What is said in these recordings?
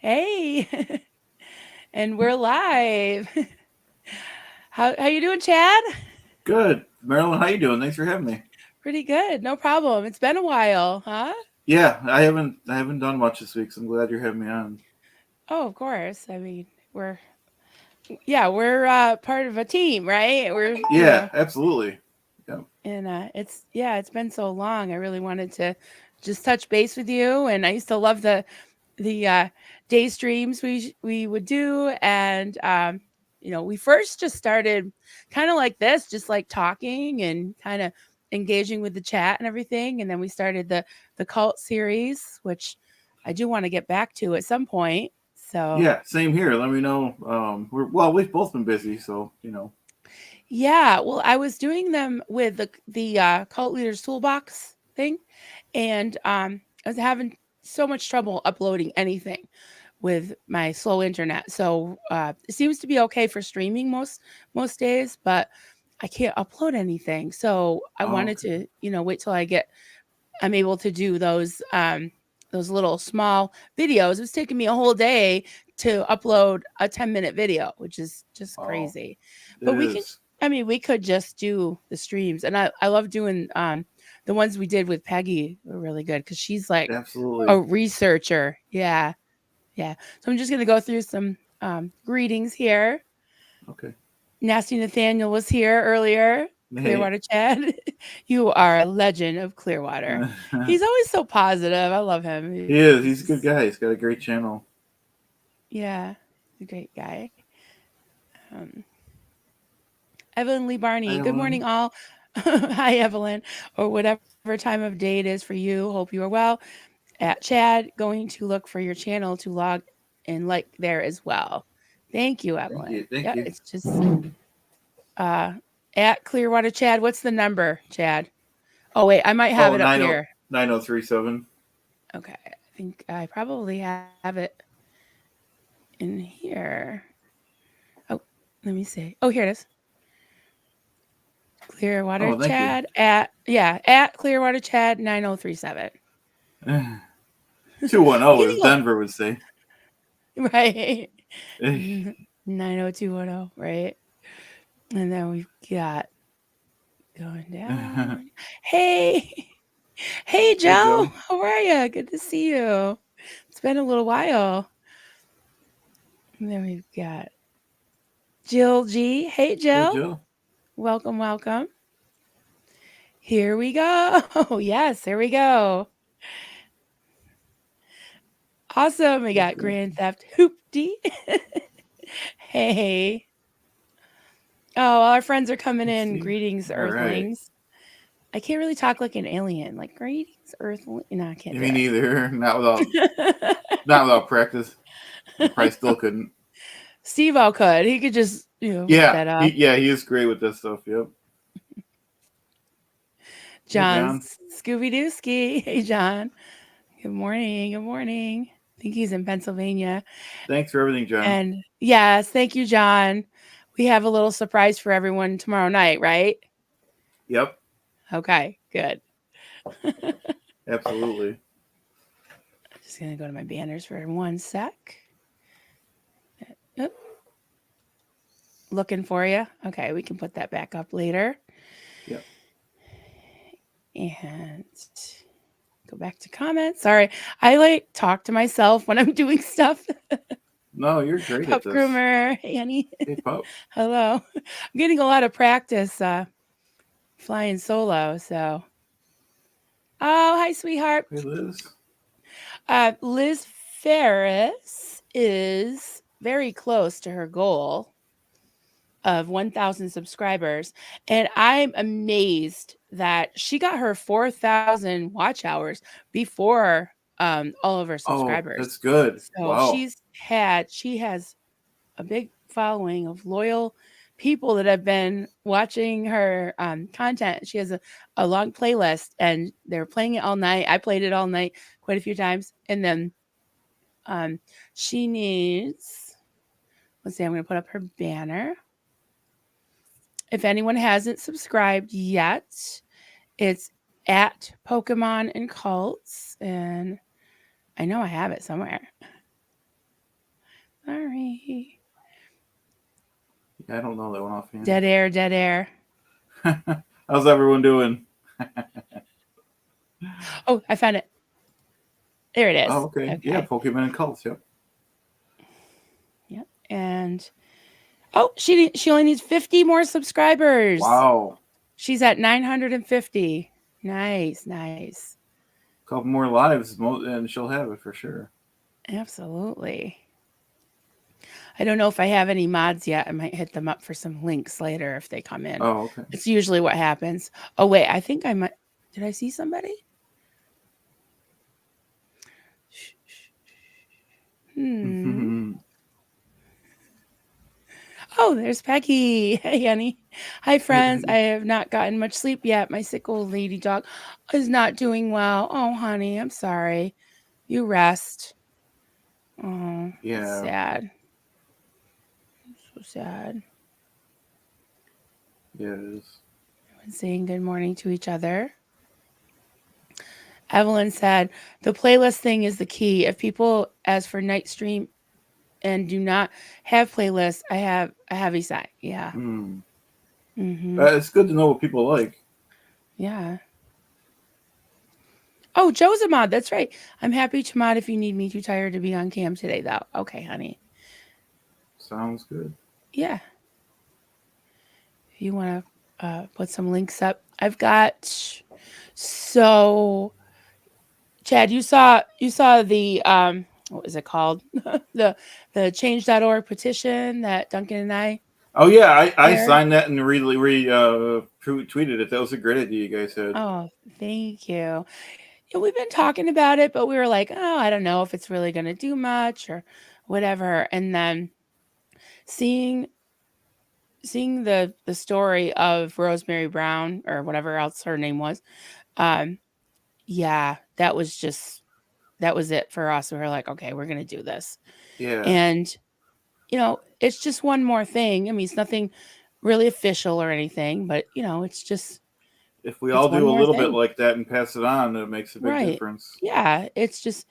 Hey, and we're live. How you doing, Chad? Good. Marilyn, how you doing? Thanks for having me. Pretty good. No problem. It's been a while, huh? Yeah, I haven't done much this week, so I'm glad you're having me on. Oh, of course. I mean, we're part of a team, right? Yeah, absolutely. Yeah. And it's been so long. I really wanted to just touch base with you, and I used to love the day streams we would do, and we first just started kind of like this, just like talking and kind of engaging with the chat and everything, and then we started the cult series, which I do want to get back to at some point. So Yeah, same here. Let me know. We've both been busy, so yeah, well, I was doing them with the cult leaders toolbox thing, and I was having so much trouble uploading anything with my slow internet. So it seems to be okay for streaming most days, but I can't upload anything. So I Oh, wanted okay. to, wait till I'm able to do those little small videos. It was taking me a whole day to upload a 10-minute video, which is just Oh, crazy. it But is. we could just do the streams. And I love doing the ones we did with Peggy were really good because she's like Absolutely. a researcher. Yeah. Yeah. So I'm just gonna go through some greetings here. Okay. Nasty Nathaniel was here earlier. Hey. Clearwater Chad, you are a legend of Clearwater. He's always so positive. I love him. He is. He's He's a good just, guy. He's got a great channel. yeah, he's a great guy. Um, Evelyn Lee Hi, Barney, good Evelyn. morning, all. Hi, Evelyn, or whatever time of day it is for you. Hope you are well. At Chad, going to look for your channel to log and like there as well. Thank you, Thank Evelyn. you. Thank Yeah, you. it's just uh at Clearwater Chad. What's the number, Chad? Oh wait, I might have Oh, it up 90 here. 9037. Okay, I think I probably have it in here. Oh, let me see. Oh, here it is. Clearwater Oh, thank you. Chad at Clearwater Chad 9037. 210 as Getting a Denver would say. right 90210, right? And then we've got going down. Hey, hey, Hey, Joe. Joe. How are you? Good to see you. It's been a little while. And then we've got Jill G. Hey, Hey, Jill. Joe. Welcome, welcome. Here we go. Yes, here we go. Awesome. We got Okay. Grand Theft Hoopty. Hey. Oh, all our friends are coming Let's in. see. Greetings, All right. Earthlings. I can't really talk like an alien. Like, greetings, Earthling. No, I can't do Me neither. it. Not without practice. I probably still couldn't. Steve O could. He could just, whip Yeah, that he off. yeah he is great with this stuff. Yep. Hey, John John. Scooby Dooski. Hey, John. Good morning. Good morning. I think he's in Pennsylvania. Thanks for everything, John. And yes, thank you, John. We have a little surprise for everyone tomorrow night, right? Yep. Okay, good. Absolutely. Just gonna go to my banners for 1 sec. Oop, looking for you. Okay, we can put that back up later. Yep. And go back to comments. Sorry, I like talk to myself when I'm doing stuff. No, you're great at Pup this. groomer, Annie. Hey, pup. Hello. I'm getting a lot of practice flying solo. So, oh, hi, sweetheart. Hey, Liz. Liz Ferris is very close to her goal of 1,000 subscribers. And I'm amazed that she got her 4,000 watch hours before all of her Oh, subscribers. that's good. So Wow. she has a big following of loyal people that have been watching her content. She has a long playlist and they're playing it all night. I played it all night quite a few times. And then um, she needs, let's see, I'm going to put up her banner. If anyone hasn't subscribed yet, it's at Pokemon and Cults. And I know I have it somewhere. Sorry. Yeah, I don't know that one offhand. Dead air, dead air. How's everyone doing? Oh, I found it. There it Oh, is. okay. Yeah, Okay. Pokemon and cults. Yep. Yep. And oh, she only needs 50 more subscribers. Wow. She's at 950. Nice, nice. A couple more lives, and she'll have it for sure. Absolutely. I don't know if I have any mods yet. I might hit them up for some links later if they come in. Oh, okay. It's usually what happens. Oh wait, I think I might. Did I see somebody? Hmm. Oh, there's Peggy. Hey, honey. Hi, friends. I have not gotten much sleep yet. My sick old lady dog is not doing well. Oh, honey, I'm sorry. You rest. Oh, that's Yeah, sad. So sad. yeah, it is. Everyone's saying good morning to each other. Evelyn said, the playlist thing is the key. If people ask for night stream and do not have playlists, I have a heavy sigh. Yeah. Mm. Mm-hmm. It's good to know what people like. Yeah. Oh, Joe's a mod. That's right. I'm happy to mod if you need me. Too tired to be on cam today, though. Okay, honey. Sounds good. Yeah. If you want to put some links up, I've got. So, Chad, you saw the what was it called? the change.org petition that Duncan and I Oh yeah, I shared. signed that and tweeted it. That was a great idea you guys had. Oh, thank you. Yeah, we've been talking about it, but we were like, oh, I don't know if it's really going to do much or whatever. And then seeing the story of Rosemary Brown or whatever else her name was, um, yeah, that was it for us. We were like, okay, we're going to do this. Yeah. And it's just one more thing. I mean, it's nothing really official or anything, but If we it's all one do a more little bit thing. like that and pass it on, it makes a big Right. difference. Yeah, it's just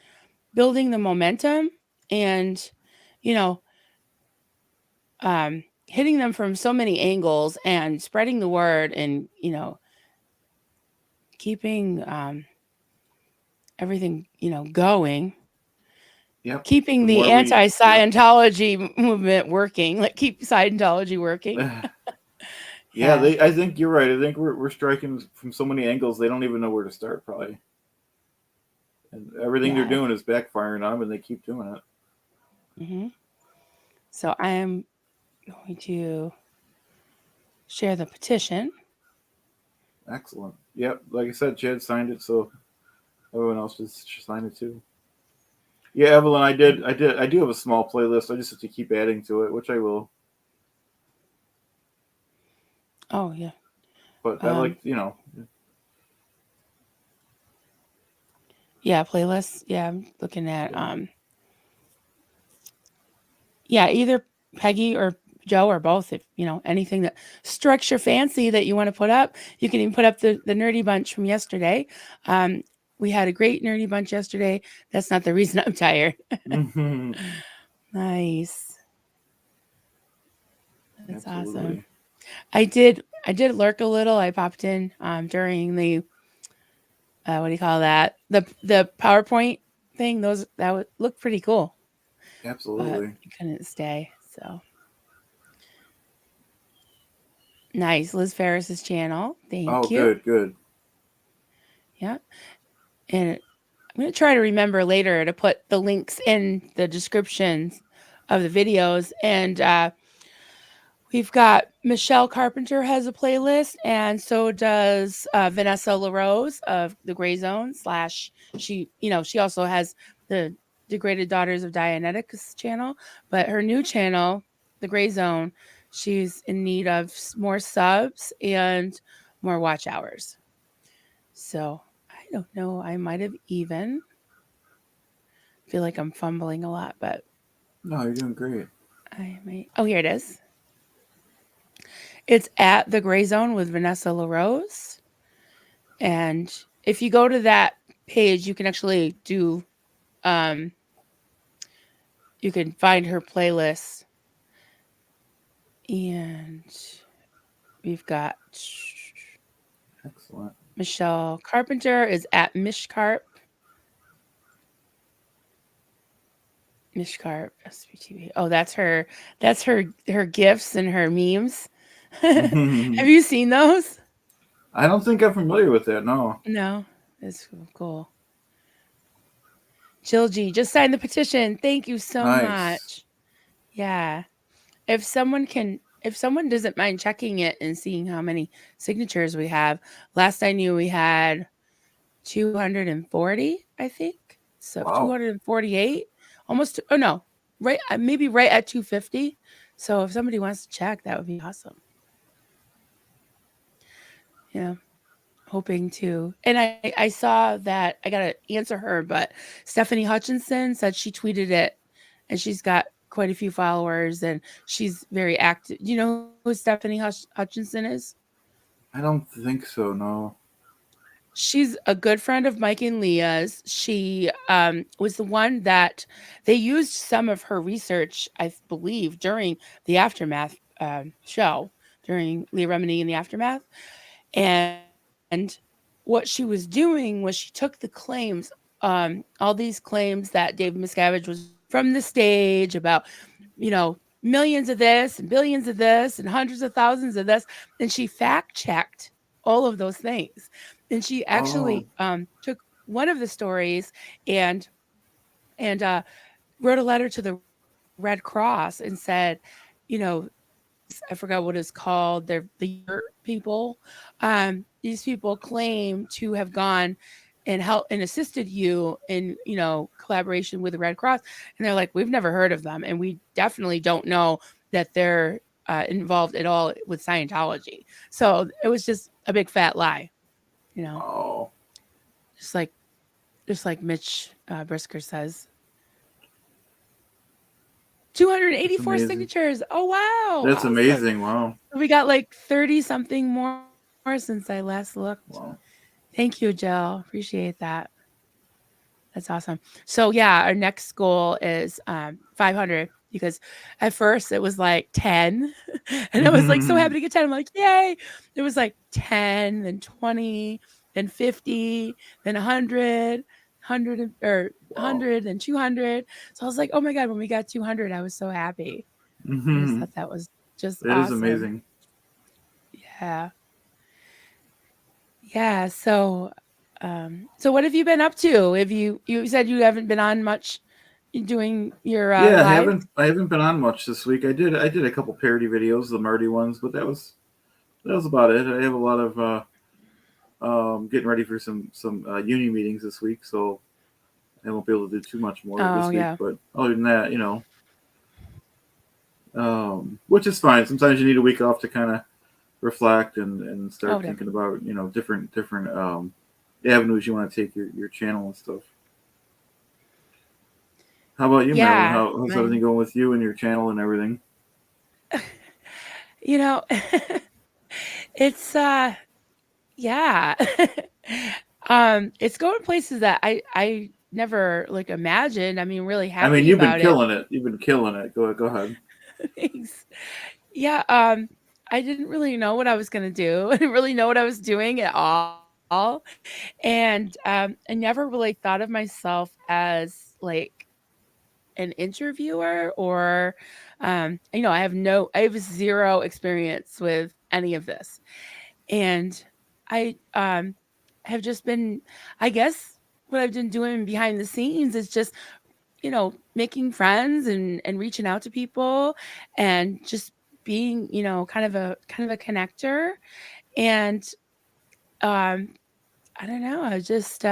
building the momentum and you know hitting them from so many angles and spreading the word and keeping everything going, Yep. keeping The the more we, yep. anti-Scientology movement working, like keep Scientology working. Yeah, Yeah, I think you're right. I think we're striking from so many angles they don't even know where to start probably. And everything they're yeah. doing is backfiring on them, and they keep doing it. Hmm. So I am going to share the petition. Excellent. Yep. Like I said, Chad signed it, so everyone else should sign it too. Yeah, Evelyn, I do have a small playlist. I just have to keep adding to it, which I will. Oh yeah. But I like, um yeah, playlists. Yeah, I'm looking at yeah. yeah, either Peggy or Joe or both. If anything that strikes your fancy that you want to put up, you can even put up the nerdy bunch from yesterday. Um, we had a great nerdy bunch yesterday. That's not the reason I'm tired. Nice. That's awesome. Absolutely. I did lurk a little. I popped in during the what do you call that? The PowerPoint thing. Those that would look pretty cool, but Absolutely. I couldn't stay. So nice, Liz Ferris's channel. Oh, Thank you. good, good. Yeah, and I'm gonna try to remember later to put the links in the descriptions of the videos. And we've got Michelle Carpenter has a playlist, and so does Vanessa LaRose of the Gray Zone. Slash, she also has the Degraded Daughters of Dianetics channel, but her new channel, the Gray Zone, she's in need of more subs and more watch hours. So I don't know. I might have even feel like I'm fumbling a lot, but No, you're doing great. I might. Oh, here it is. It's at the Gray Zone with Vanessa LaRose. And if you go to that page, you can actually do You can find her playlist. And we've got Excellent. Michelle Carpenter is at Mishcarp. Mishcarp SBTV. Oh, that's her. That's her gifts and her memes. Have I you seen those? don't think I'm familiar with that. No. No, it's cool. Jill G just signed the petition. Thank you so Nice. much. Yeah. If someone doesn't mind checking it and seeing how many signatures we have. Last I knew we had 240, I think. So Wow. 248, almost. Oh no, right, maybe right at 250. So if somebody wants to check, that would be awesome. Yeah, hoping to. And I saw that I gotta answer her, but Stephanie Hutchinson said she tweeted it, and she's got quite a few followers, and she's very active. Do you know who Stephanie Hutchinson is? I don't think so. No. She's a good friend of Mike and Leah's. She was the one that they used some of her research, I believe, during the Aftermath show, during Leah Remini and the Aftermath. And what she was doing was she took the claims, all these claims that David Miscavige was from the stage about, millions of this and billions of this and hundreds of thousands of this. And she fact checked all of those things. And she Oh. actually took one of the stories and and wrote a letter to the Red Cross and said, you know, I forgot what it's called. They're the yurt people. These people claim to have gone and helped and assisted you in, collaboration with the Red Cross. And they're like, we've never heard of them, and we definitely don't know that they're involved at all with Scientology. So it was just a big fat lie, you know, Oh. just like just like Mitch Brisker says. That's 284 amazing. signatures. Oh wow, That's awesome. amazing. Wow. We got like 30 something more since I last looked. Wow. Thank you, Jill. Appreciate that. That's awesome. So yeah, our next goal is 500, because at first it was like 10 and I was like so happy to get 10. I'm like, "Yay." It was like 10, then 20, then 50, then 100, 100 or Wow. 100 and 200. So I was like, "Oh my god, when we got 200, I was so happy." I just thought that was just That is awesome. amazing. Yeah. Yeah, so what have you been up to? Have you said you haven't been on much doing your Yeah, live? I haven't been on much this week. I did a couple parody videos, the Marty ones, but that was about it. I have a lot of getting ready for some uni meetings this week, so I won't be able to do too much more Oh this week. yeah. But other than that, which is fine. Sometimes you need a week off to kind of reflect and Oh start thinking definitely. about different avenues you want to take your channel and stuff. How about you, Marilyn? Yeah, How's everything mine. going with you and your channel and everything? You know, it's yeah. It's going places that I never like imagined. I mean, really I mean, happy about it. You've been killing it. Go ahead. Thanks. Yeah, I didn't really know what I was gonna do. I didn't really know what I was doing at all. And I never really thought of myself as like an interviewer or I have zero experience with any of this. And I have just been, I guess what I've been doing behind the scenes is just, making friends and reaching out to people and just being, kind of a connector. And um I don't know, I just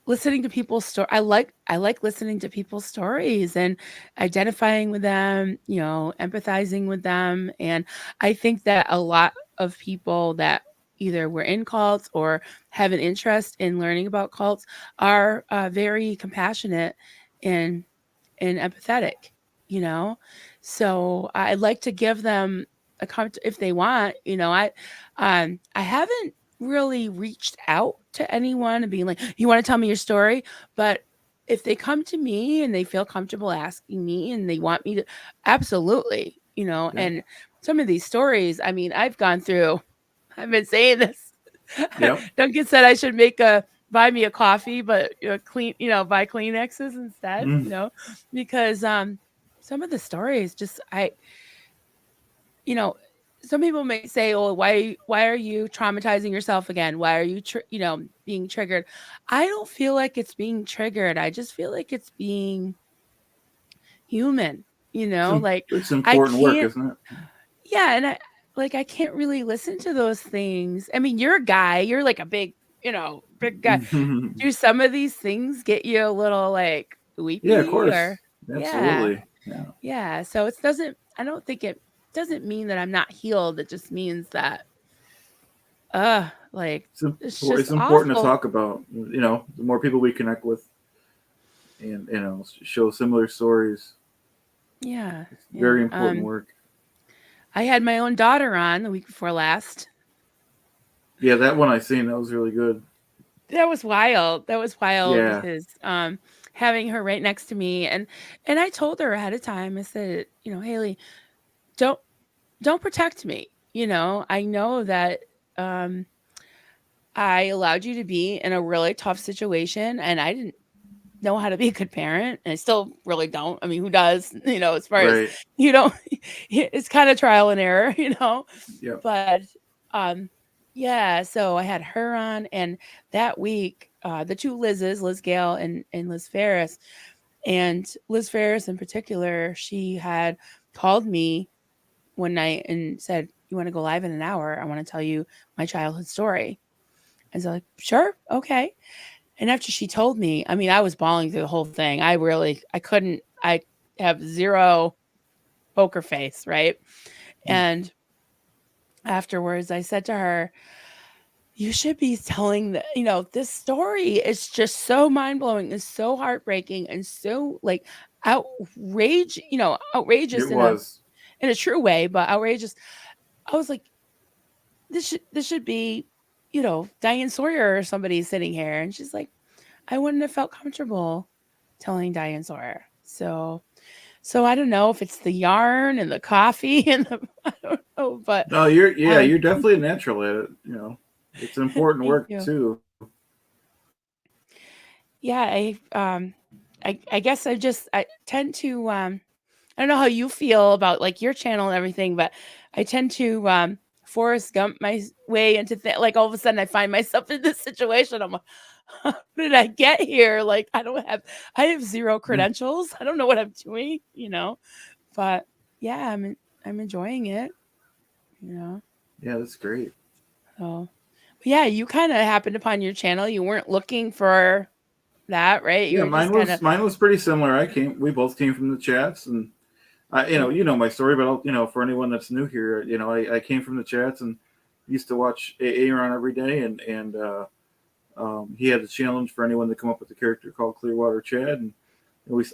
listening to people's story. I like listening to people's stories and identifying with them, empathizing with them. And I think that a lot of people that either were in cults or have an interest in learning about cults are very compassionate and empathetic, you know. So I'd like to give them if they want, I haven't really reached out to anyone and being like, you want to tell me your story? But if they come to me and they feel comfortable asking me and they want me to, absolutely, Yeah. and some of these stories, I mean, I've gone through, I've been saying this. Yep. Duncan said I should make a buy me a coffee, but clean, buy Kleenexes instead, Mm. because some of the stories just you know, some people may say, "Oh, why are you traumatizing yourself again? Why are you being triggered?" I don't feel like it's being triggered. I just feel like it's being human, like It's I important work, can't isn't yeah, and I can't really listen to those things. I mean, you're a guy, you're like a big guy. it? Do some of these things get you a little like Yeah, of weepy course. or yeah. Absolutely. Yeah. Yeah, so it doesn't I don't think it doesn't mean that I'm not healed. It just means that like it's just It's important to awful. talk about. The more people we connect with, and show similar stories. Yeah, It's very yeah. important work. I had my own daughter on the week before last. Yeah, that one I seen that was really good. That was wild. That was wild Yeah. because having her right next to me and I told her ahead of time. I said, Haley, don't don't protect me. I know that um I allowed you to be in a really tough situation and I didn't know how to be a good parent, and I still really don't. I mean, who does? As far as Right. you don't, it's kind of trial and error, Yep. But um, yeah. So I had her on, and that week, the two Liz's, Liz Gale and Liz Ferris, and Liz Ferris in particular, she had called me one night and said, "You want to go live in an hour? I want to tell you my childhood story." And so like, sure, okay. And after she told me, I mean, I was bawling through the whole thing. I couldn't, I have zero poker face, right? And afterwards, I said to her, you should be telling this story is just so mind blowing and so heartbreaking and so like outrageous It was. in a true way, but outrageous. I was like, this should be, Diane Sawyer or somebody sitting here. And she's like, I wouldn't have felt comfortable telling Diane Sawyer. So I don't know if it's the yarn and the coffee and the I don't know, but No, um you're definitely a natural at it. It's important thank work you. too. Yeah, I guess I tend to I don't know how you feel about like your channel and everything, but I tend to Forrest Gump my way into like all of a sudden I find myself in this situation. I'm like, how did I get here? Like I have zero Yeah. credentials. I don't know what I'm doing, But yeah, I'm enjoying it, you know. Yeah, that's great. So but yeah, you kind of happened upon your channel. You weren't looking for that, right? You Yeah, were just kind of mine was pretty similar. We both came from the chats, and yeah. you know my story, but for anyone that's new here, I came from the chats and used to watch Aaron every day, and he had a challenge for anyone to come up with a character called Clearwater Chad, and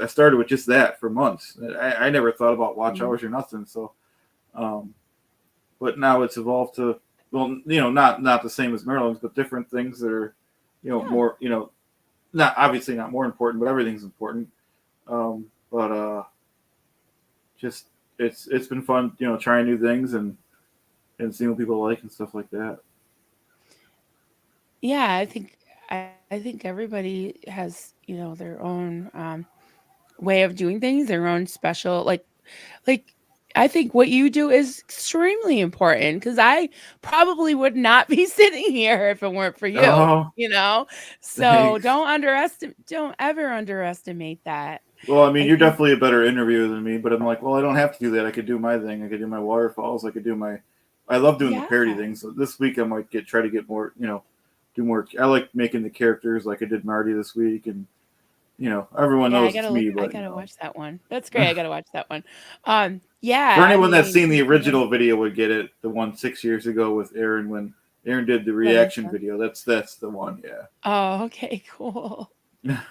I started with just that for months. I never thought about watch Mhm. hours or nothing, so um, but now it's evolved to, well, not the same as Maryland's, but different things that are, Yeah. more, not obviously not more important, but everything's important. But just it's been fun, trying new things and seeing what people like and stuff like that. Yeah, I think everybody has, their own way of doing things, their own special like I think what you do is extremely important because I probably would not be sitting here if it weren't for you, Oh, So thanks. don't ever underestimate that. Well, I mean, I you're think definitely a better interviewer than me, but I'm like, well, I don't have to do that. I could do my thing. I could do my waterfalls. I could do my. I love doing the yeah. parody things. So this week I might try to get more. Do more. I like making the characters like I did Marty this week, and everyone Yeah, knows it's me, I but gotta watch that one. That's great. I gotta watch that one. Yeah, for I anyone that's mean, seen the people original video would get it. The one 6 years ago with Aaron when Aaron did the that is reaction video. That's the one. oh, okay, cool. Yeah.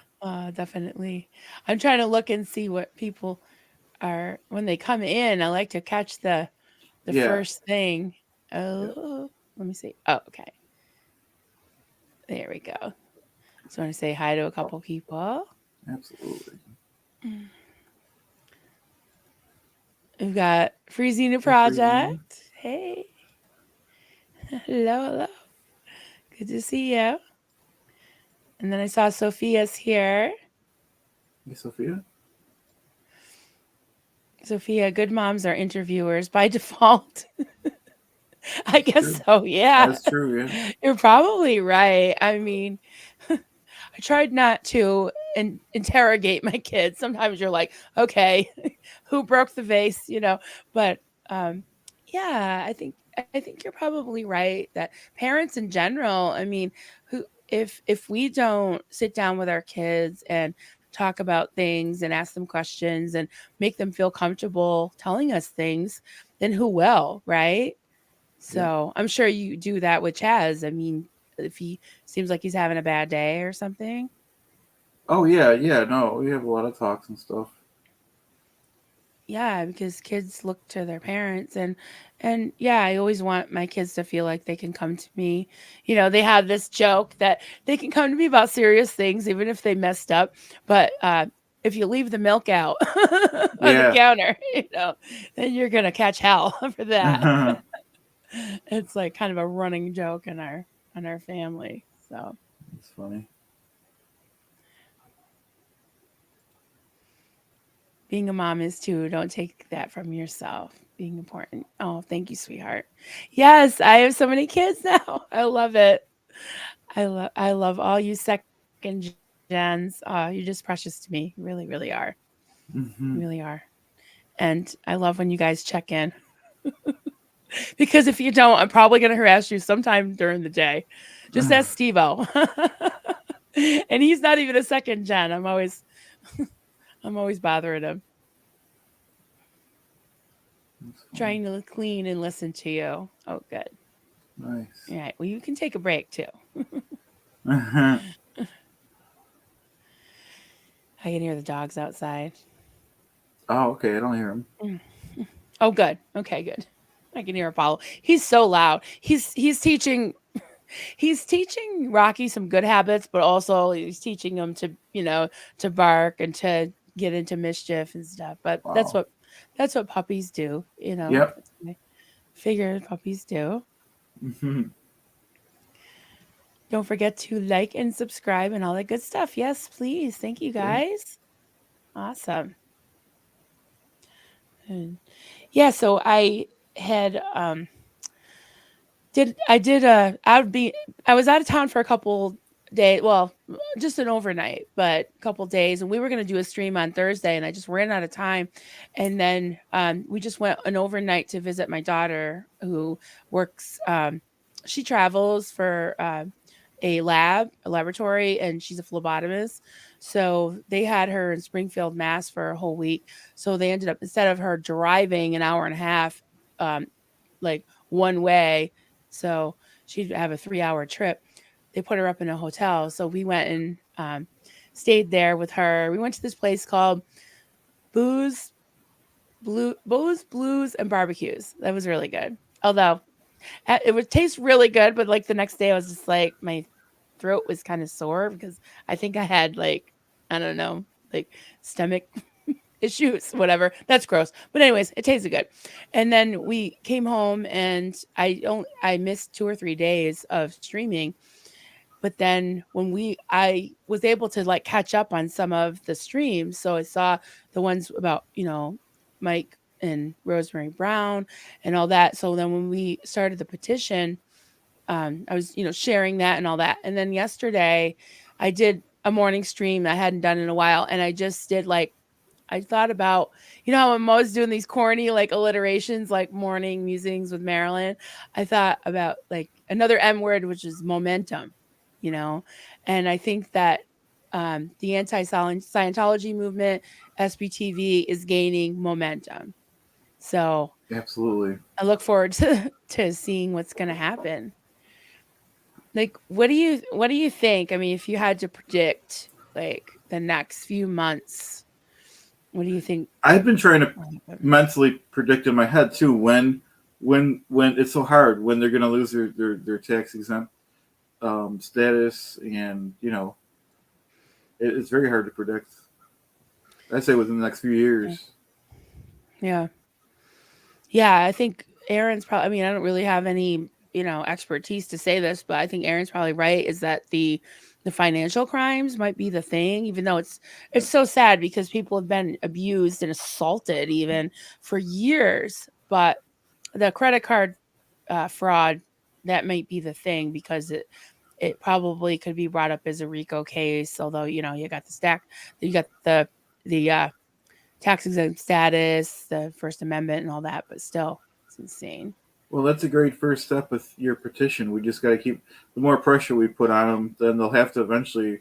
Definitely. I'm trying to look and see what people are when they come in. I like to catch the Yeah. first thing. Yeah. Oh, let me see. Oh, okay. There we go. Just want to say hi to a couple people. Absolutely. We've got Freezing the Hey, Freezy. Project. Hey, hello, hello. Good to see you. And then I saw Sophia's here. Hey, Sophia. Sophia, good moms are interviewers by default. I That's guess true. so. Yeah, That's true. Yeah. you're probably right. I mean, I tried not to interrogate my kids. Sometimes you're like, okay, who broke the vase, But um, yeah, I think you're probably right that parents in general. I mean, who if we don't sit down with our kids and talk about things and ask them questions and make them feel comfortable telling us things, then who will, right? Yep. So I'm sure you do that with Chaz. I mean, if he seems like he's having a bad day or something. Oh yeah, yeah. No, we have a lot of talks and stuff. Yeah, because kids look to their parents and yeah, I always want my kids to feel like they can come to me. They have this joke that they can come to me about serious things even if they messed up, but if you leave the milk out on the Yeah. counter, then you're going to catch hell for that. That's It's like kind of a running joke in our family. So, funny. being a mom is too. Don't take that from yourself. Being important. Oh, thank you, sweetheart. Yes, I have so many kids now. I love it. I love all you second gens. You're just precious to me. You really, really are. You Hmm. really are. And I love when you guys check in. Because if you don't, I'm probably gonna harass you sometime during the day. Just ask Steve-O. And he's not even a second gen. I'm always bothering him. That's funny. Trying to clean and listen to you. Oh, good. Nice. All right. Well, you can take a break too. I can hear the dogs outside. Oh, okay. I don't hear him. Mm. Oh, good. Okay, good. I can hear Apollo. He's so loud. He's teaching Rocky some good habits, but also he's teaching him to bark and to get into mischief and stuff. But that's Wow. what puppies do. Yep. That's what I figured puppies do. Hmm. Don't forget to like and subscribe and all that good stuff. Yes, please. Thank you Yep. guys. Awesome. And yeah, so had I was out of town for a couple days, well, just an overnight, but a couple days, and we were going to do a stream on Thursday and I just ran out of time. And then we just went an overnight to visit my daughter who works she travels for a laboratory, and she's a phlebotomist. So they had her in Springfield, Mass for a whole week. So they ended up, instead of her driving an hour and a half, um, like one way, so she'd have a 3-hour trip. They put her up in a hotel. So we went and stayed there with her. We went to this place called Booze, Booze, Blues, and Barbecues. That was really good. Although it would taste really good, but like the next day, I was just like my throat was kind of sore because I think I had like I don't know, like stomach issues, whatever. That's gross. But anyways, it tasted good. And then we came home, and I missed 2 or 3 days of streaming. But then I was able to like catch up on some of the streams. So I saw the ones about, Mike and Rosemary Brown and all that. So then when we started the petition, I was, sharing that and all that. And then yesterday I did a morning stream I hadn't done in a while. And I just did like, I thought about, how I'm always doing these corny like alliterations, like morning musings with Marilyn. I thought about like another M word, which is momentum, you know, and I think that the anti-Scientology movement, SBTV, is gaining momentum. So Absolutely. I look forward to seeing what's going to happen. Like, what do you think? I mean, if you had to predict like the next few months, what do you think I've been trying to will happen? mentally predict in my head too when it's so hard when they're going to lose their tax exempt status, and it's very hard to predict. I'd say within the next few Yeah. years. Yeah. Yeah, I think Aaron's probably, I mean, I don't really have any, expertise to say this, but I think Aaron's probably right is that the financial crimes might be the thing, even though it's Yep. so sad because people have been abused and assaulted even for years. But the credit card fraud, that might be the thing because it probably could be brought up as a RICO case, although, you got you got the tax exempt status, the First Amendment, and all that, but still, it's insane. Well, that's a great first step with your petition. We just got to keep the more pressure we put on them, then they'll have to eventually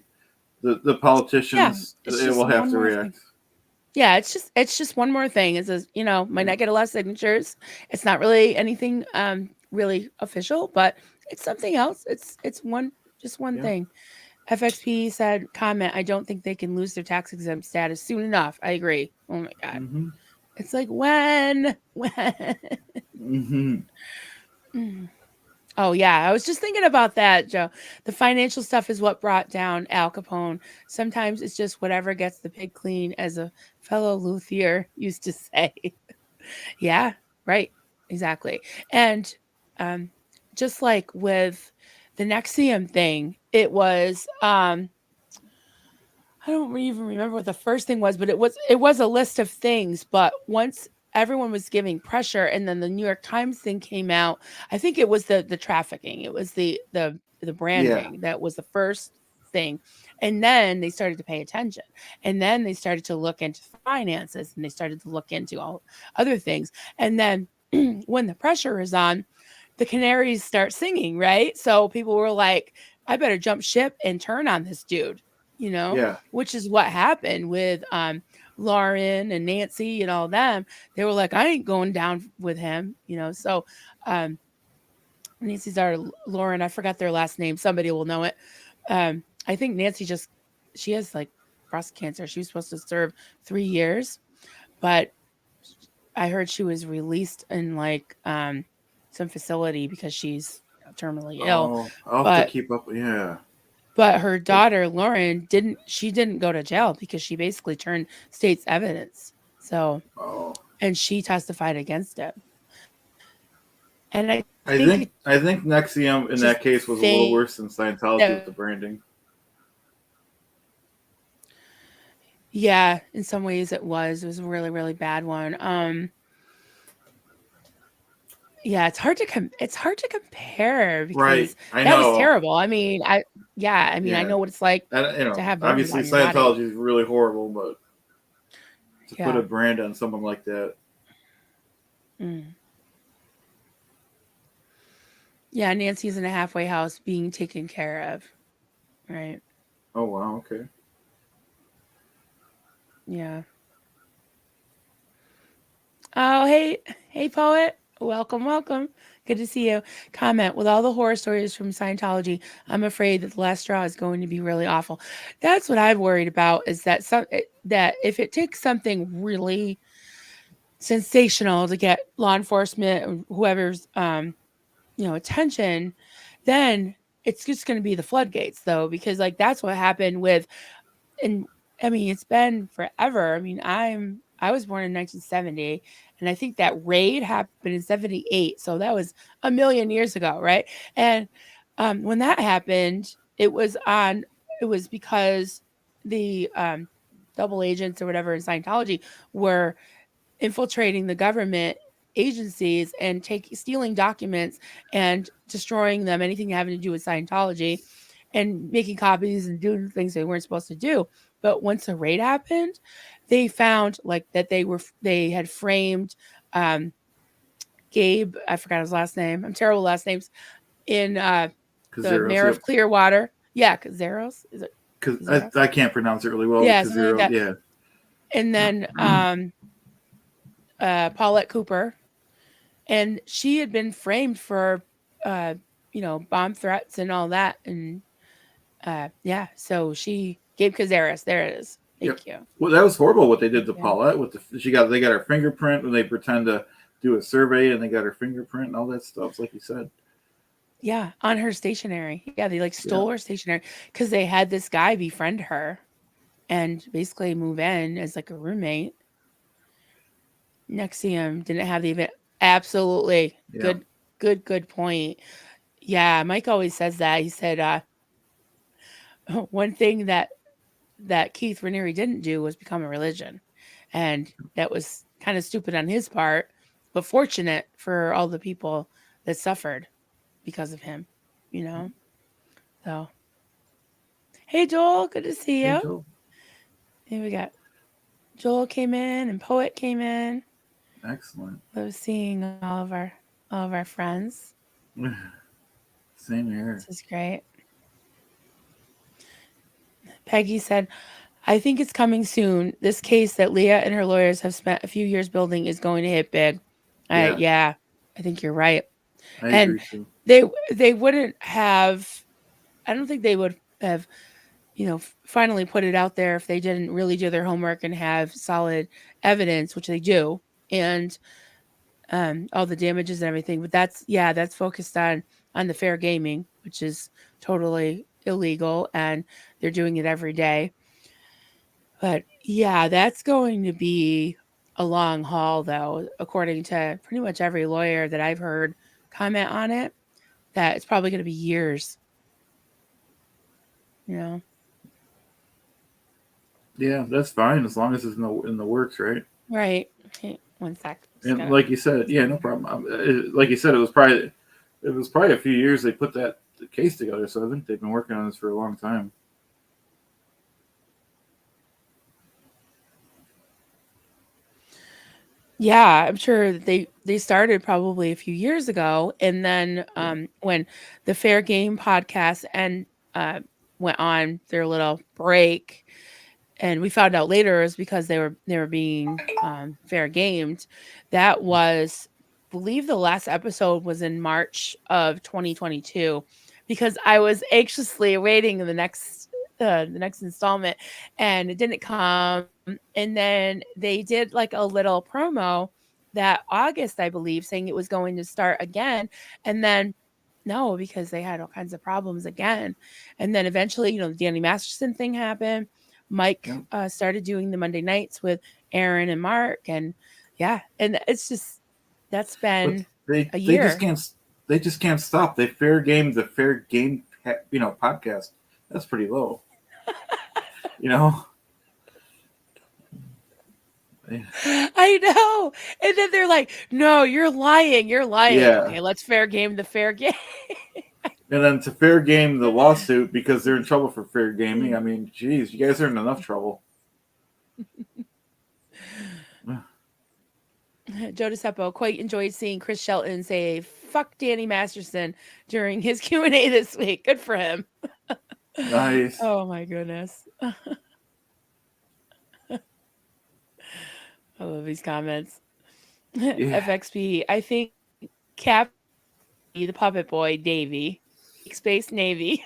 the Yeah, politicians it's it just will have one to more thing. react. Yeah, it's just one more thing. It says, might Yeah. not get a lot of signatures. It's not really anything really official, but it's something else. It's just one Yeah. thing. FXP said comment, I don't think they can lose their tax exempt status soon enough. I agree. Oh my god. Mm-hmm. It's like when? When? Mm-hmm. Mm. Oh yeah, I was just thinking about that, Joe. The financial stuff is what brought down Al Capone. Sometimes it's just whatever gets the pig clean, as a fellow luthier used to say. Yeah, right. Exactly. And um just like with the Nexium thing, it was I don't even remember what the first thing was, but it was a list of things. But once everyone was giving pressure, and then the New York Times thing came out, I think it was the trafficking. It was the Yeah. branding that was the first thing, and then they started to pay attention, and then they started to look into finances, and they started to look into all other things, and then when the pressure is on, the canaries start singing, right? So people were like, I better jump ship and turn on this dude, Yeah. which is what happened with Lauren and Nancy and all them. They were like, I ain't going down with him, So um Nancy's our Lauren, I forgot their last name. Somebody will know it. I think Nancy just she has like breast cancer. She was supposed to serve 3 years, but I heard she was released in like some facility because she's terminally ill. Oh, I'll have to But keep up. Yeah. her But daughter Lauren didn't go to jail because she basically turned state's evidence. So oh, and she testified against it. And I think it's I think just the Nexium in that case was a thing little worse than Scientology that with the branding. yeah, in some ways it was. It was a really, really bad one. Yeah, it's hard to compare Right. because I that was know. terrible. I mean, I Yeah. know what it's like And to have burns obviously on your body. Scientology is really horrible, but to put a Yeah. brand on someone like that. Mm. Yeah, Nancy's in a halfway house being taken care of. Right. Oh wow. Okay. Yeah. Oh, hey, poet. Welcome, welcome. Good to see you. Comment, with all the horror stories from Scientology, I'm afraid that the last straw is going to be really awful. That's what I'm worried about. Is that that if it takes something really sensational to get law enforcement or whoever's attention, then it's just going to be the floodgates, though, because like that's what happened with, and I mean, it's been forever. I mean, I was born in 1970, and I think that raid happened in 78. So that was a million years ago, right? And when that happened, it was because the double agents or whatever in Scientology were infiltrating the government agencies and stealing documents and destroying them, anything having to do with Scientology, and making copies and doing things they weren't supposed to do. But once the raid happened, they found like that they had framed um Gabe, I forgot his last name. I'm terrible with last names. In the Kazeros. mayor Yep. of Clearwater. Yeah, Zeros. Is it Because Zeros? I can't pronounce it really well. Yeah, something like Kazero. that. Yeah. And then Paulette Cooper, and she had been framed for uh bomb threats and all that, and yeah, so she Gabe Cazares, there it is, Yep. thank you. Well, that was horrible what they did to Yeah, Paulette. With they got her fingerprint when they pretend to do a survey and they got her fingerprint and all that stuff, like you said. yeah, on her stationery. Yeah, they like Yeah. stole her stationery because they had this guy befriend her. and basically move in as like a roommate. Nexium didn't have the event. Absolutely. Yeah. Good point. Yeah, Mike always says that. He said one thing that Keith Raniere didn't do was become a religion. And that was kind of stupid on his part, but fortunate for all the people that suffered because of him, you know? So, hey, Joel, good to see Hey, you. Joe. Here we got Joel came in and Poet came in. Excellent. Love seeing all of our friends. Same here. This is great. Peggy said, I think it's coming soon. This case that Leah and her lawyers have spent a few years building is going to hit big. Yeah, Yeah, I think you're right. I And agree too. they wouldn't have. I don't think they would have, finally put it out there if they didn't really do their homework and have solid evidence, which they do, and all the damages and everything. But that's focused on the fair gaming, which is totally illegal, and they're doing it every day. But yeah, that's going to be a long haul, though, according to pretty much every lawyer that I've heard comment on it. That it's probably going to be years, you know. Yeah, that's fine as long as it's in the works, right? Right. Okay, one sec. Just And gotta. like you said, yeah, no problem. Like you said, it was probably a few years they put that case together, so I think they've been working on this for a long time. Yeah, I'm sure they started probably a few years ago, and then Yeah. when the Fair Game podcast and uh, went on their little break, and we found out later it was because they were being fair gamed. That was, I believe, the last episode was in March of 2022, because I was anxiously awaiting the next installment, and it didn't come. And then they did like a little promo that August, I believe, saying it was going to start again, and then no, because they had all kinds of problems again. And then eventually, the Danny Masterson thing happened. Mike Yeah. started doing the Monday nights with Aaron and Mark, and yeah, and it's just that's But been they a they just year. can't they just can't stop. They fair game the fair game podcast. That's pretty low. You know. I know. And then they're like, "No, you're lying. You're lying." Yeah. Okay, let's fair game the fair game. And then to fair game the lawsuit because they're in trouble for fair gaming. I mean, geez, you guys are in enough trouble. Joe DeCeppo quite enjoyed seeing Chris Shelton say "fuck Danny Masterson" during his Q&A this week. Good for him. Nice. Oh my goodness. I love these comments. Yeah. FXP, I think Cap, the puppet boy, Davy, Fake Space Navy,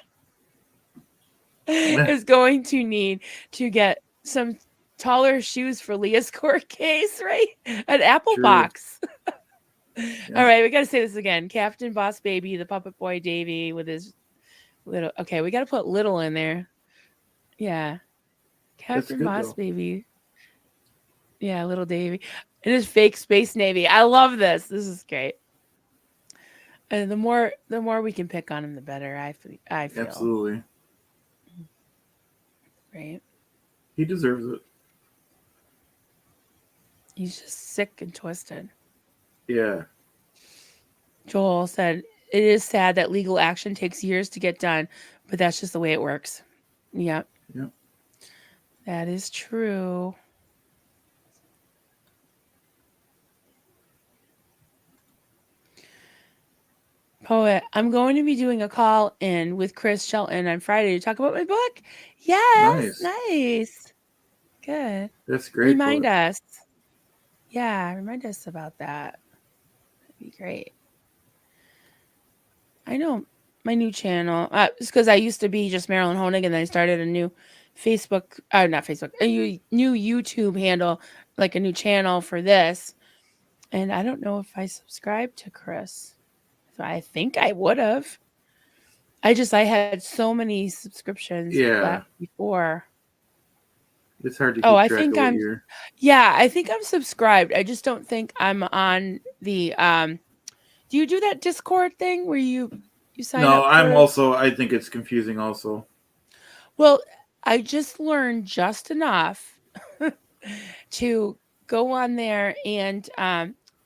is going to need to get some taller shoes for Leah's court case, right? An Apple True. box. Yeah. All right, we got to say this again. Captain Boss Baby, the puppet boy Davy with his little. Okay, we got to put little in there. Yeah, That's Captain good Boss though. Baby. Yeah, little Davy. It is fake Space Navy. I love this. This is great. And the more we can pick on him, the better. I feel Absolutely. right. He deserves it. He's just sick and twisted. Yeah. Joel said, "It is sad that legal action takes years to get done, but that's just the way it works." Yep, Yeah. that is true. Poet, I'm going to be doing a call in with Chris Shelton on Friday to talk about my book. Yes, Nice. nice. Good. That's great, Remind poet. us. Yeah, remind us about that. That'd be great. I know my new channel. It's because I used to be just Marilyn Honig, and then I started a new Facebook, not Facebook, new YouTube handle, like a new channel for this. And I don't know if I subscribed to Chris. So I think I would have. I had so many subscriptions Yeah. before. It's hard to Oh, keep I track think of what I'm year. yeah, I think I'm subscribed. I just don't think I'm on the do you do that Discord thing where you sign No, up I'm for also. I think it's confusing. Also, Well, I just learned just enough to go on there and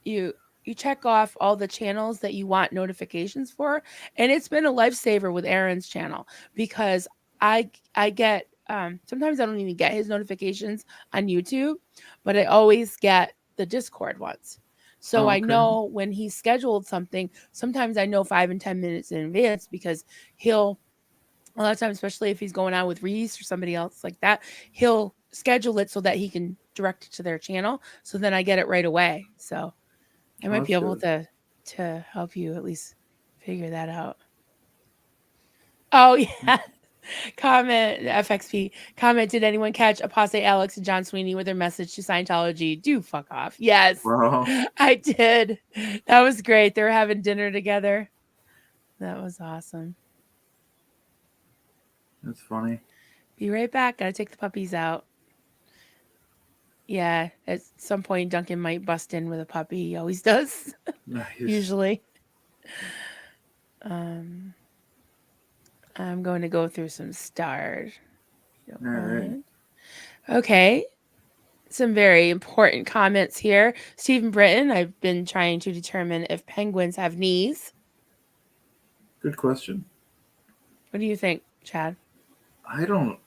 you you check off all the channels that you want notifications for, and it's been a lifesaver with Aaron's channel because I get sometimes I don't even get his notifications on YouTube, but I always get the Discord ones. So oh, I okay, know when he scheduled something, sometimes I know 5 and 10 minutes in advance because he'll a lot of times, especially if he's going out with Reese or somebody else like that, he'll schedule it so that he can direct it to their channel. So then I get it right away. So I oh, might be that's able good. to help you at least figure that out. Oh yeah. Comment FXP. Comment, did anyone catch Apostate Alex and John Sweeney with their message to Scientology? Do fuck off. Yes. Wow, I did. That was great. They were having dinner together. That was awesome. that's funny. Be right back. Gotta take the puppies out. Yeah, at some point Duncan might bust in with a puppy. He always does, Nice. usually. Um, I'm going to go through some stars. If you All don't right. mind. Okay, some very important comments here. Stephen Britton, I've been trying to determine if penguins have knees. Good question. What do you think, Chad? I don't.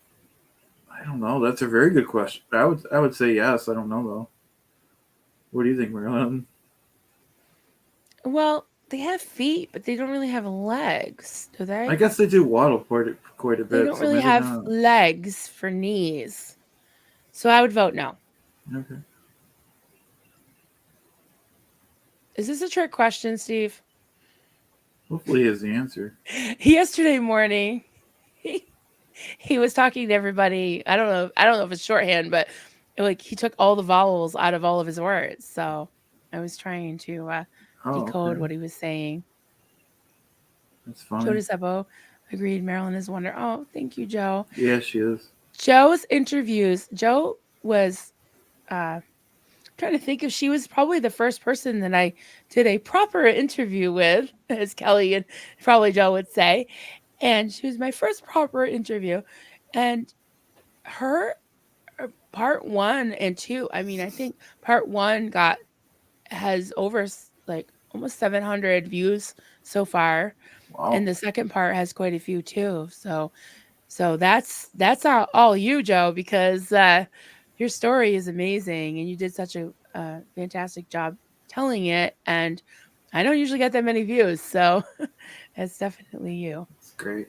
I don't know. That's a very good question. I would say yes. I don't know though. What do you think, Marilyn? Well, they have feet, but they don't really have legs, do I they? guess they do waddle quite a They bit, don't so really maybe have not. legs for knees. So I would vote no. Okay. Is this a trick question, Steve? Hopefully, he has the answer. Yesterday morning, he, he was talking to everybody. I don't know if it's shorthand, but like he took all the vowels out of all of his words. So I was trying to Oh, decode okay. what he was saying. That's Joe funny. DeSebo agreed. Marilyn is wonder. Oh, thank you, Joe. Yeah, she is. Joe's interviews. Joe was uh, trying to think if she was probably the first person that I did a proper interview with, as Kelly and probably Joe would say. And she was my first proper interview. And her part one and two, I mean, I think part one has over like almost 700 views so far. Wow. And the second part has quite a few too. So that's all you, Joe, because your story is amazing and you did such a fantastic job telling it. And I don't usually get that many views, so it's definitely you. That's great.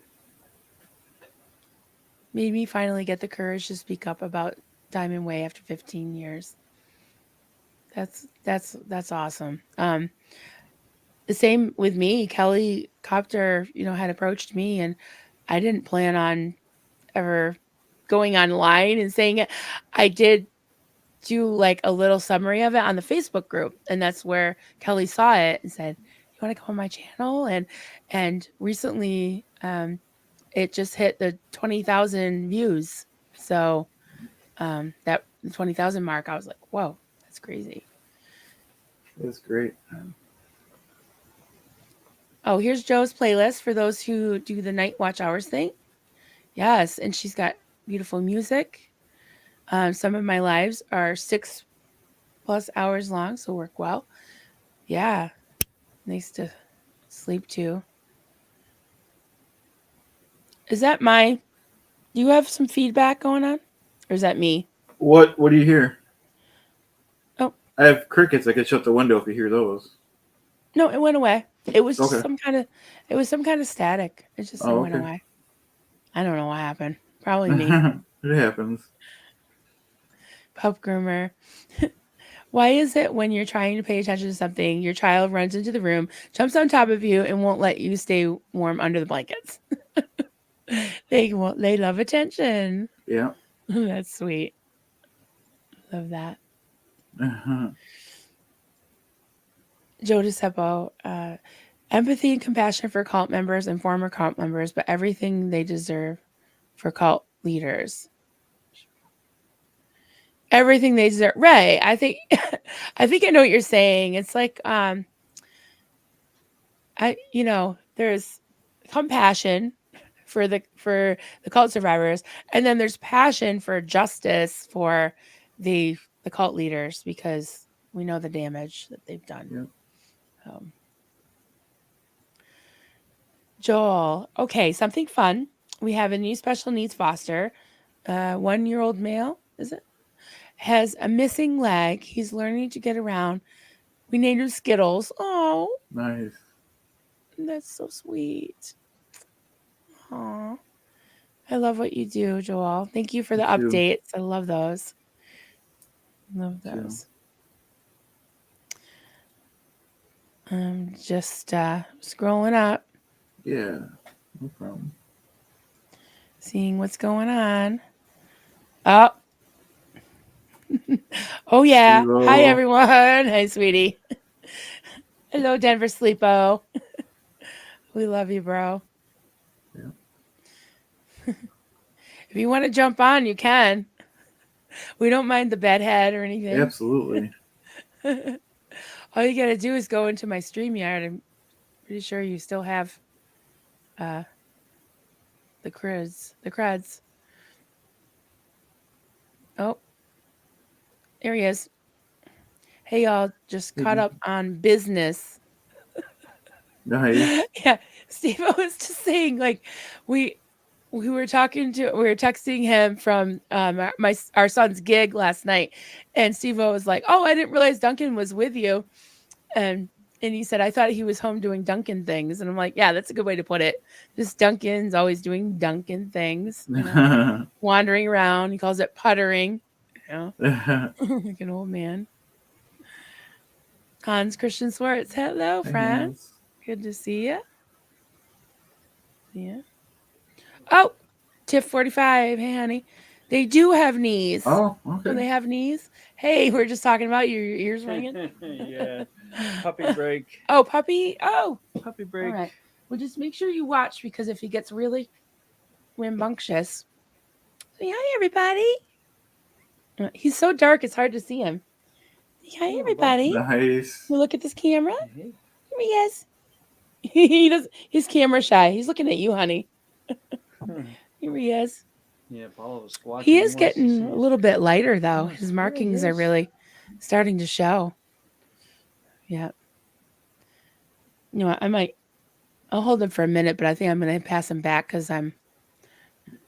Made me finally get the courage to speak up about Diamond Way after 15 years. That's awesome. The same with me. Kelly Copter, had approached me, and I didn't plan on ever going online and saying it. I did do like a little summary of it on the Facebook group, and that's where Kelly saw it and said, "You want to come on my channel?" And recently, it just hit the 20,000 views. So that the 20,000 mark, I was like, "Whoa, that's crazy." That's great. Um, oh, here's Joe's playlist for those who do the night watch hours thing. Yes, and she's got beautiful music. Some of my lives are 6+ hours long, so work well. Yeah, nice to sleep too. Is that my? Do you have some feedback going on, or is that me? What do you hear? Oh I have crickets. I could shut the window if you hear those. no, it went away. It was just Okay. some kind of. It was some kind of static. It Oh, went okay. away. I don't know what happened. Probably me. It happens. Pup groomer. Why is it when you're trying to pay attention to something, your child runs into the room, jumps on top of you, and won't let you stay warm under the blankets? They love attention. Yeah. That's sweet. Love that. Joe DeSeppo, empathy and compassion for cult members and former cult members, but everything they deserve for cult leaders. everything they deserve. Right. I think I think I know what you're saying. It's like there's compassion for the cult survivors, and then there's passion for justice for the cult leaders because we know the damage that they've done. Yeah. Um, Joel, okay, something fun. We have a new special needs foster, 1-year-old male, is it? Has a missing leg. He's learning to get around. We named him Skittles. Oh, Nice. that's so sweet. Aw. I love what you do, Joel. Thank you for Me the too. updates. I love those. Love Too. those. I'm just scrolling up, Yeah. No problem. seeing what's going on. Oh, oh yeah. Hi Steve-O. everyone. Hi, sweetie. Hello, Denver Sleepo. We love you, bro. Yeah. If you want to jump on, you can. We don't mind the bedhead or anything. Absolutely. All you gotta do is go into my StreamYard. I'm pretty sure you still have uh the creds. Oh, there he is. Hey y'all, just Hey, caught up on business. nice. Yeah, Steve, I was just saying, like, we we were texting him from our son's gig last night, and Steve was like, "Oh, I didn't realize Duncan was with you," and he said, "I thought he was home doing Duncan things," and I'm like, "Yeah, that's a good way to put it. Just Duncan's always doing Duncan things, wandering around. He calls it puttering, you know, like an old man." Hans Christian Swartz, hello, Hey, friend. Hans. Good to see you. Yeah. Oh, Tiff 45. Hey, honey. They do have knees. Oh, Oh, okay. they have knees? Hey, we're just talking about your ears ringing. Yeah. Puppy break. Oh, puppy. Oh, Puppy all break. right. Well, just make sure you watch because if he gets really rambunctious. Say hi, everybody. He's so dark, it's hard to see him. Say hi, Hello, bud. everybody. Nice. You look at this camera. Hey. Here he is. He does. He's camera shy. He's looking at you, honey. Here he is. Yeah, Paula was squatching. He He is wants to getting see a it. little bit lighter, though. Yes. His Yeah, markings he are is. really starting to show. Yeah. You know what? I'll hold him for a minute, but I think I'm going to pass him back because I'm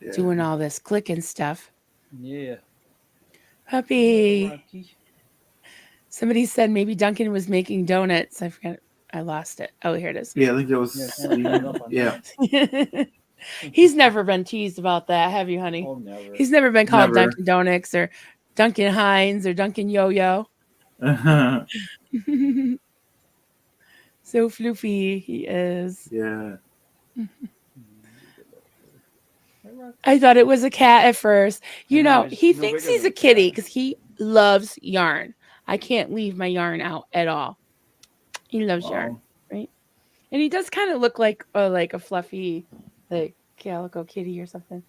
Yeah. doing all this clicking stuff. Yeah. Puppy. Rocky. Somebody said maybe Duncan was making donuts. I forgot. I lost it. Oh, here it is. Yeah, I think that was Yeah, Steve. kind of up on Yeah. He's never been teased about that, have you, honey? Oh, never. He's never been called Never. Dunkin' Donuts or Duncan Hines or Duncan Yo-Yo. So floofy he is. Yeah. I thought it was a cat at first. You know, he's he no thinks bigger he's than a a kitty cat. because he loves yarn. I can't leave my yarn out at all. He loves yarn, Wow. right? And he does kind of look like a fluffy, like calico kitty or something.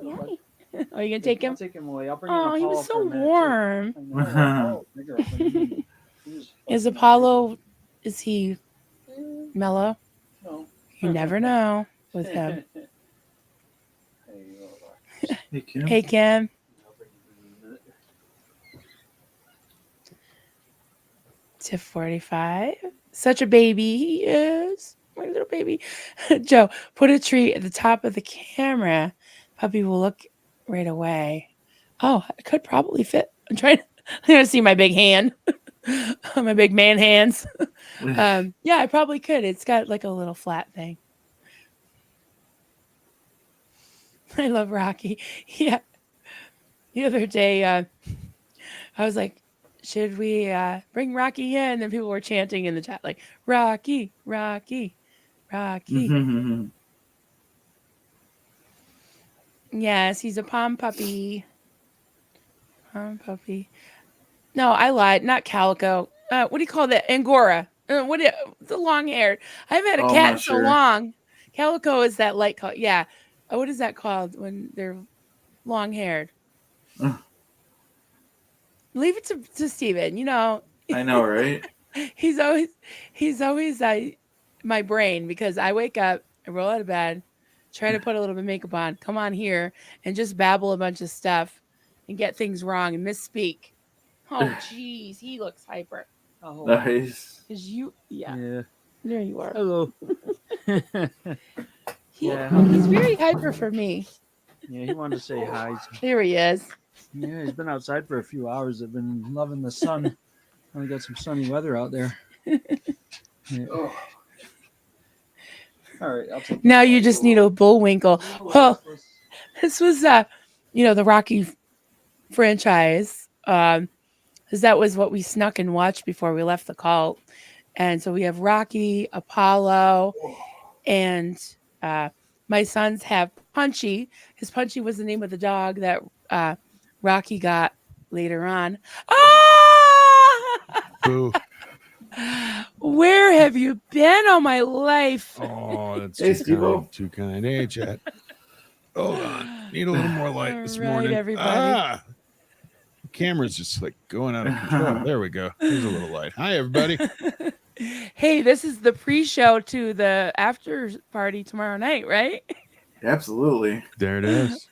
Yeah, but Yeah. Oh, you gonna take I'll him? take him away. I'll bring in Oh, he was Apollo for a so minute, too. warm. I know. Apollo's bigger up than me. He's Is fucking Apollo? Is he crazy. mellow? No. You never know with him. Hey, you are. Hey, Kim. Hey, Kim. I'll bring him in a minute. To 45. Such a baby he is. My little baby. Joe, put a treat at the top of the camera. Puppy will look right away. Oh, it could probably fit. I'm trying to see my big hand. My big man hands. Yeah, I probably could. It's got like a little flat thing. I love Rocky. Yeah. The other day, I was like, should we bring Rocky in? And then people were chanting in the chat, like, Rocky, Rocky, Rocky. Yes, he's a pom puppy. Pom puppy. No, I lied. Not calico. What do you call that? Angora. The long haired. I haven't had a Oh, I'm cat not in so sure. long. Calico is that light color. Yeah. What is that called when they're long haired? leave it to Steven. You know, I know, right? he's always my brain because I wake up, I roll out of bed, try to put a little bit of makeup on, come on here and just babble a bunch of stuff and get things wrong and misspeak. Oh geez, he looks hyper. Oh, Nice. Cause you yeah. there you are. Hello. He's very hyper for me. Yeah, he wanted to say hi. There he is. Yeah, he's been outside for a few hours. I've been loving the sun. We got some sunny weather out there. Yeah. Oh. All right, I'll take Now this you one. just need a bullwinkle. Well, this was the Rocky franchise. Because that was what we snuck and watched before we left the cult. And so we have Rocky, Apollo, and my sons have Punchy. His Punchy was the name of the dog that Rocky got later on. Ah! Boo. Where have you been all my life? Oh, that's Hey, too Steve-O. kind. Too kind. Hey, Chet. Hold on. Need a little more light this All right, morning. everybody. The camera's just like going out of control. There we go. There's a little light. Hi, everybody. Hey, this is the pre-show to the after party tomorrow night, right? Absolutely. There it is.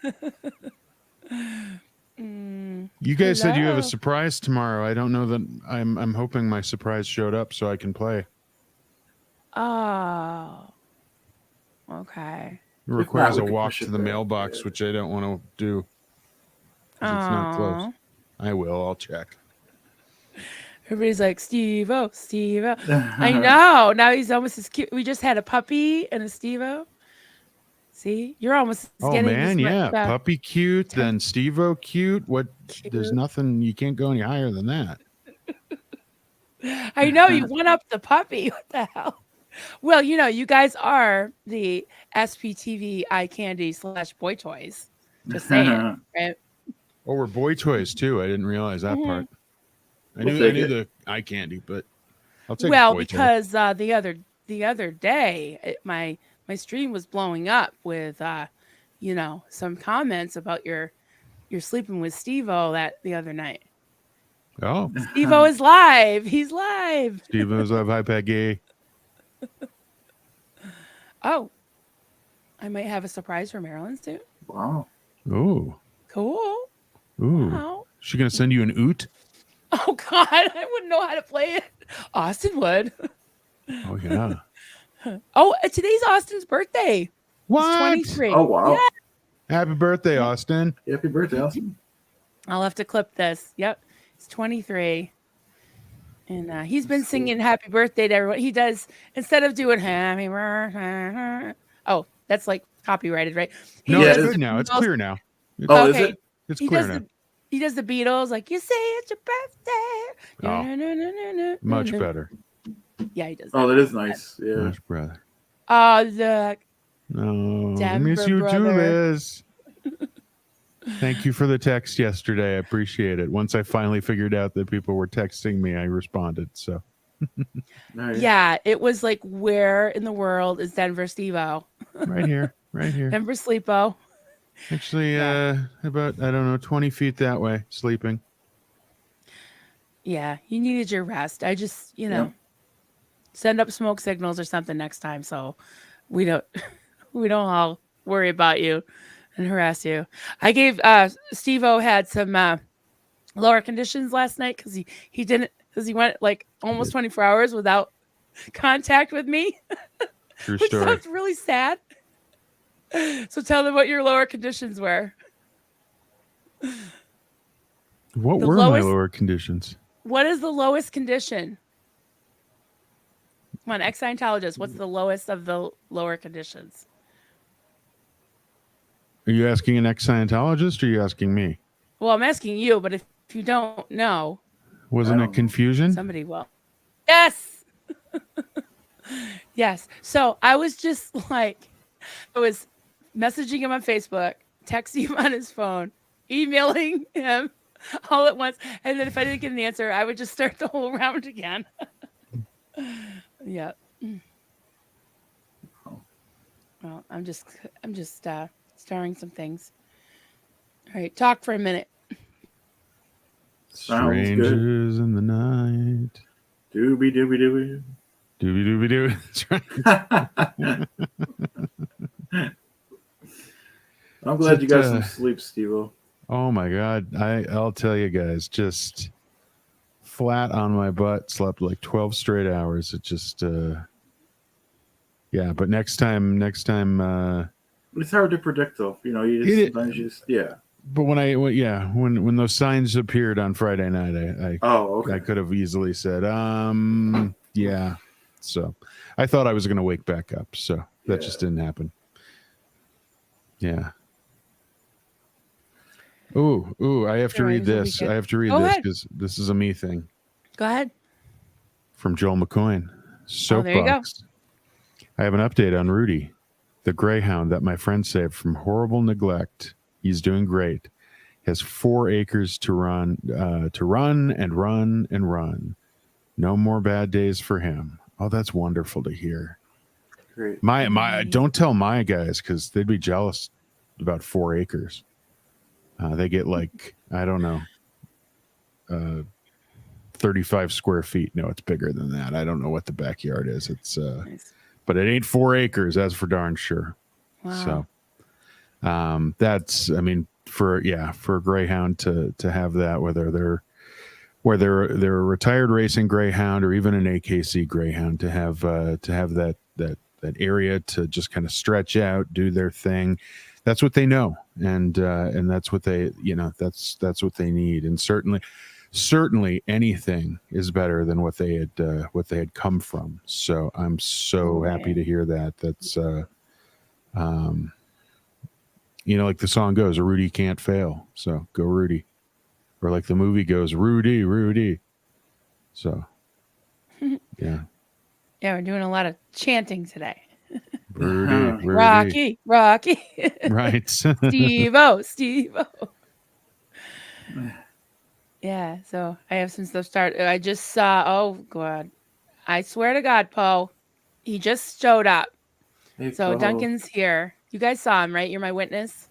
You guys said you have a Hello. surprise tomorrow. I don't know that I'm hoping my surprise showed up so I can play. Oh. Okay. It requires we a can walk push to it the back. mailbox, Yeah. which I don't want to do. 'Cause it's not close. Aw. I will. I'll check. Everybody's like, Steve-O, Steve-O. I know. Now he's almost as cute. We just had a puppy and a Steve-O. See? You're almost Oh getting man, this much, yeah, puppy cute, then Steve-O cute. What? There's cute. nothing. You can't go any higher than that. I know you went up the puppy. What the hell? Well, you guys are the SPTV eye candy / boy toys. Just saying, right? Oh, we're boy toys too. I didn't realize that Mhm. part. I We'll knew take it. the eye candy, but I'll take Well, a boy toy. because the other day my stream was blowing up with some comments about your sleeping with Steve-O that the other night. Oh, Steve-O is live. He's live. Steve-O's love. Hi, Peggy. Oh, I might have a surprise for Marilyn too. Wow. Ooh, Cool. ooh. Wow. She gonna send you an oot? Oh God, I wouldn't know how to play it. Austin would. Oh yeah. Oh, today's Austin's birthday. What? He's 23. Oh, wow. Yeah. Happy birthday, Austin. Happy birthday, Austin. I'll have to clip this. Yep. He's 23. And he's been That's cool. singing happy birthday to everyone. He does, instead of doing happy birthday. Oh, that's like copyrighted, right? He No, Yeah, it's does good the now. It's Beatles- clear now. Oh, is Okay. it? It's He clear does now. he does the Beatles, like, you say it's your birthday. Oh, No, no, no, no, no, much no. better. Yeah, he does. Oh, That. that is nice. Yeah. Much better. Oh, look. No, I miss Denver you too, brother. Liz. Thank you for the text yesterday. I appreciate it. Once I finally figured out that people were texting me, I responded. So Nice. Yeah, it was like, where in the world is Denver Steve-O? right here. Denver Sleepo. Actually, Yeah. about, I don't know, 20 feet that way, sleeping. Yeah, you needed your rest. I just, Yep. send up smoke signals or something next time so we don't all worry about you and harass you. I gave Steve-O had some lower conditions last night because he didn't, because he went like almost 24 hours without contact with me, True which story. sounds really sad. So tell them what your lower conditions were. What The were my lowest- lower conditions? What is the lowest condition? Come on, ex-Scientologist, what's the lowest of the lower conditions? Are you asking an ex-Scientologist or are you asking me? Well, I'm asking you, but if you don't know, Wasn't I it don't know. confusion? somebody will. Yes. Yes. So I was just like, I was messaging him on Facebook, texting him on his phone, emailing him all at once. And then if I didn't get an answer, I would just start the whole round again. Yeah. Well, I'm just starring some things. All right. Talk for a minute. Sounds good. Strangers in the night. Doobie doobie doobie. Doobie doobie doo. That's right. I'm glad you got some uh, sleep, Steve-O. Oh my God. I'll tell you guys, just flat on my butt, slept like 12 straight hours. It just, yeah, but next time, It's hard to predict, though. You know, sometimes you just, yeah. but when those signs appeared on Friday night, Okay. I could have easily said, yeah. So I thought I was going to wake back up. So that just didn't happen. Yeah. Ooh, I have to read this. I have to read this because this is a me thing. Go ahead. From Joel McCoy. Soapbox. There you go. I have an update on Rudy, the greyhound that my friend saved from horrible neglect. He's doing great. He has 4 acres to run and run and run. No more bad days for him. Oh, that's wonderful to hear. Great. My don't tell my guys because they'd be jealous about 4 acres. They get like, I don't know, 35 square feet. No, it's bigger than that. I don't know what the backyard is. It's Nice. but it ain't 4 acres, that's for darn sure. Wow. So that's, I mean, for a greyhound to have that, whether they're a retired racing greyhound or even an AKC greyhound, to have that area to just kind of stretch out, do their thing. That's what they know, and that's what they, that's what they need. And certainly anything is better than what they had come from. So I'm so happy to hear that. That's like the song goes, Rudy can't fail. So go Rudy. Or like the movie goes, Rudy. So yeah. Yeah, we're doing a lot of chanting today. Rudy. Rocky. Right. Steve-O. Yeah, so I have some stuff started. I just saw, oh God, I swear to God, Poe, he just showed up. Hey, So Poe. Duncan's here. You guys saw him, right? You're my witness.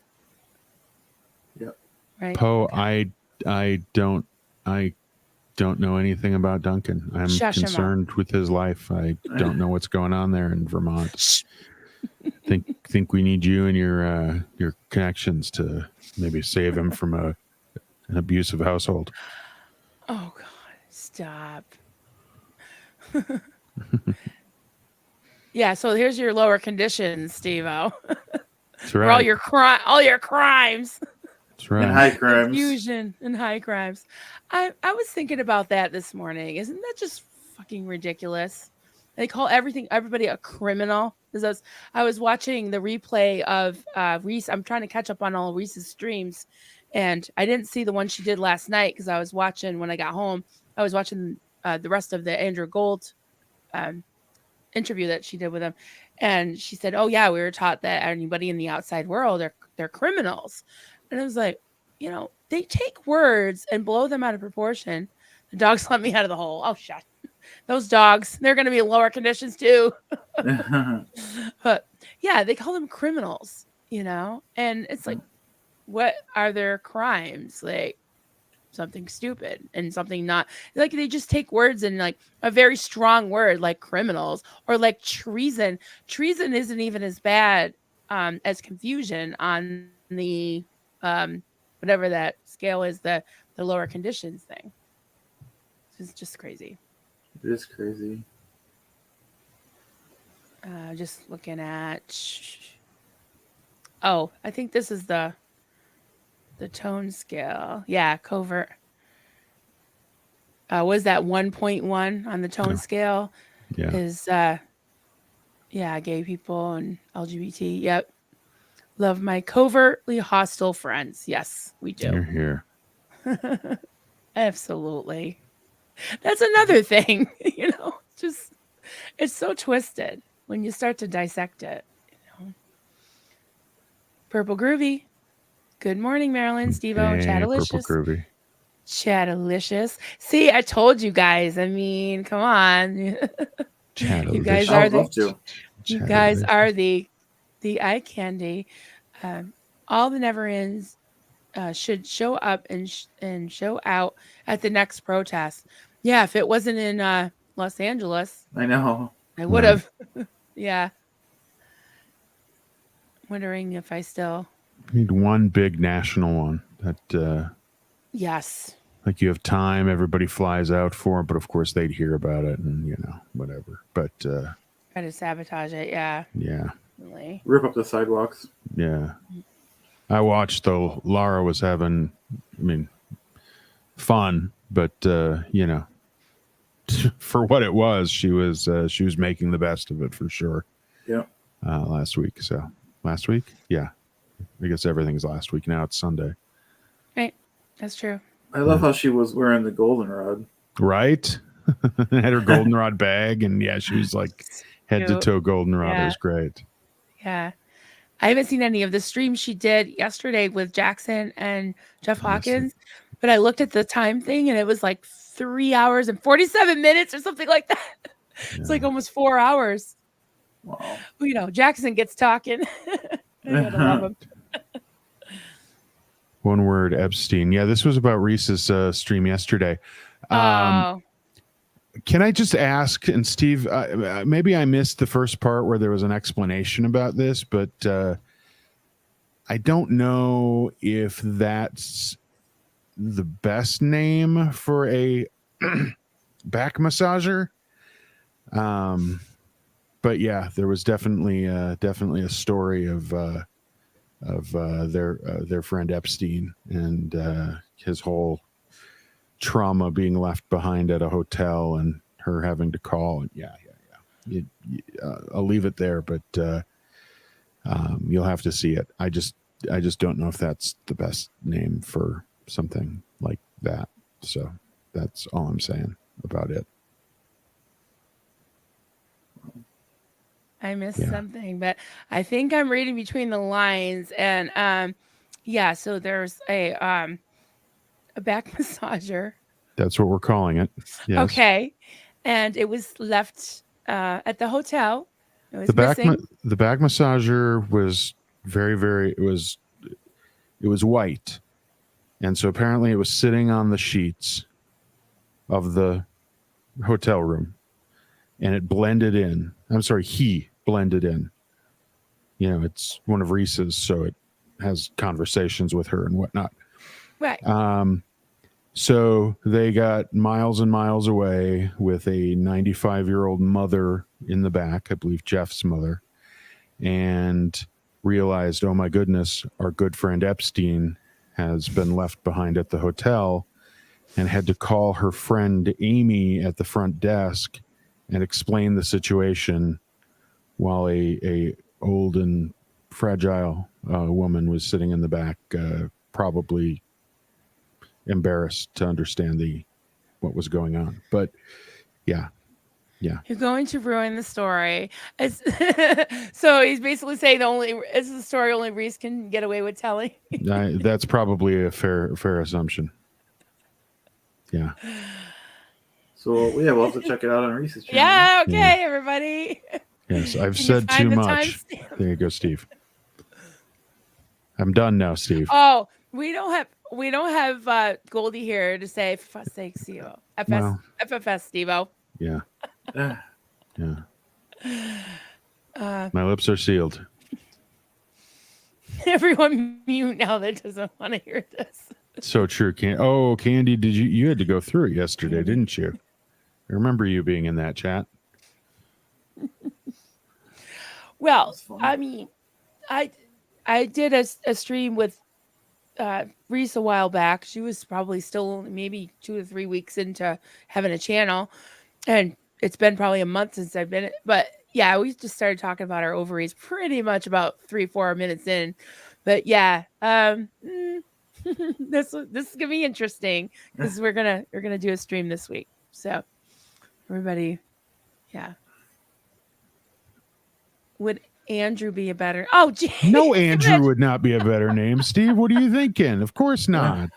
Yep. Right. Poe, okay. I don't know anything about Duncan. I'm concerned with his life. I don't know what's going on there in Vermont. Think we need you and your connections to maybe save him from an abusive household. Oh God, stop. Yeah, so here's your lower conditions, Steve-O. That's right. For all your crimes. That's right. And high crimes. Confusion and high crimes. I was thinking about that this morning. Isn't that just fucking ridiculous? They call everybody a criminal. Because I was watching the replay of Reese. I'm trying to catch up on all Reese's streams, and I didn't see the one she did last night because I was watching when I got home. I was watching the rest of the Andrew Gold interview that she did with him, and she said, "Oh yeah, we were taught that anybody in the outside world they're criminals," and I was like, they take words and blow them out of proportion. The dogs let me out of the hole. Oh shut. Those dogs, they're going to be in lower conditions too. But yeah, they call them criminals, and it's like, what are their crimes? Like something stupid and something not, like they just take words and like a very strong word like criminals or like treason. Treason isn't even as bad as confusion on the whatever that scale is, the lower conditions thing. It's just crazy. It is crazy. Just looking at. Oh, I think this is the tone scale. Yeah, covert. Was that 1.1 on the tone scale? Yeah. Is gay people and LGBT. Yep. Love my covertly hostile friends. Yes, we do. You're here. Absolutely. That's another thing, just it's so twisted when you start to dissect it. Purple Groovy. Good morning, Marilyn, Steve-O, hey, Chatalicious. Purple Groovy. Chatalicious. See, I told you guys. I mean, come on. You guys are the eye candy. All the never ends should show up and show out at the next protest. Yeah, if it wasn't in Los Angeles, I know. I would Right. have. Yeah. Wondering if I still. Need one big national one that Yes. like you have time, everybody flies out for it, but of course they'd hear about it and whatever. But Try to sabotage it. Yeah. yeah, Really. Rip up the sidewalks. yeah. I watched though. Laura was having, fun, but for what it was, she was making the best of it for sure. Yeah. Last week. So last week, yeah. I guess everything's last week now. It's Sunday, Right. That's true. I love how she was wearing the goldenrod. right? Had her goldenrod bag, and yeah, she was like head to Cute. toe goldenrod. It Yeah. was great. Yeah. I haven't seen any of the streams she did yesterday with Jackson and Jeff Hawkins, but I looked at the time thing and it was like 3 hours and 47 minutes or something like that. It's like almost 4 hours. Wow. Well, Jackson gets talking. I gotta love him. One word, Epstein. Yeah, this was about Reese's stream yesterday. Oh, Can I just ask, and Steve, maybe I missed the first part where there was an explanation about this, but I don't know if that's the best name for a back massager. But yeah, there was definitely a story of their friend Epstein and his whole trauma being left behind at a hotel and her having to call. And yeah. I'll leave it there, but you'll have to see it. I just don't know if that's the best name for something like that. So that's all I'm saying about it. I missed Yeah. something, but I think I'm reading between the lines. And yeah, so there's a back massager. That's what we're calling it. Yes. Okay, and it was left at the hotel. It was The back missing. the back massager was very it was white, and so apparently it was sitting on the sheets of the hotel room, and it blended in. I'm sorry, he blended in. It's one of Reese's, so it has conversations with her and whatnot. Right. So they got miles and miles away with a 95-year-old mother in the back, I believe Jeff's mother, and realized, oh my goodness, our good friend Epstein has been left behind at the hotel, and had to call her friend Amy at the front desk and explain the situation while a old and fragile woman was sitting in the back, probably embarrassed to understand what was going on. But yeah. You're going to ruin the story. So he's basically saying this is the story only Reese can get away with telling. That's probably a fair assumption. Yeah. So yeah, we'll have to check it out on Reese's channel. Yeah, okay, Yeah. everybody. Yes, I've Can you said find too the much. timestamp? There you go, Steve. I'm done now, Steve. Oh, we don't have Goldie here to say for fuck's sake, Steve-O. Well. FFS, Steve-O. Yeah. Ah, Yeah. My lips are sealed. Everyone mute now that doesn't want to hear this. So true. Candy, did you had to go through it yesterday, didn't you? I remember you being in that chat. Well, That's fun. I mean, I did a stream with Reese a while back. She was probably still maybe 2 to 3 weeks into having a channel, and it's been probably a month since I've been. But yeah, we just started talking about our ovaries pretty much about 3-4 minutes in. But yeah, this is gonna be interesting because we're gonna do a stream this week. So everybody, yeah. Would Andrew be a better? Oh, geez. No, Andrew would not be a better name. Steve, what are you thinking? Of course not.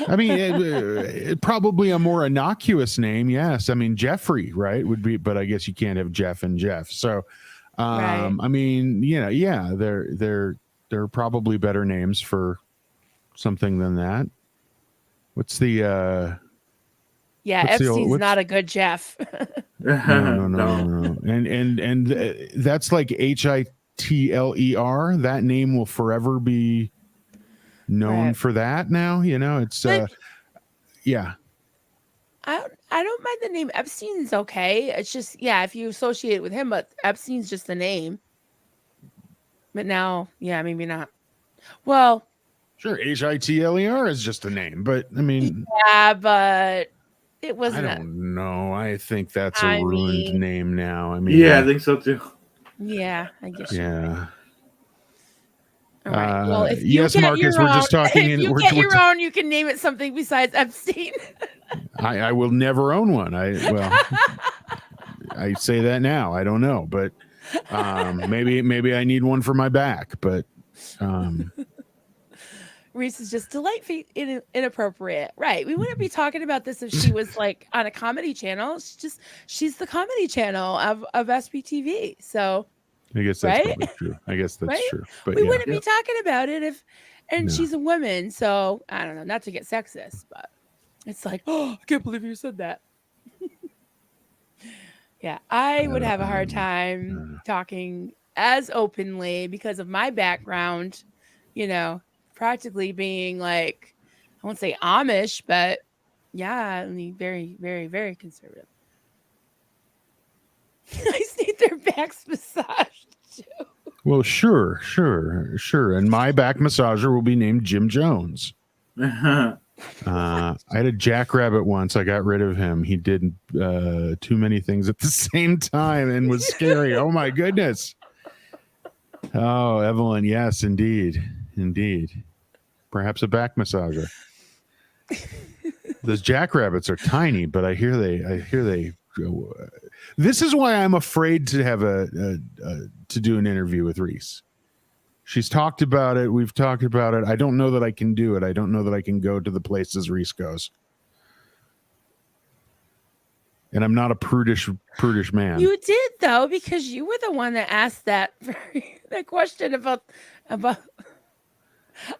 I mean, it probably a more innocuous name. Yes. I mean, Jeffrey, right, would be, but I guess you can't have Jeff and Jeff. So, Right. I mean, yeah, they're there are probably better names for something than that. What's the Yeah, what's the Epstein's what's not a good Jeff. no. And that's like Hitler. That name will forever be known Right. for that now. It's But yeah. I don't mind the name Epstein's okay. It's just, yeah, if you associate it with him, but Epstein's just the name. But now, yeah, maybe not. Well, Sure, Hitler is just a name, but I mean, yeah, but it I wasn't don't know. I think that's a I ruined mean, name now. I mean, Yeah, I think so too. yeah, I guess you're right. yeah. All right. Well, if you Yes, get Marcus, your we're own, just talking, if and you we're, get we're your own, you can name it something besides Epstein. I will never own one. I say that now. I don't know, but maybe I need one for my back. But Reese is just delightfully inappropriate. Right. We wouldn't be talking about this if she was like on a comedy channel. She's the comedy channel of SBTV. So, I guess that's right? probably true. I guess that's Right? true. But We yeah, wouldn't be talking about it and No. she's a woman. So, I don't know, not to get sexist, but it's like, oh, I can't believe you said that. Yeah, I would have a hard time talking as openly because of my background, practically being like, I won't say Amish, but yeah, I mean, very, very, very conservative. I need their backs massaged too. well, sure. And my back massager will be named Jim Jones. I had a jackrabbit once. I got rid of him. He did too many things at the same time and was scary. Oh my goodness. Oh, Evelyn, yes, indeed. Perhaps a back massager. Those jackrabbits are tiny, but I hear they. This is why I'm afraid to have to do an interview with Reese. She's talked about it. We've talked about it. I don't know that I can do it. I don't know that I can go to the places Reese goes. And I'm not a prudish man. You did though, because you were the one that asked that question about.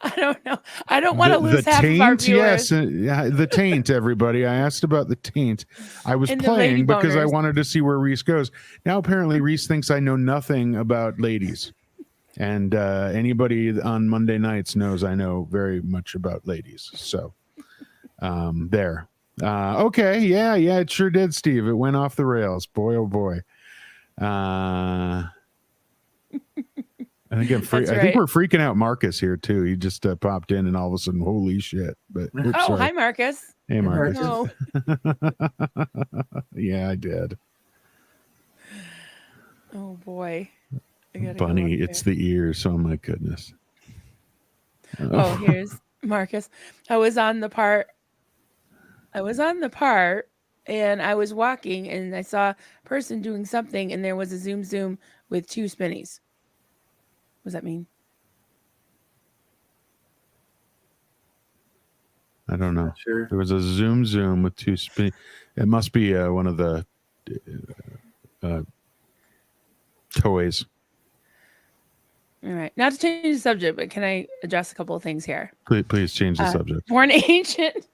I don't know. I don't want to lose half of our viewers. Yes, the taint. Everybody, I asked about the taint. I was And the lady playing because I boners. wanted to see where Reese goes. Now apparently Reese thinks I know nothing about ladies, and anybody on Monday nights knows I know very much about ladies. So there. Okay, yeah, it sure did, Steve. It went off the rails. Boy, oh boy. I think That's I think we're freaking out Marcus here too. He just popped in and all of a sudden, holy shit! But oops, sorry. Hi, Marcus. Hey, Marcus. No. Yeah, I did. Oh boy. I gotta Bunny, go up it's there. the ears. Oh my goodness. Oh, here's Marcus. I was on the part and I was walking and I saw a person doing something and there was a zoom with two spinnies. What does that mean? I don't know. Sure. There was a zoom with two spin. It must be one of the toys. All right. Not to change the subject, but can I address a couple of things here? Please change the subject. Born ancient.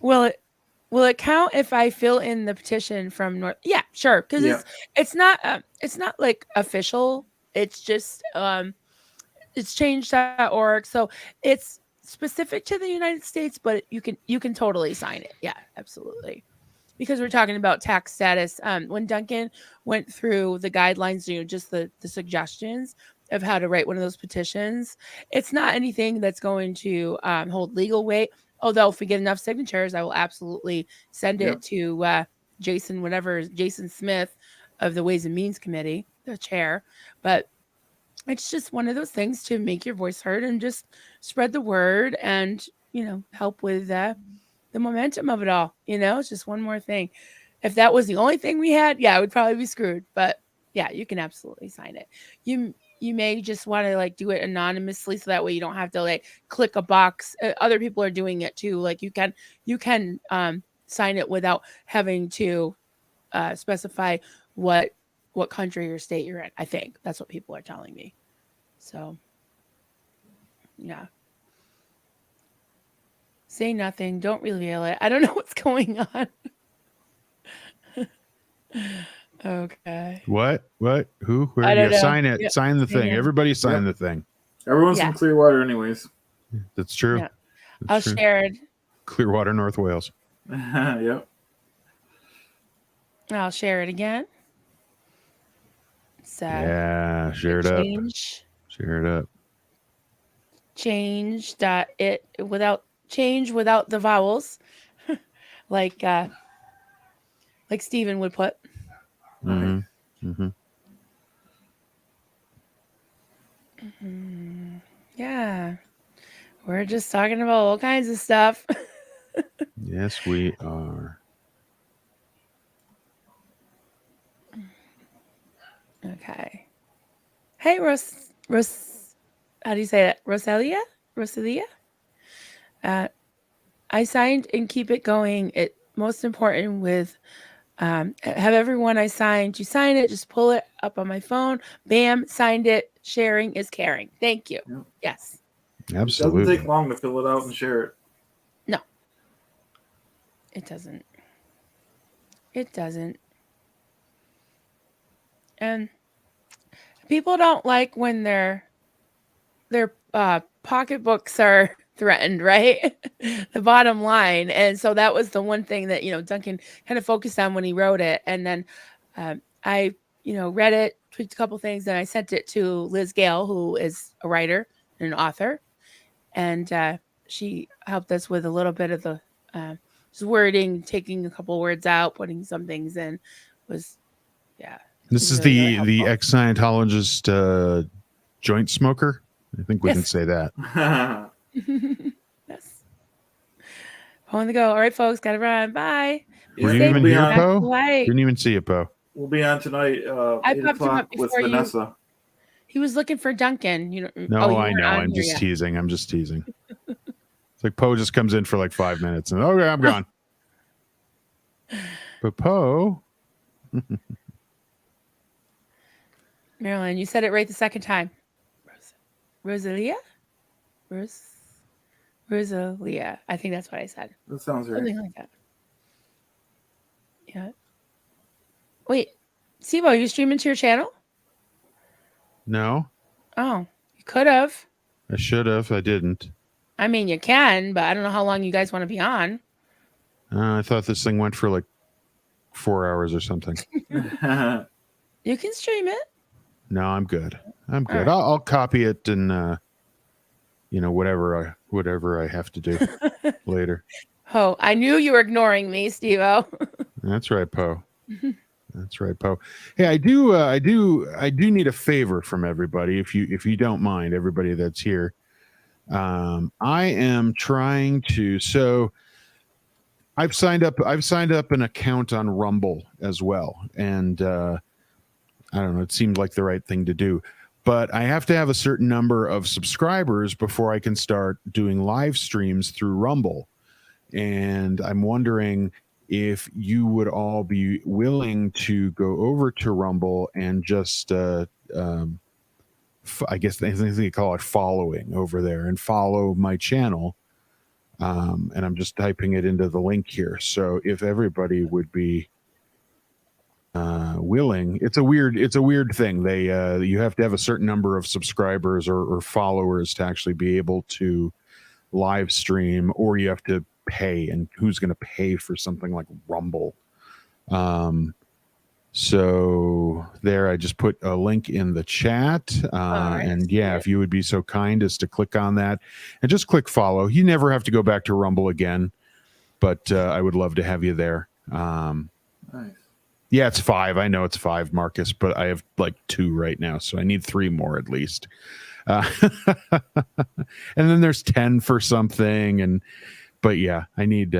Will it count if I fill in the petition from North? Yeah, sure. Because it's not like official. It's just it's change.org. So it's specific to the United States, but you can totally sign it. Yeah, absolutely. Because we're talking about tax status. When Duncan went through the guidelines, just the suggestions of how to write one of those petitions, it's not anything that's going to hold legal weight. Although if we get enough signatures, I will absolutely send it to Jason Smith of the Ways and Means Committee, the chair. But it's just one of those things to make your voice heard and just spread the word and, help with the momentum of it all. It's just one more thing. If that was the only thing we had, yeah, we'd probably be screwed. But yeah, you can absolutely sign it. You may just want to do it anonymously so that way you don't have to click a box. Other people are doing it too. You can sign it without having to specify what country or state you're in. I think that's what people are telling me. So Yeah. Say nothing. Don't reveal it. I don't know what's going on. Okay. What? Who? Where? I don't Yeah, know. sign it. Yep. Sign the thing. Hang on. Everybody sign Yep. the thing. Everyone's Yeah. from Clearwater, anyways. That's true. Yeah. That's I'll true. share it. Clearwater, North Wales. Yep. I'll share it again. So Yeah, share it up. Share it up. Change it without the vowels. like Steven would put. Mm-hmm. Yeah. We're just talking about all kinds of stuff. Yes, we are. Okay. Hey, how do you say that? Rosalia? I signed and keep it going. It most important with have everyone I signed. You sign it, just pull it up on my phone. Bam, signed it. Sharing is caring. Thank you. Yep. Yes. Absolutely. It doesn't take long to fill it out and share it. No. It doesn't. It doesn't. And people don't like when their pocketbooks are threatened, right? The bottom line. And so that was the one thing that, Duncan kind of focused on when he wrote it. And then I, read it, tweaked a couple things, and I sent it to Liz Gale, who is a writer and an author. And she helped us with a little bit of the wording, taking a couple words out, putting some things in. This is really, really the helpful. ex-Scientologist joint smoker. I think we can say that. Yes. On the go. All right, folks, gotta run. Bye. Were you Yeah, even we'll be here, on- Poe? Light. Didn't even see you, Poe. We'll be on tonight, I 8 popped him up o'clock with before you. Vanessa. He was looking for Duncan. No, you I weren't know. on I'm here just yet. teasing. It's like Poe just comes in for like 5 minutes and okay, I'm gone. But Poe. Marilyn, you said it right the second time. Rosalia? Rosalia. I think that's what I said. That sounds right. Something like that. Yeah. Wait, Steve, are you streaming to your channel? No, Oh, you could have. I should have. I didn't. I mean, you can, but I don't know how long you guys want to be on. I thought this thing went for like 4 hours or something. You can stream it. No, I'm good. I'm good. right. I'll copy it and whatever I have to do later. Oh, I knew you were ignoring me, Steve-O. That's right, Poe. That's right, Poe. Hey, I do need a favor from everybody, if you don't mind, everybody that's here. I am trying to. So I've signed up an account on Rumble as well, and I don't know. It seemed like the right thing to do, but I have to have a certain number of subscribers before I can start doing live streams through Rumble. And I'm wondering if you would all be willing to go over to Rumble and just, I guess they call it following over there, and follow my channel. And I'm just typing it into the link here. So if everybody would be willing, it's a weird thing. They you have to have a certain number of subscribers or followers to actually be able to live stream, or you have to pay, and who's going to pay for something like Rumble? So there, I just put a link in the chat, and yeah, if you would be so kind as to click on that and just click follow. You never have to go back to Rumble again, but I would love to have you there. Nice. Yeah, it's 5. I know it's 5, Marcus, but I have like 2 right now, so I need 3 more at least. And then there's 10 for something, but yeah, I need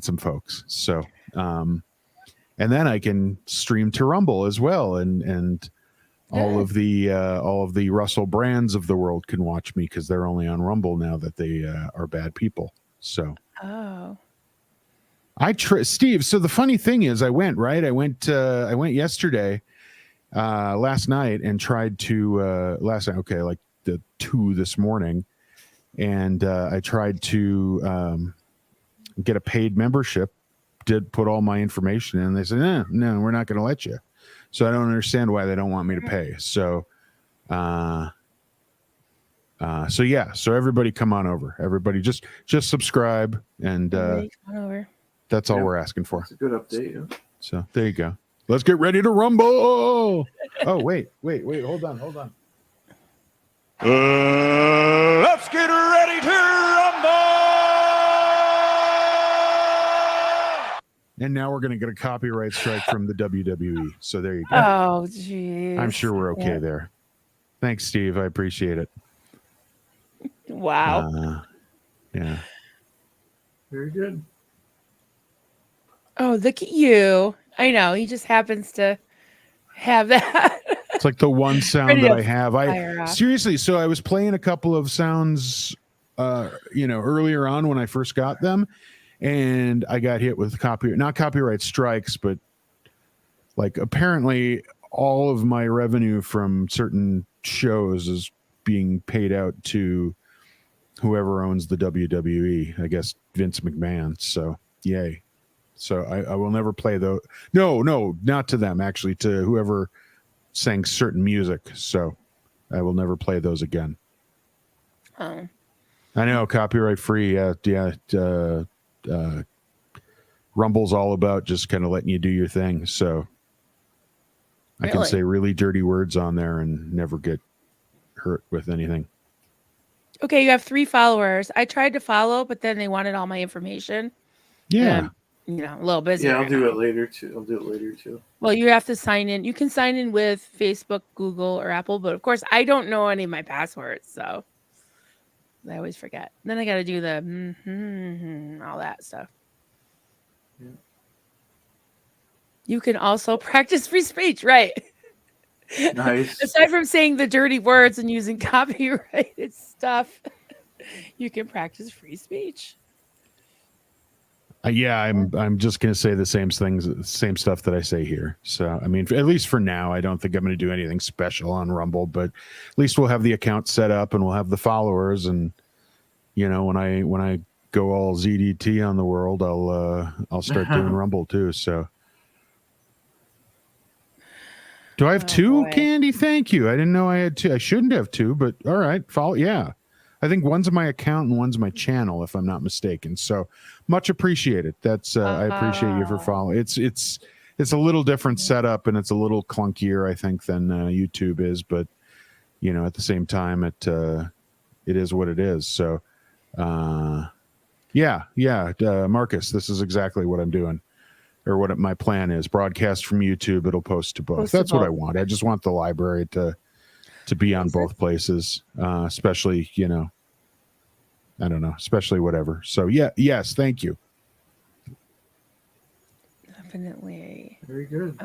some folks. So, and then I can stream to Rumble as well, and all of the Russell Brands of the world can watch me because they're only on Rumble now that they are bad people. So, Steve. So the funny thing is, I went yesterday, last night, and tried to last night. Okay, like the 2 this morning, and I tried to get a paid membership. Did put all my information in. They said, no, we're not going to let you. So I don't understand why they don't want me to pay. So, so everybody come on over. Everybody just subscribe, and Everybody come on over. that's all we're asking for. It's a good update. Yeah. So there you go. Let's get ready to rumble. Oh, wait. Hold on. Let's get ready to rumble! And now we're going to get a copyright strike from the WWE. So there you go. Oh, jeez. I'm sure we're okay there. Thanks, Steve. I appreciate it. Wow. Yeah. Very good. Oh, look at you. I know. He just happens to have that. It's like the one sound Ready that to I have. fire off. Seriously, so I was playing a couple of sounds earlier on when I first got them, and I got hit with not copyright strikes, but like apparently all of my revenue from certain shows is being paid out to whoever owns the WWE, I guess Vince McMahon. So yay. So I will never play those. No, not to them, actually, to whoever sang certain music. So I will never play those again. Oh. I know, copyright free. Rumble's all about just kind of letting you do your thing. So I can Really? say really dirty words on there and never get hurt with anything. Okay, you have 3 followers. I tried to follow, but then they wanted all my information. Yeah. And I'm, a little busy. Yeah, I'll right do now. it later too. Well, you have to sign in. You can sign in with Facebook, Google, or Apple, but of course, I don't know any of my passwords, so I always forget. Then I got to do the all that stuff. Yeah. You can also practice free speech, right? Nice. Aside from saying the dirty words and using copyrighted stuff, you can practice free speech. Yeah, I'm just gonna say the same stuff that I say here. So I mean, at least for now, I don't think I'm gonna do anything special on Rumble, but at least we'll have the account set up and we'll have the followers. And when I go all ZDT on the world, I'll start doing Rumble too. So do I have 2, boy. Candy? Thank you. I didn't know I had 2. I shouldn't have 2, but all right, follow. Yeah. I think one's my account and one's my channel, if I'm not mistaken. So much appreciated. That's I appreciate you for following. It's a little different setup and it's a little clunkier, I think, than YouTube is. But at the same time, it is what it is. So Marcus, this is exactly what I'm doing, or what my plan is. Broadcast from YouTube. It'll post to both. That's what I want. I just want the library to be on both places, especially, I don't know, especially whatever. So yes, thank you. Definitely. Very good.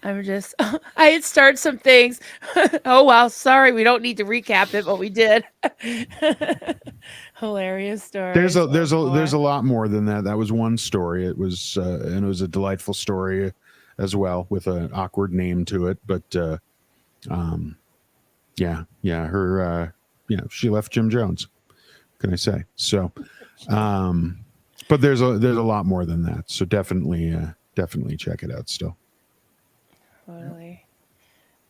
I'm just, I had started some things. Oh, wow. Sorry. We don't need to recap it, but we did. Hilarious story. There's a lot more than that. That was one story. It was, and it was a delightful story as well with an awkward name to it. But, her, she left Jim Jones. What can I say? So, but there's a lot more than that. So definitely check it out still. Totally.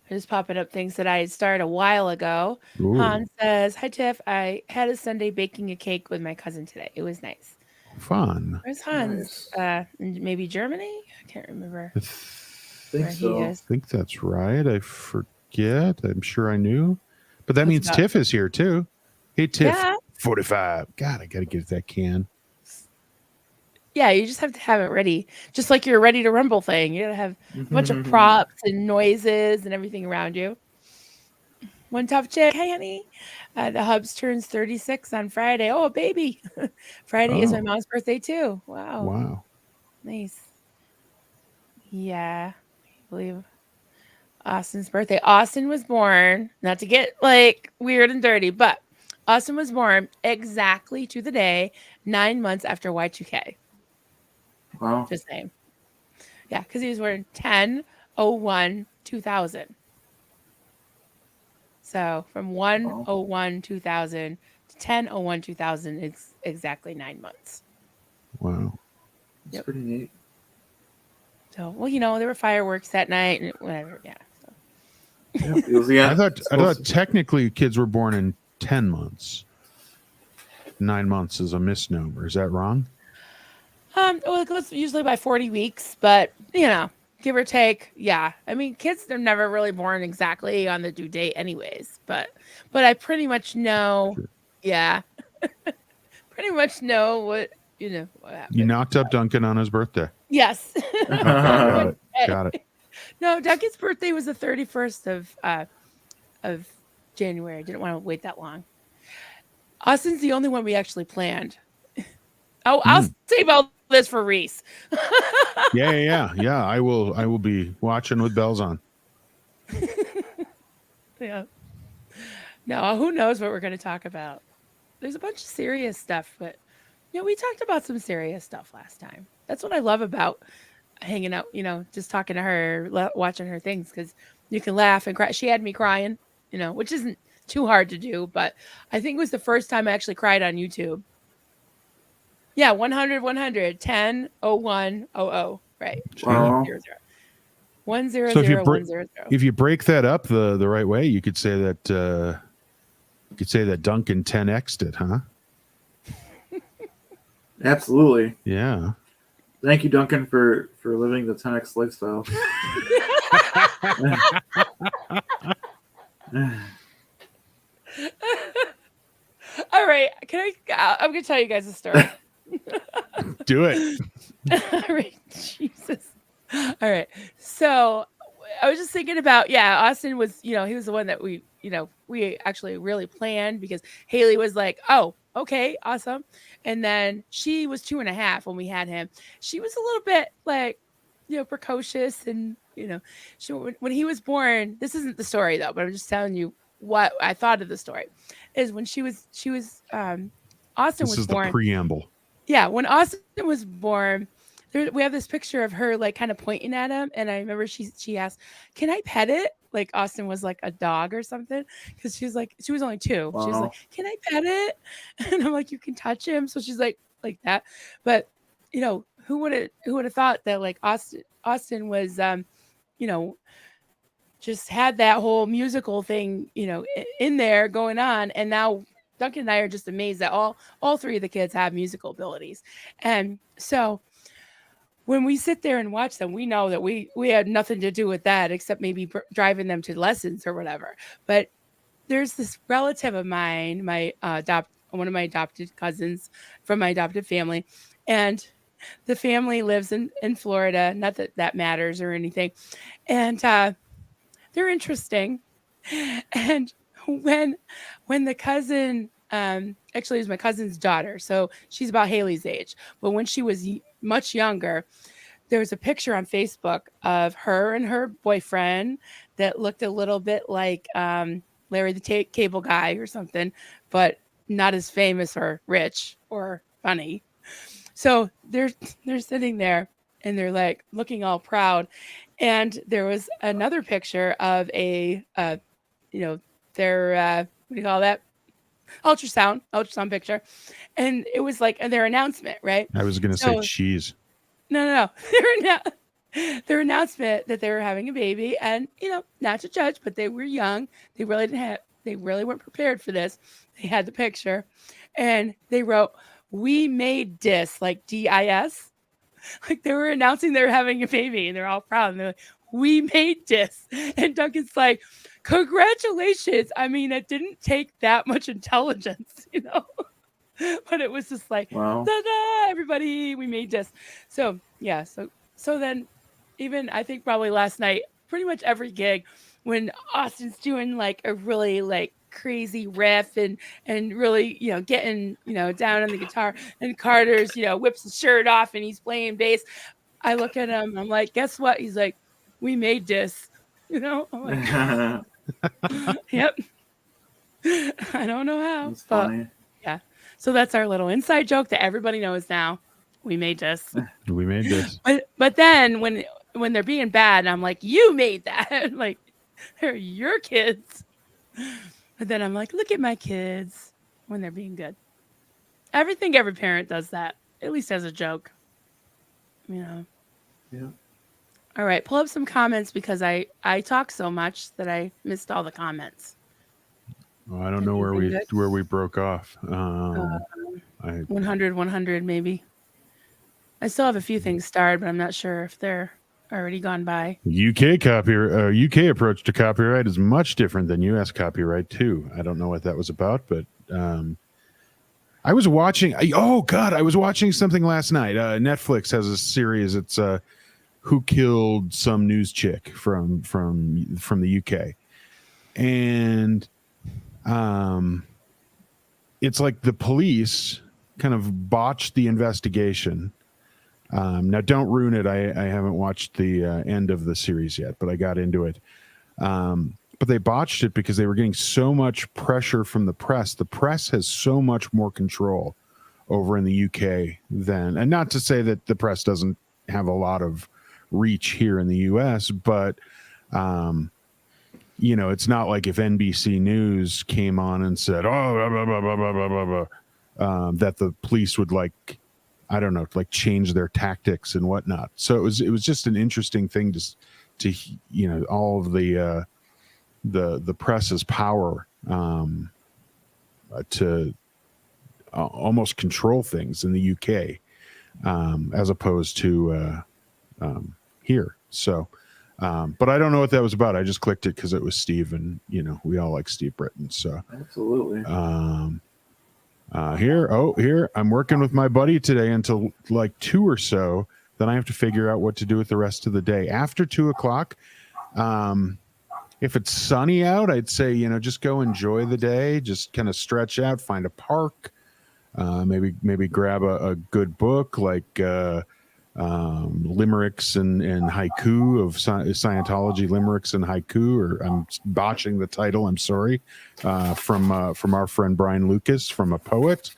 Just popping up things that I had started a while ago. Ooh. Han says, "Hi Tiff, I had a Sunday baking a cake with my cousin today. It was nice." Fun. Where's Hans? Maybe Germany? I can't remember. Think where so. he I is. think that's right. I forget. I'm sure I knew. But that means about- Tiff is here too. Hey, Tiff. Yeah. 45. God, I got to get that can. Yeah, you just have to have it ready. Just like your ready to rumble thing. You gotta have a bunch of props and noises and everything around you. One tough chick. Hey, honey. The Hubs turns 36 on Friday. Oh, a baby. Friday is my Oh. mom's birthday too. Wow. Wow. Nice. Yeah. I believe Austin's birthday. Austin was born, not to get like weird and dirty, but Austin was born exactly to the day 9 months after Y2K. Wow. Just saying. Yeah, because he was born 10/01/2000. So from 1/01/2000 to 10/01/2000, it's exactly 9 months. Wow. It's Yep. pretty neat. So, well, there were fireworks that night and whatever. Yeah. So. Yeah, it was the I end. thought technically kids were born in 10 months. 9 months is a misnomer. Is that wrong? Well, it goes usually by 40 weeks, but give or take. Yeah. I mean, kids, they're never really born exactly on the due date anyways, but I pretty much know. Sure. Yeah. Pretty much know what happened. You knocked up Duncan on his birthday. Yes. Got it. Got it. No, Duncan's birthday was the 31st of January. I didn't want to wait that long. Austin's the only one we actually planned. I'll save all this for Reese. Yeah. I will be watching with bells on. Yeah. No, who knows what we're going to talk about? There's a bunch of serious stuff, but we talked about some serious stuff last time. That's what I love about hanging out, just talking to her, watching her things, because you can laugh and cry. She had me crying, which isn't too hard to do, but I think it was the first time I actually cried on YouTube. Yeah, 100, 100, 10, 01, 00, right. Wow. 0, 100, So if you 100. if you break that up the right way, you could say that Duncan 10x'd it, huh? Absolutely. Yeah. Thank you, Duncan, for living the 10x lifestyle. All right, I'm gonna tell you guys a story. Do it. All right, Jesus. All right, so I was just thinking about Austin was he was the one that we actually really planned, because Haley was like, oh, okay, awesome, and then she was 2.5 when we had him. She was a little bit like precocious, and when he was born, this isn't the story though, but I'm just telling you what I thought of the story. Is when she was Austin This was is born. the preamble. Yeah, when Austin was born, we have this picture of her like kind of pointing at him, and I remember she asked, "Can I pet it?" Like Austin was like a dog or something, because she was only 2. Wow. She was like, "Can I pet it?" And I'm like, "You can touch him." So she's like that. But who would have thought that like Austin was just had that whole musical thing in there going on, and now Duncan and I are just amazed that all 3 of the kids have musical abilities. And so when we sit there and watch them, we know that we had nothing to do with that, except maybe driving them to lessons or whatever. But there's this relative of mine, one of my adopted cousins from my adopted family, and the family lives in Florida. Not that matters or anything. And they're interesting. And when the cousin, actually it was my cousin's daughter, so she's about Haley's age, but when she was much younger, there was a picture on Facebook of her and her boyfriend that looked a little bit like Larry the Cable Guy or something, but not as famous or rich or funny. So they're sitting there and they're like looking all proud. And there was another picture of a their what do you call that? Ultrasound picture. And it was like their announcement, right? I was going to say cheese. No. Their announcement that they were having a baby, and not to judge, but they were young. They really weren't prepared for this. They had the picture, and they wrote, "We made dis," like DIS. Like they were announcing they were having a baby, and they're all proud. And they're like, "We made this," and Duncan's like, "Congratulations!" I mean, it didn't take that much intelligence, but it was just like, wow. "Da-da, everybody, we made this." So yeah, so then, even I think probably last night, pretty much every gig, when Austin's doing like a really like crazy riff and really getting down on the guitar, and Carter's whips his shirt off and he's playing bass, I look at him, I'm like, guess what? He's like, "We made this." I'm like, yep. I don't know how. That's funny. Yeah. So that's our little inside joke that everybody knows now. We made this. We made this. But then when they're being bad, I'm like, "You made that." Like, they're your kids. But then I'm like, look at my kids when they're being good. I think every parent does that, at least as a joke. You know. Yeah. All right, pull up some comments because I talk so much that I missed all the comments. Well, I don't know Anything good? where we broke off. Um, I 100, maybe. I still have a few things starred, but I'm not sure if they're already gone by. UK approach to copyright is much different than US copyright too. I don't know what that was about, but I was watching. I was watching something last night. Netflix has a series. It's Who Killed Some News Chick from the UK, and it's like the police kind of botched the investigation. Now, don't ruin it. I haven't watched the end of the series yet, but I got into it. But they botched it because they were getting so much pressure from the press. The press has so much more control over in the UK than, and not to say that the press doesn't have a lot of reach here in the US, but it's not like if NBC News came on and said, "Oh, blah, blah, blah, blah, blah, blah, blah," that the police would I don't know, change their tactics and whatnot. So it was just an interesting thing to all of the press's power to almost control things in the UK as opposed to here. So, but I don't know what that was about. I just clicked it because it was Steve, and we all like Steve Britton. So Absolutely. Here I'm working with my buddy today until 2 or so. Then I have to figure out what to do with the rest of the day after 2:00. If it's sunny out, I'd say just go enjoy the day, just kind of stretch out, find a park, maybe grab a good book like limericks and haiku of Scientology limericks and haiku, or I'm botching the title, I'm sorry, from our friend Brian Lucas, from a poet.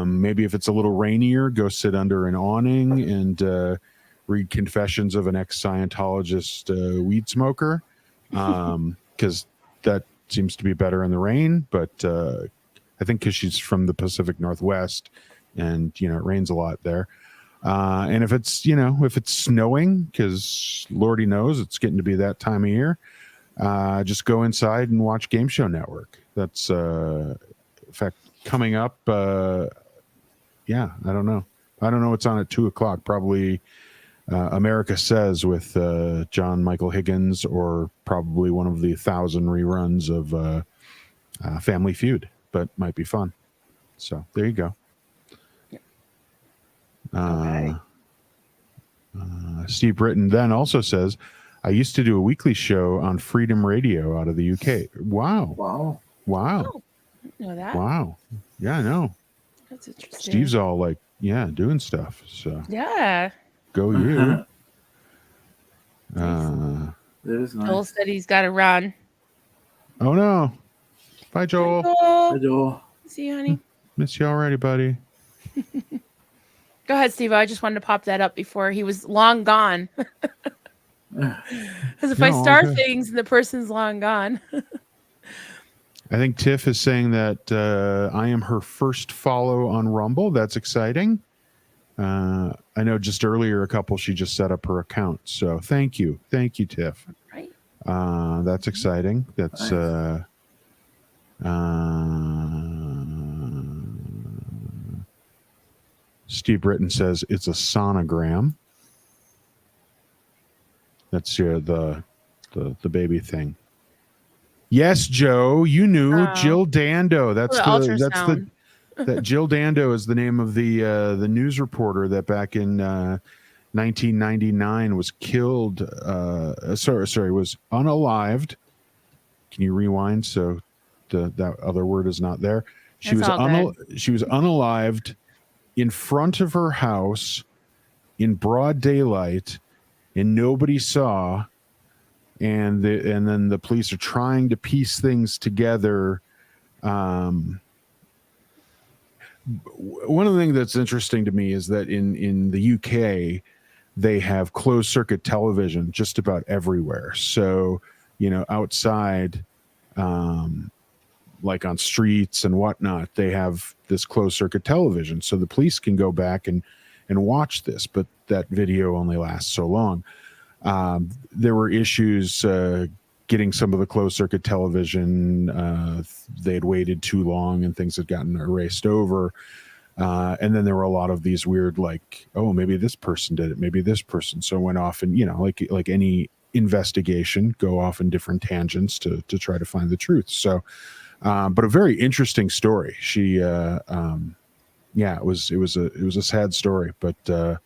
Maybe if it's a little rainier, go sit under an awning and read Confessions of an Ex-Scientologist Weed Smoker, because that seems to be better in the rain. But I think because she's from the Pacific Northwest and it rains a lot there. And if it's snowing, because Lordy knows it's getting to be that time of year, just go inside and watch Game Show Network. That's in fact coming up. I don't know what's on at 2:00. Probably America Says with John Michael Higgins, or probably one of the 1,000 reruns of Family Feud, but might be fun. So there you go. Okay. Steve Britton then also says, I used to do a weekly show on Freedom Radio out of the UK. Wow. Wow. Oh, I didn't know that. Wow. Yeah, I know. That's interesting. Steve's all doing stuff. So Yeah. go you. That is nice. Joel said he's got to run. Oh no. Bye, Joel. Hi, Joel. See you, honey. Miss you already, buddy. Go ahead, Steve. I just wanted to pop that up before he was long gone. Because if I start things and the person's long gone. I think Tiff is saying that I am her first follow on Rumble. That's exciting. I know just earlier she just set up her account. So thank you, Tiff. Right. That's exciting. That's nice. Steve Britton says it's a sonogram. That's the baby thing. Yes, Joe, you knew. Jill Dando. That's that Jill Dando is the name of the news reporter that back in 1999 was killed. Was unalived. Can you rewind so that other word is not there? She was unalived in front of her house in broad daylight, and nobody saw. And then the police are trying to piece things together. One of the things that's interesting to me is that in the UK, they have closed circuit television just about everywhere. So, outside, like on streets and whatnot, they have this closed circuit television, so the police can go back and watch this. But that video only lasts so long. There were issues getting some of the closed circuit television. They had waited too long, and things had gotten erased over. And then there were a lot of these weird, like, oh, maybe this person did it, maybe this person. So went off and, like any investigation, go off in different tangents to try to find the truth. So, but a very interesting story. She, it was a sad story, but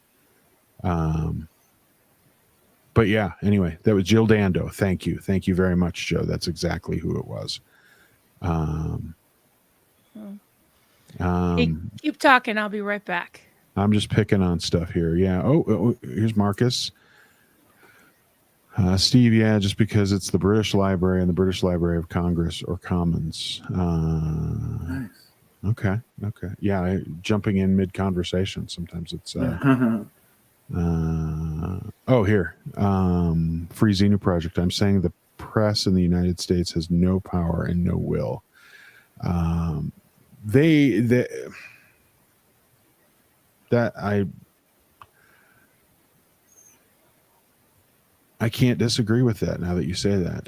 yeah, anyway, that was Jill Dando. Thank you very much, Joe. That's exactly who it was. Hey, keep talking. I'll be right back. I'm just picking on stuff here. Yeah. Oh, here's Marcus. Steve, yeah, just because it's the British Library and the British Library of Congress or Commons. Nice. Okay. Yeah, jumping in mid-conversation. Sometimes it's... here. Free Xenu Project. I'm saying the press in the United States has no power and no will. I can't disagree with that now that you say that.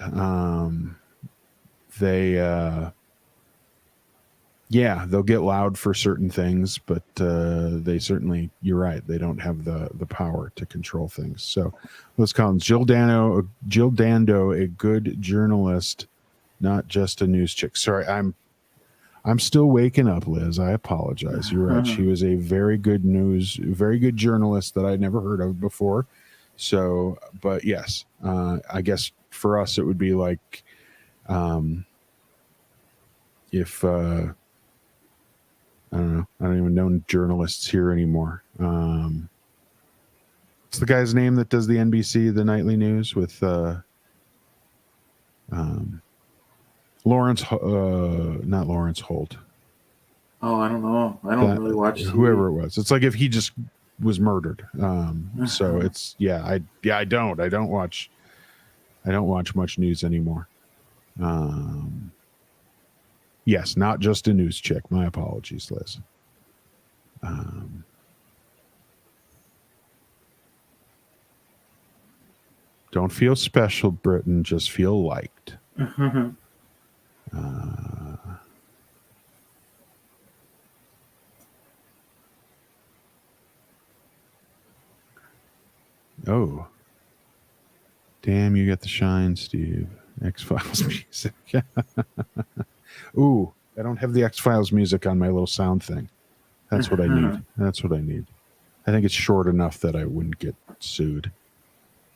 They'll get loud for certain things, but they certainly, you're right, they don't have the power to control things. So let's call him Jill Dando, a good journalist, not just a news chick. Sorry, I'm still waking up, Liz. I apologize. You're right. She was a very good journalist that I'd never heard of before. So, but yes, I guess for us it would be like if I don't know. I don't even know journalists here anymore. What's the guy's name that does the NBC, the nightly news with Lawrence, not Lawrence Holt. Oh, I don't know. I don't really watch TV. Whoever it was. It's like if he just was murdered. So it's I don't watch much news anymore. Yes, not just a news chick. My apologies, Liz. Don't feel special, Britain. Just feel liked. Oh. Damn, you got the shine, Steve. X-Files music. Ooh, I don't have the X-Files music on my little sound thing. That's what I need. I think it's short enough that I wouldn't get sued.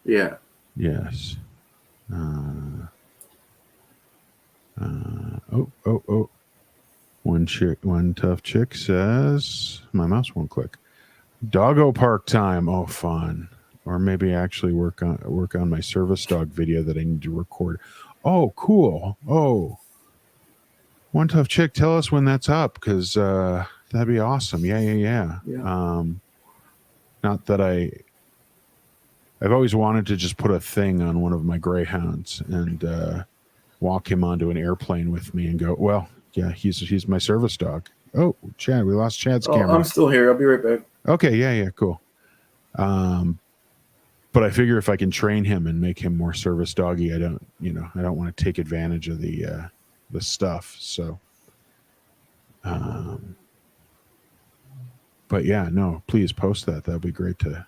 Yeah. Yes. One tough chick says, my mouse won't click. Doggo park time. Oh, fun. Or maybe actually work on my service dog video that I need to record. Oh, cool. Oh, one tough chick. Tell us when that's up, because that'd be awesome. Yeah. Not that I've always wanted to just put a thing on one of my greyhounds and walk him onto an airplane with me and go, well, yeah, he's my service dog. Oh, Chad, we lost Chad's camera. I'm still here. I'll be right back. Okay, yeah, cool. But I figure if I can train him and make him more service doggy, I don't want to take advantage of the stuff. So, but yeah, no, please post that. That'd be great to.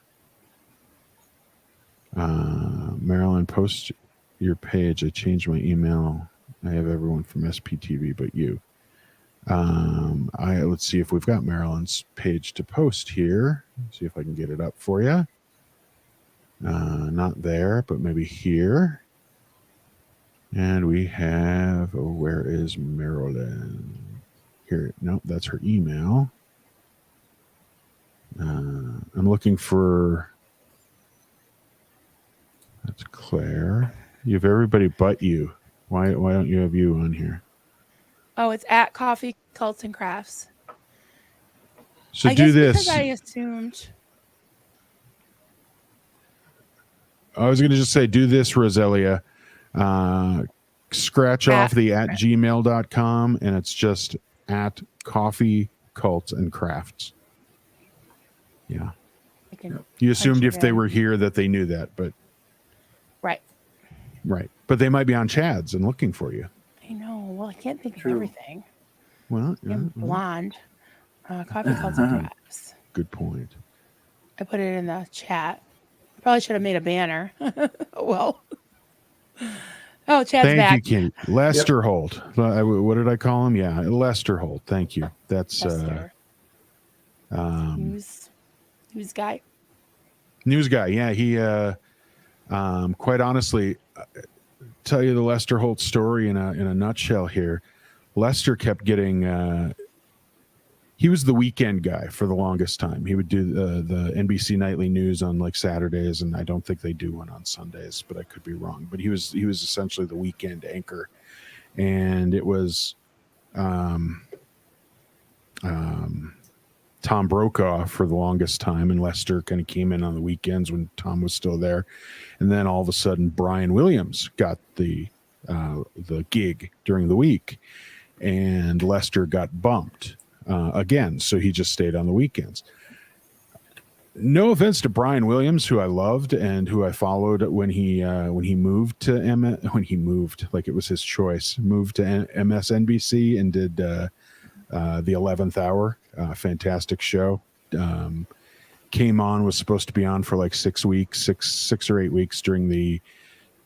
Marilyn, post your page. I changed my email. I have everyone from SPTV but you. Let's see if we've got Marilyn's page to post here. See if I can get it up for you. Not there, but maybe here. And we have, where is Marilyn? Here, nope, that's her email. I'm looking for, that's Claire. You have everybody but you. Why don't you have you on here? Oh, it's at Coffee Cults and Crafts. So I do guess this. Because I assumed. I was going to just say, do this, Roselia. scratch off the @gmail.com, and it's just at Coffee, Cults, and Crafts. Yeah. I can You assumed punch if it they in. were here that they knew that, but Right. but they might be on Chad's and looking for you. I know. Well, I can't think True. of everything. Well, yeah, I'm blonde. Coffee calls and crafts. good point. I put it in the chat. Probably should have made a banner. Oh, well. Oh, Chad's Thank back. you, Kenny. Lester Holt. What did I call him? Yeah, Lester Holt. Thank you. That's Lester. News guy. news guy. Yeah, he quite honestly, tell you the Lester Holt story in a nutshell here. Lester kept getting he was the weekend guy for the longest time. He would do the NBC nightly news on like Saturdays, and I don't think they do one on Sundays, but I could be wrong. But he was essentially the weekend anchor, and it was Tom Brokaw for the longest time, and Lester kind of came in on the weekends when Tom was still there, and then all of a sudden Brian Williams got the gig during the week, and Lester got bumped again, so he just stayed on the weekends. No offense to Brian Williams, who I loved and who I followed when he moved to when he moved, like it was his choice, moved to MSNBC and did the 11th Hour, fantastic show. Came on, was supposed to be on for like 6 weeks, six or 8 weeks during the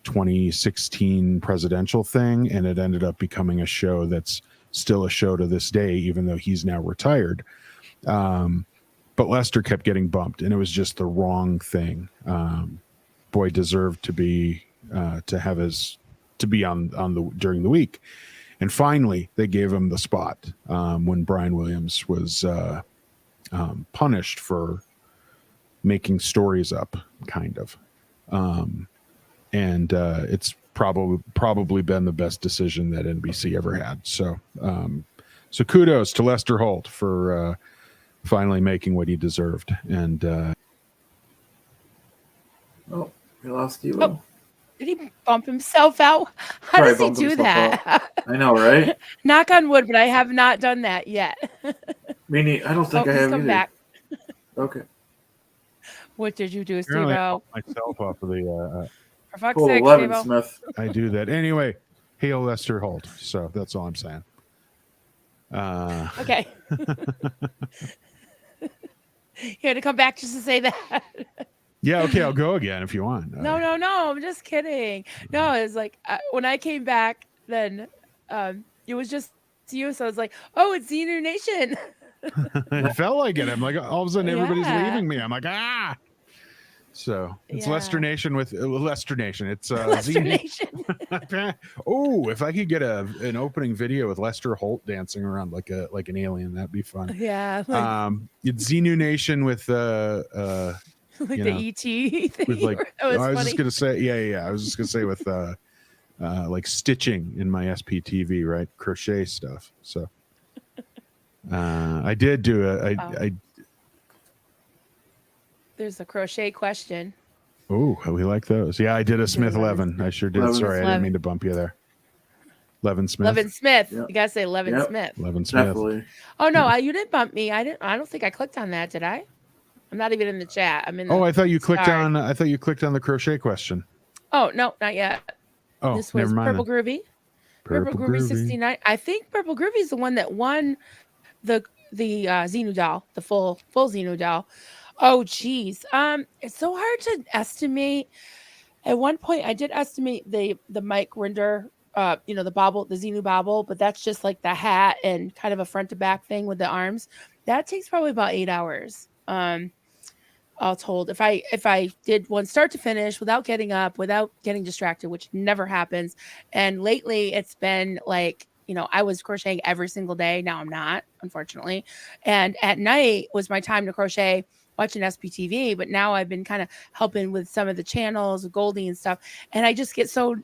2016 presidential thing, and it ended up becoming a show that's still a show to this day, even though he's now retired. But Lester kept getting bumped, and it was just the wrong thing. Boy deserved to be on the during the week, and finally they gave him the spot when Brian Williams was punished for making stories up, kind of, and it's probably been the best decision that NBC ever had. So kudos to Lester Holt for finally making what he deserved. And Oh, we lost you. Oh. Did he bump himself out? How Probably does he bumped do himself that? I know, right? Knock on wood, but I have not done that yet. Meaning, I don't think I he's have come either. back. Okay. What did you do, apparently I Steve-O? helped myself off of the. For fuck's Cool, sake, 11, Steve-O. Smith. I do that anyway. Hail Lester Holt. So that's all I'm saying. Okay. You had to come back just to say that. Yeah, okay, I'll go again if you want. No, I'm just kidding. No, it was like when I came back, then it was just you. So I was like, oh, it's Xenu Nation. It felt like it. I'm like, all of a sudden everybody's Yeah. leaving me. I'm like, ah. So it's Yeah. Lester Nation with Lester Nation. It's Lester Xenu. Nation. Oh, if I could get an opening video with Lester Holt dancing around like an alien, that'd be fun. Yeah. Like, It's Xenu Nation with like you the know, ET thing. with like That was I was funny. just gonna say yeah I was just gonna say with like stitching in my SPTV, right, crochet stuff. So I did do I There's a crochet question. oh, we like those. Yeah, I did a Smith 11. I sure did. 11. Sorry, I didn't mean to bump you there. Levin Smith. Levin Smith. Yep. You gotta say Levin Yep. Smith. Levin Smith. Definitely. Oh no, you didn't bump me. I don't think I clicked on that, did I? I'm not even in the chat. I'm in the Oh, I thought you clicked Sorry. on. I thought you clicked on the crochet question. Oh no, not yet. Oh, This was never mind. Purple Groovy. Purple Groovy 69. I think Purple Groovy is the one that won the Xenu doll, the full Xenu doll. Oh geez. It's so hard to estimate. At one point I did estimate the Mike Rinder, the bobble, the Xenu bobble, but that's just like the hat and kind of a front to back thing with the arms. That takes probably about 8 hours. All told, if I did one start to finish without getting up, without getting distracted, which never happens. And lately it's been like, I was crocheting every single day. Now I'm not, unfortunately. And at night was my time to crochet, watching SPTV. But now I've been kind of helping with some of the channels, Goldie and stuff. And I just get so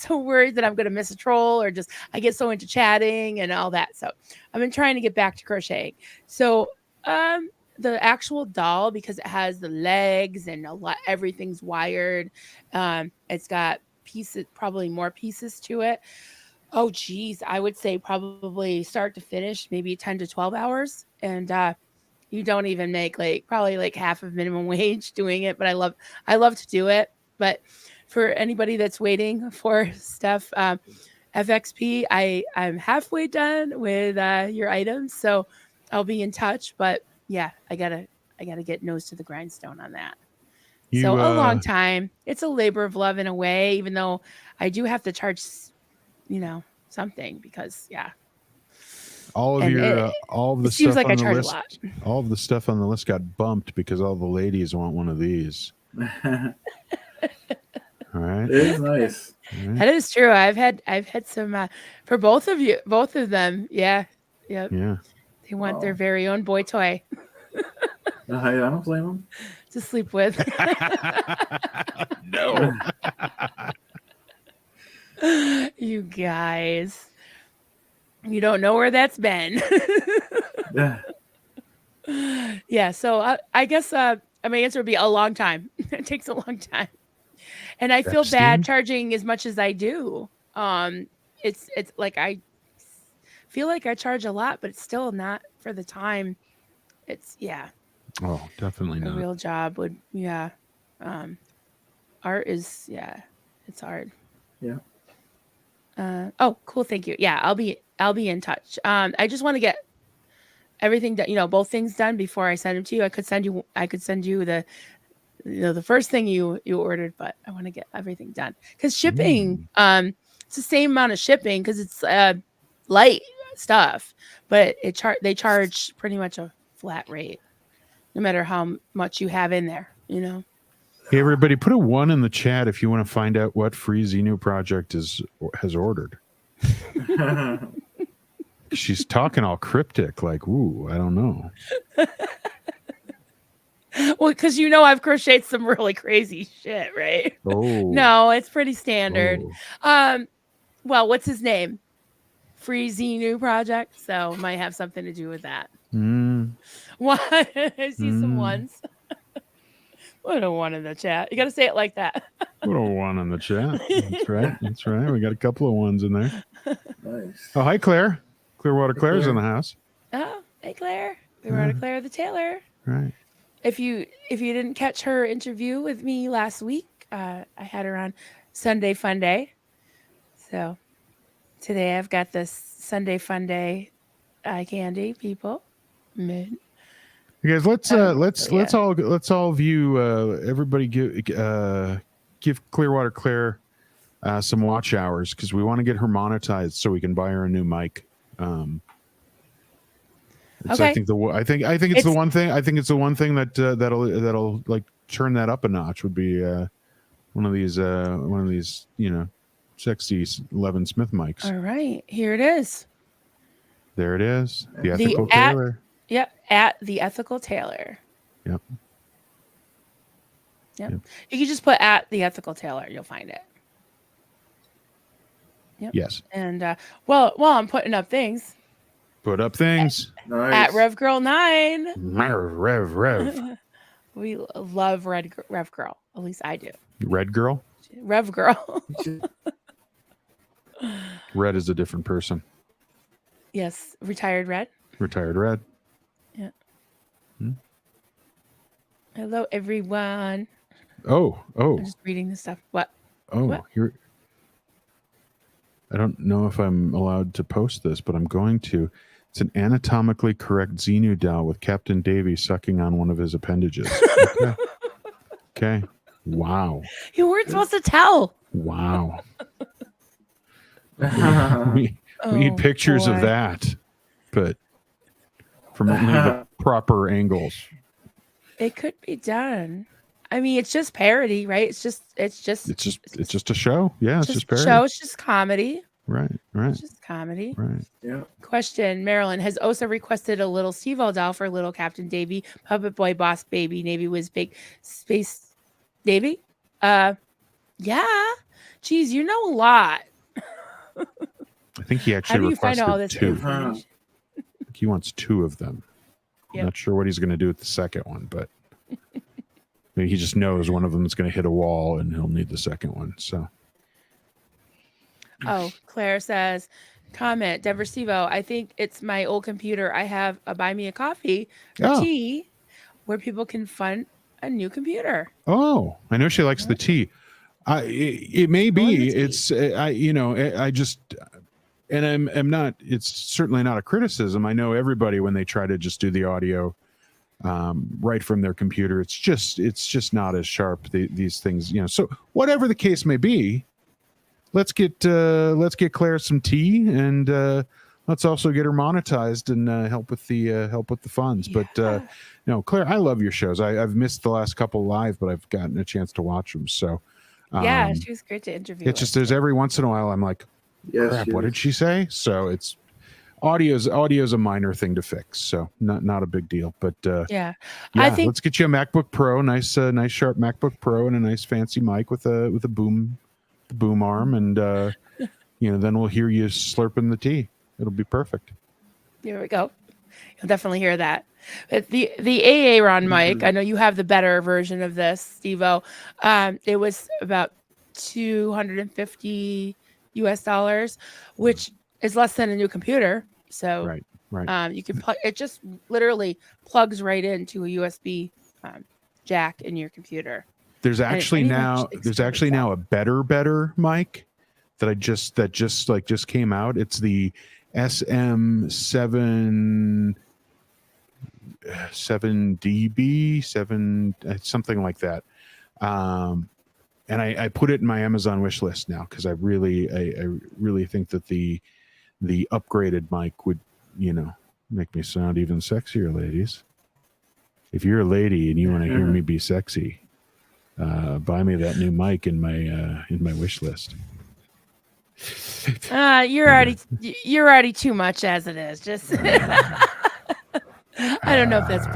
worried that I'm going to miss a troll, or just, I get so into chatting and all that. So I've been trying to get back to crocheting. So, the actual doll, because it has the legs and everything's wired. It's got pieces, probably more pieces to it. Oh, geez. I would say probably start to finish, maybe 10 to 12 hours. And you don't even make probably half of minimum wage doing it. But I love to do it. But for anybody that's waiting for stuff, FXP, I'm halfway done with your items. So I'll be in touch. But yeah, I gotta get nose to the grindstone on that. So a long time. It's a labor of love in a way, even though I do have to charge, something because all of and your all of the it seems stuff like I on the charge a list, lot. all of the stuff on the list got bumped because all the ladies want one of these. All right. It is nice. All right. That is true. I've had some for both of them. Yeah. Yep. Yeah. They want their very own boy toy I don't blame them. to sleep with. No. You guys. You don't know where that's been. Yeah, so I guess my answer would be a long time. It takes a long time. And I feel bad Epstein? charging as much as I do. It's like I feel like I charge a lot, but it's still not for the time. It's Oh, definitely a not. real job would art is it's hard. Yeah. Oh, cool, thank you. Yeah, I'll be in touch. I just want to get everything done, both things done before I send them to you. I could send you the the first thing you ordered, but I want to get everything done because shipping it's the same amount of shipping because it's light stuff, but they charge pretty much a flat rate no matter how much you have in there. Hey, everybody, put a 1 in the chat if you want to find out what free Xenu project has ordered. She's talking all cryptic, like, ooh, I don't know. Well, because I've crocheted some really crazy shit, right? Oh. No, it's pretty standard. Oh. Well, what's his name? Free Xenu project, so might have something to do with that. Mm. One, I see some ones. What a 1 in the chat. You got to say it like that. Put a 1 in the chat. That's right. That's right. We got a couple of 1s in there. Nice. Oh, hi, Claire. Clearwater Claire's in the house. Oh, hey, Claire. Clearwater Claire the Tailor. Right. If you didn't catch her interview with me last week, I had her on Sunday Funday. So today I've got this Sunday Funday eye candy, people. Mid. You guys, let's all view. Everybody give Clearwater Claire some watch hours because we want to get her monetized so we can buy her a new mic. Okay. I think it's the one thing. I think it's the one thing that'll like turn that up a notch. Would be one of these sexy 11 Smith mics. All right, here it is. There it is. The Ethical Tailor. Yep, at the Ethical Tailor. Yep. You can just put at the Ethical Tailor, you'll find it. Yep. Yes. And while I'm putting up things, put up things Nice. at Rev Girl 9. Rev. We love Rev Girl. At least I do. Red Girl. Rev Girl. Red is a different person. Yes, retired Red. Retired Red. Yeah. Hello, everyone. Oh. I'm just reading this stuff. What? Here. I don't know if I'm allowed to post this, but I'm going to. It's an anatomically correct Xenu doll with Captain Davy sucking on one of his appendages. Okay. Wow. You weren't supposed to tell. Wow. we need pictures of that, but from only the proper angles. It could be done. I mean, it's just parody, right? It's just a show. Yeah, it's just parody. Show. It's just comedy. Right. It's just comedy. Right. Yeah. Question: Marilyn, has Osa requested a little Steve-O doll for little Captain Davy, Puppet Boy, Boss Baby, Navy Whiz, Big Space Davy? Yeah. Geez, you know a lot. I think he actually How do you find requested all this 2. information? He wants 2 of them. Yep. Not sure what he's going to do with the second one, but maybe he just knows one of them is going to hit a wall and he'll need the second one. So Oh, Claire says, comment, Denver Stevo, I think it's my old computer. I have a buy me a coffee or Oh. tea where people can fund a new computer. Oh, I know she likes the tea. It may Go in the be. tea. It's I just, and I'm not. It's certainly not a criticism. I know everybody when they try to just do the audio right from their computer, it's just not as sharp. These things, So whatever the case may be, let's get Claire some tea, and let's also get her monetized and help with the funds. Yeah. But no, Claire, I love your shows. I've missed the last couple live, but I've gotten a chance to watch them. So Yeah, she was great to interview. it's just there's every once in a while I'm like, Yes, crap, she what is. did she say? So it's audio's a minor thing to fix, so not a big deal. But Yeah. yeah, I think let's get you a MacBook Pro, nice sharp MacBook Pro, and a nice fancy mic with a boom arm, and then we'll hear you slurping the tea. It'll be perfect. there we go. You'll definitely hear that. But the Aaron mic, I know you have the better version of this, Stevo. It was about $250 US, which is less than a new computer. So Right. you can plug it, just literally plugs right into a USB jack in your computer. There's actually now a better mic that just came out. It's the SM7 7DB 7 something like that. And I put it in my Amazon wish list now because I really think that the upgraded mic would make me sound even sexier, ladies. If you're a lady and you want to hear me be sexy, buy me that new mic in my wish list. You're already too much as it is. Just I don't know if that's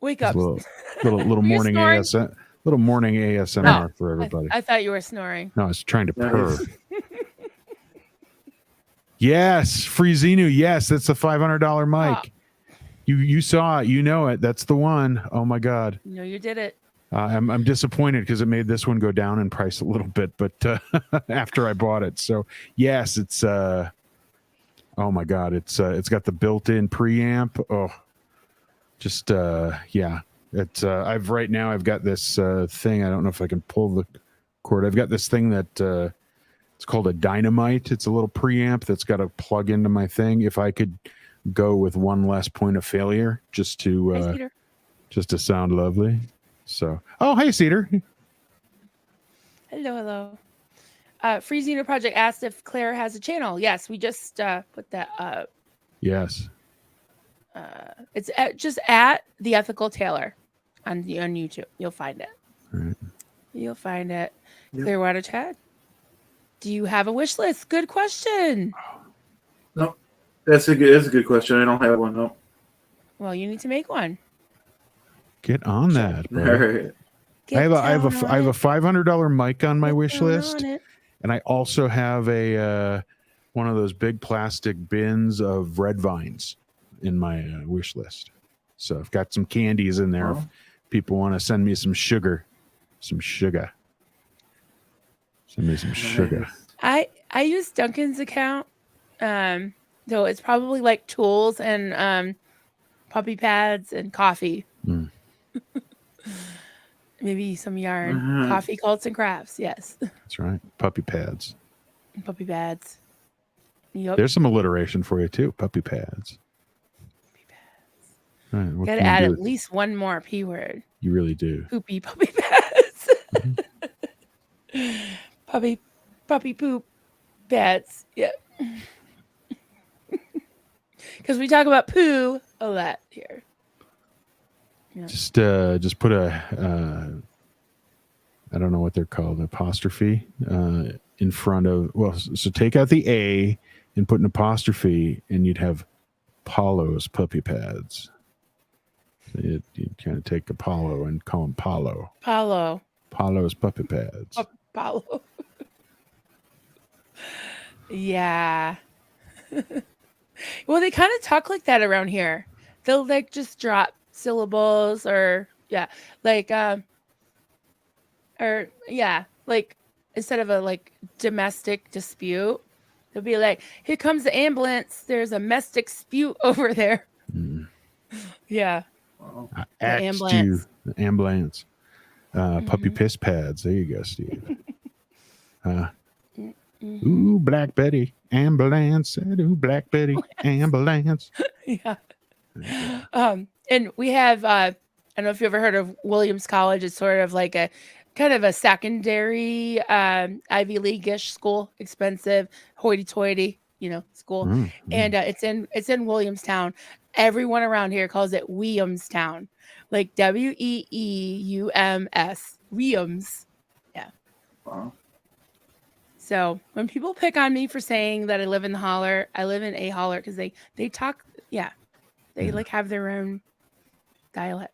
wake up. Little morning snoring? little morning ASMR for everybody. I thought you were snoring. No, I was trying to purr. Yes, Free Xenu. Yes, that's the $500 mic. You saw it. You know it. That's the one. Oh my God. No, you did it. I'm disappointed because it made this one go down in price a little bit, but after I bought it. So yes, it's oh my God, it's got the built-in preamp. Oh, just yeah. It's I've got this thing. I don't know if I can pull the cord. I've got this thing that it's called a Dynamite. It's a little preamp that's got to plug into my thing. If I could go with one less point of failure, just to sound lovely. So, oh, hey, Cedar. Hello. Free Xeno Project asked if Claire has a channel. Yes, we just put that up. Yes. It's just at The Ethical Tailor on YouTube. You'll find it. Right. You'll find it. Yep. Clearwater Chad, do you have a wish list? Good question. No, that's a good question. I don't have one. No. Well, you need to make one. Get on that, All bro. right. Get I have a down on it. $500 mic on my Get wish down list, on it. and I also have a one of those big plastic bins of red vines in my wish list. So I've got some candies in there. Wow. If people want to send me some sugar. Send me some sugar. I use Duncan's account. So it's probably like tools and puppy pads and coffee. Mm. Maybe some yarn. Coffee, cults, and crafts. Yes. That's right. Puppy pads. Puppy pads. Yep. There's some alliteration for you too. Puppy pads. All right, what Gotta can you add do? at least one more P word. You really do. Poopy puppy pads. puppy poop pads. Yeah. Because we talk about poo a lot here. Yeah. Just put a I don't know what they're called, apostrophe in front of, so take out the A and put an apostrophe, and you'd have Paulo's puppy pads. So you'd kind of take Apollo and call him Paulo. Paulo's puppy pads. Paulo. Yeah. Well, they kind of talk like that around here. They'll like just drop syllables or like or yeah, like instead of a like domestic dispute, they'll be like, "Here comes the ambulance. There's a domestic dispute over there." Mm. Yeah, Wow. the Act 2, ambulance. the ambulance. Puppy Mhm. piss pads. There you go, Steve. Mhm. Ooh, Black Betty, ambulance. Said, ooh, Black Betty, ambulance. Yeah. Okay. And we have I don't know if you ever heard of Williams College. It's sort of like a kind of a secondary Ivy League-ish school, expensive, hoity-toity, school. Mm, And mm. it's in Williamstown. Everyone around here calls it Williamstown, like Weeums. Williams. Yeah. Wow. So when people pick on me for saying that I live in the holler, I live in a holler because they talk. Yeah, they Yeah. like have their own dialect.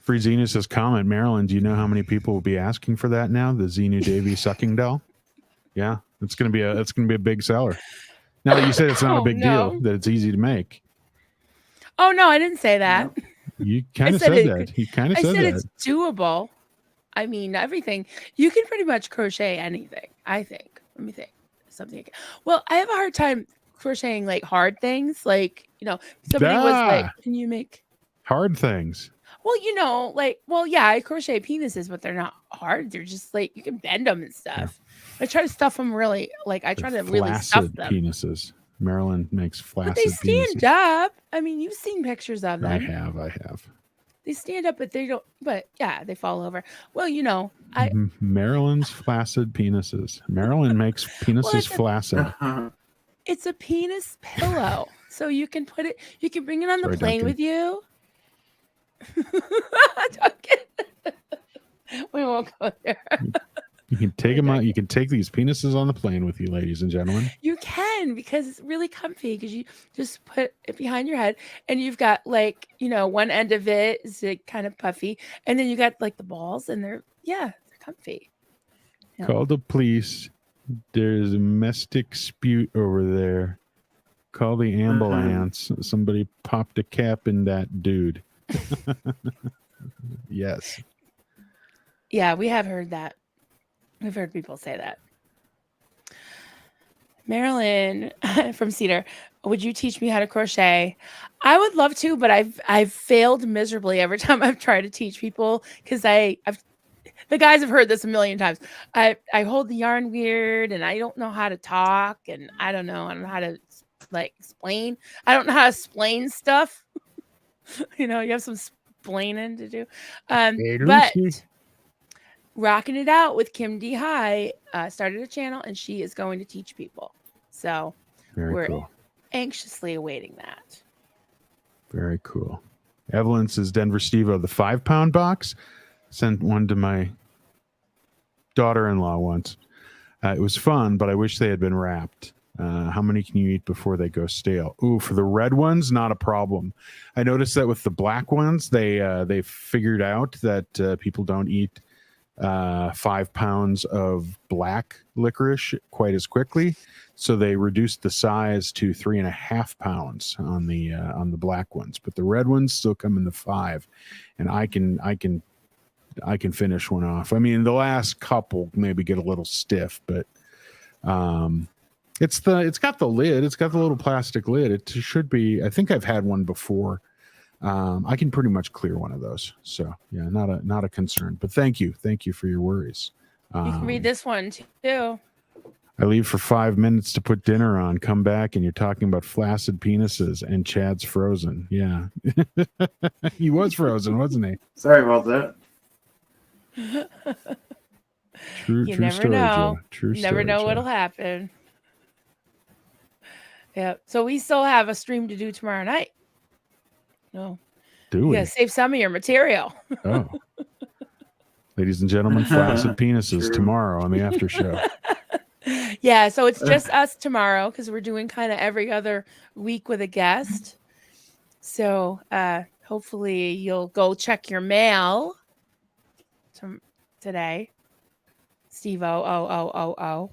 Free Xena says, comment, Marilyn, do you know how many people will be asking for that now? The Xenu Davy sucking doll? Yeah, it's gonna be a big seller. Now that you said it's not a Oh big deal, no! that it's easy to make. Oh no, I didn't say that. Yep. You I kind of said said it. that. You kind of I said said that. it's doable. I mean, everything you can pretty much crochet anything. I think. Let me think. Something. Well, I have a hard time crocheting like hard things. Like somebody was like, "Can you make?" Hard things. Well, yeah, I crochet penises, but they're not hard. They're just like you can bend them and stuff. I try to stuff them really, like I try to really stuff Flaccid them. penises. Marilyn makes But they flaccid stand penises. up. I mean, you've seen pictures of them. I have. They stand up, but they don't. But yeah, they fall over. Well, I Marilyn's flaccid penises. Marilyn makes well, penises flaccid. it's a penis pillow, so you can put it. You can bring it on the Sorry, plane Duncan. with you. We won't go there. You can take them out. You can take these penises on the plane with you, ladies and gentlemen. You can because it's really comfy because you just put it behind your head and you've got one end of it is like kind of puffy and then you got like the balls and they're comfy. Yeah. Call the police. There's a domestic dispute over there. Call the ambulance. Somebody popped a cap in that dude. Yes. Yeah, we have heard that. We've heard people say that. Marilyn from Cedar, would you teach me how to crochet? I would love to, but I've failed miserably every time I've tried to teach people because the guys have heard this a million times. I hold the yarn weird and I don't know how to talk and I don't know how to explain. I don't know how to explain stuff. You have some explaining to do. But Rocking It Out with Kim D. High started a channel and she is going to teach people. So Very cool. Anxiously awaiting that. Very cool. Evelyn says Denver Steve-O, the 5-pound box. Sent one to my daughter-in-law once. It was fun, but I wish they had been wrapped. How many can you eat before they go stale? Ooh, for the red ones, not a problem. I noticed that with the black ones, they figured out that people don't eat 5 pounds of black licorice quite as quickly, so they reduced the size to 3.5 pounds on the black ones. But the red ones still come in the 5, and I can finish one off. I mean, the last couple maybe get a little stiff, but it's got the lid. It's got the little plastic lid. It should be. I think I've had one before. I can pretty much clear one of those. So yeah, not a concern. But thank you for your worries. You can read this one too. I leave for 5 minutes to put dinner on. Come back and you're talking about flaccid penises and Chad's frozen. Yeah, he was frozen, wasn't he? Sorry about that. True never story, know. Joe. True You never story, know Joe. what'll happen. Yeah. So we still have a stream to do tomorrow night. No. Do You we? gotta save some of your material. Oh. Ladies and gentlemen, flaccid penises True. tomorrow on the after show. Yeah, so it's just us tomorrow because we're doing kind of every other week with a guest. So hopefully you'll go check your mail today. Steve O.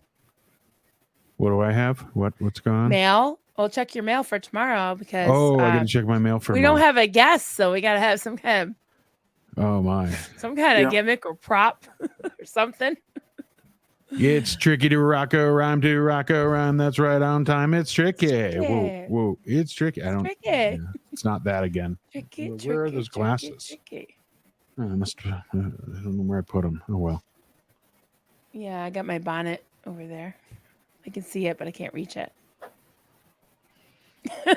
What do I have? What's going on? Mail. Well, check your mail for tomorrow because I gotta check my mail for we tomorrow. don't have a guest, so we gotta have some kind Oh my. Some kind of Yeah. gimmick or prop or something. It's tricky to rocko rhyme. That's right on time. It's tricky. Tricky. Whoa. It's tricky. I don't. Tricky. Yeah, it's not that again. Tricky, Where tricky, are those glasses? tricky. Oh, I must. I don't know where I put them. Oh well. Yeah, I got my bonnet over there. I can see it, but I can't reach it. Do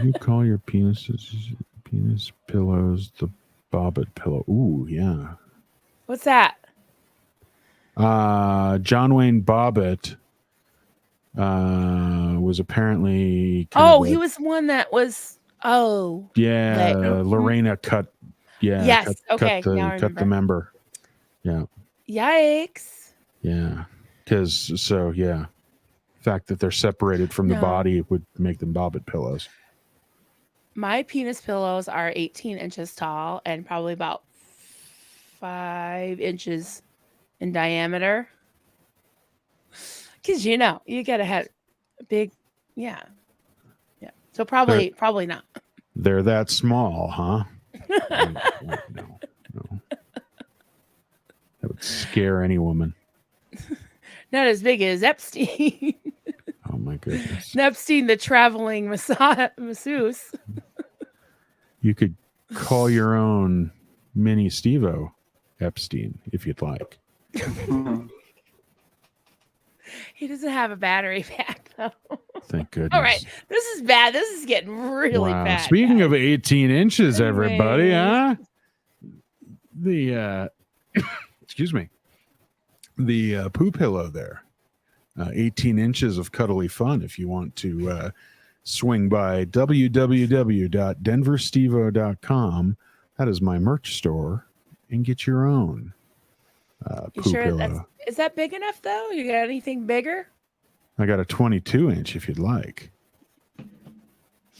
you call your penis pillows the bobbit pillow? Ooh, yeah. What's that? John Wayne Bobbitt was apparently He was one that was Lorena cut Yes, okay, cut now I the member. Yeah. Yikes. Yeah. The fact that they're separated from the No. body would make them Bobbitt pillows. My penis pillows are 18 inches tall and probably about 5 inches in diameter. Because you gotta have a big, yeah. So probably not. They're that small, huh? No. That would scare any woman. Not as big as Epstein. Oh my goodness. Epstein, the traveling masseuse. You could call your own mini Steve-O Epstein if you'd like. He doesn't have a battery pack though. Thank goodness. All right, this is bad. This is getting really bad. Speaking guys. of 18 inches, everybody, Anyways. huh? The excuse me. The poo pillow there. 18 inches of cuddly fun if you want to swing by www.denverstevo.com. That is my merch store, and get your own You poo sure pillow. is that big enough though? You got anything bigger? I got a 22 inch if you'd like.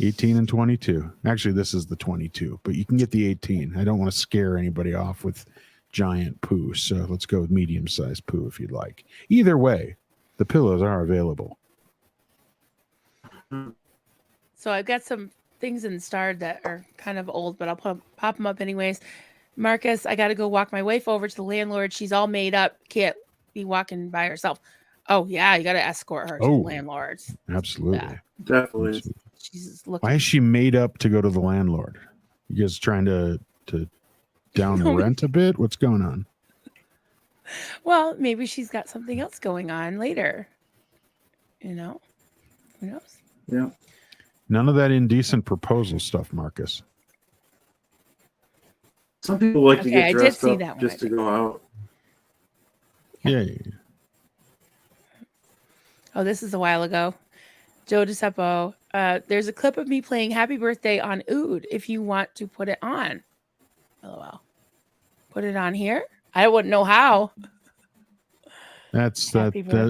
18 and 22. Actually, this is the 22, but you can get the 18. I don't want to scare anybody off with giant poo, so let's go with medium-sized poo if you'd like. Either way, the pillows are available. So I've got some things installed that are kind of old, but I'll pop them up anyways. Marcus, I got to go walk my wife over to the landlord. She's all made up. Can't be walking by herself. Oh, yeah. You got to escort her to the landlord's. Absolutely. Yeah. Definitely. She's looking. Why is she made up to go to the landlord? You guys trying to down the rent a bit? What's going on? Well, maybe she's got something else going on later. Who knows? Yeah. None of that indecent proposal stuff, Marcus. Some people like to Okay, I get did dressed see up that one, just to go out. Yeah. Oh, this is a while ago. Joe DeCepo. There's a clip of me playing Happy Birthday on Ood if you want to put it on. LOL. Put it on here? I wouldn't know how. That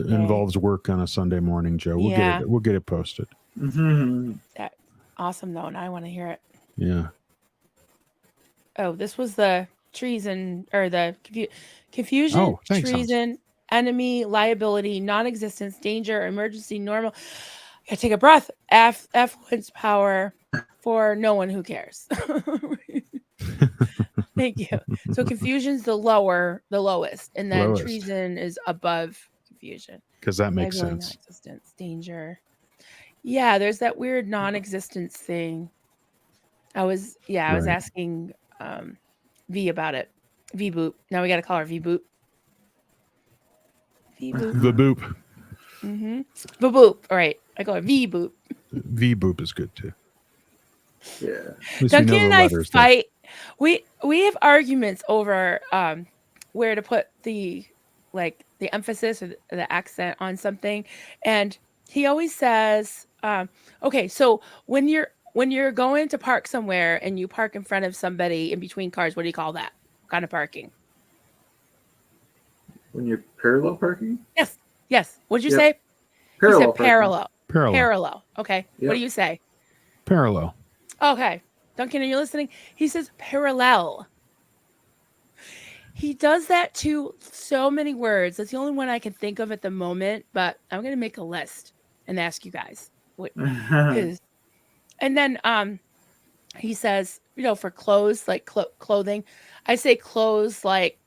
involves work on a Sunday morning, Joe. We'll get it posted. Mm-hmm. That's awesome though. Now I want to hear it. Yeah. Oh, this was the treason or the confusion, Oh, thanks, treason, enemy, liability, non-existence, danger, emergency, normal. I gotta take a breath. Affluence, power for no one who cares. Thank you. So confusion's the lowest, and then treason is above confusion. Because that makes Liability, sense. Non-existence, danger. Yeah, there's that weird non-existence thing. I was asking V about it. V boop. Now we got to call her V boop. V boop. The boop. Mm-hmm. V boop. All right. I go V boop. V boop is good too. Yeah. Duncan and I fight. We have arguments over where to put the emphasis or the accent on something, and he always says, okay, so when you're going to park somewhere and you park in front of somebody in between cars, what do you call that? What kind of parking? When you're parallel parking? Yes. What did you say? Parallel. You said parallel. Parallel. Parallel. Okay. Yep. What do you say? Parallel. Okay. Duncan, are you listening? He says parallel. He does that to so many words. That's the only one I can think of at the moment, but I'm going to make a list and ask you guys. And then he says, for clothes, like clothing. I say clothes like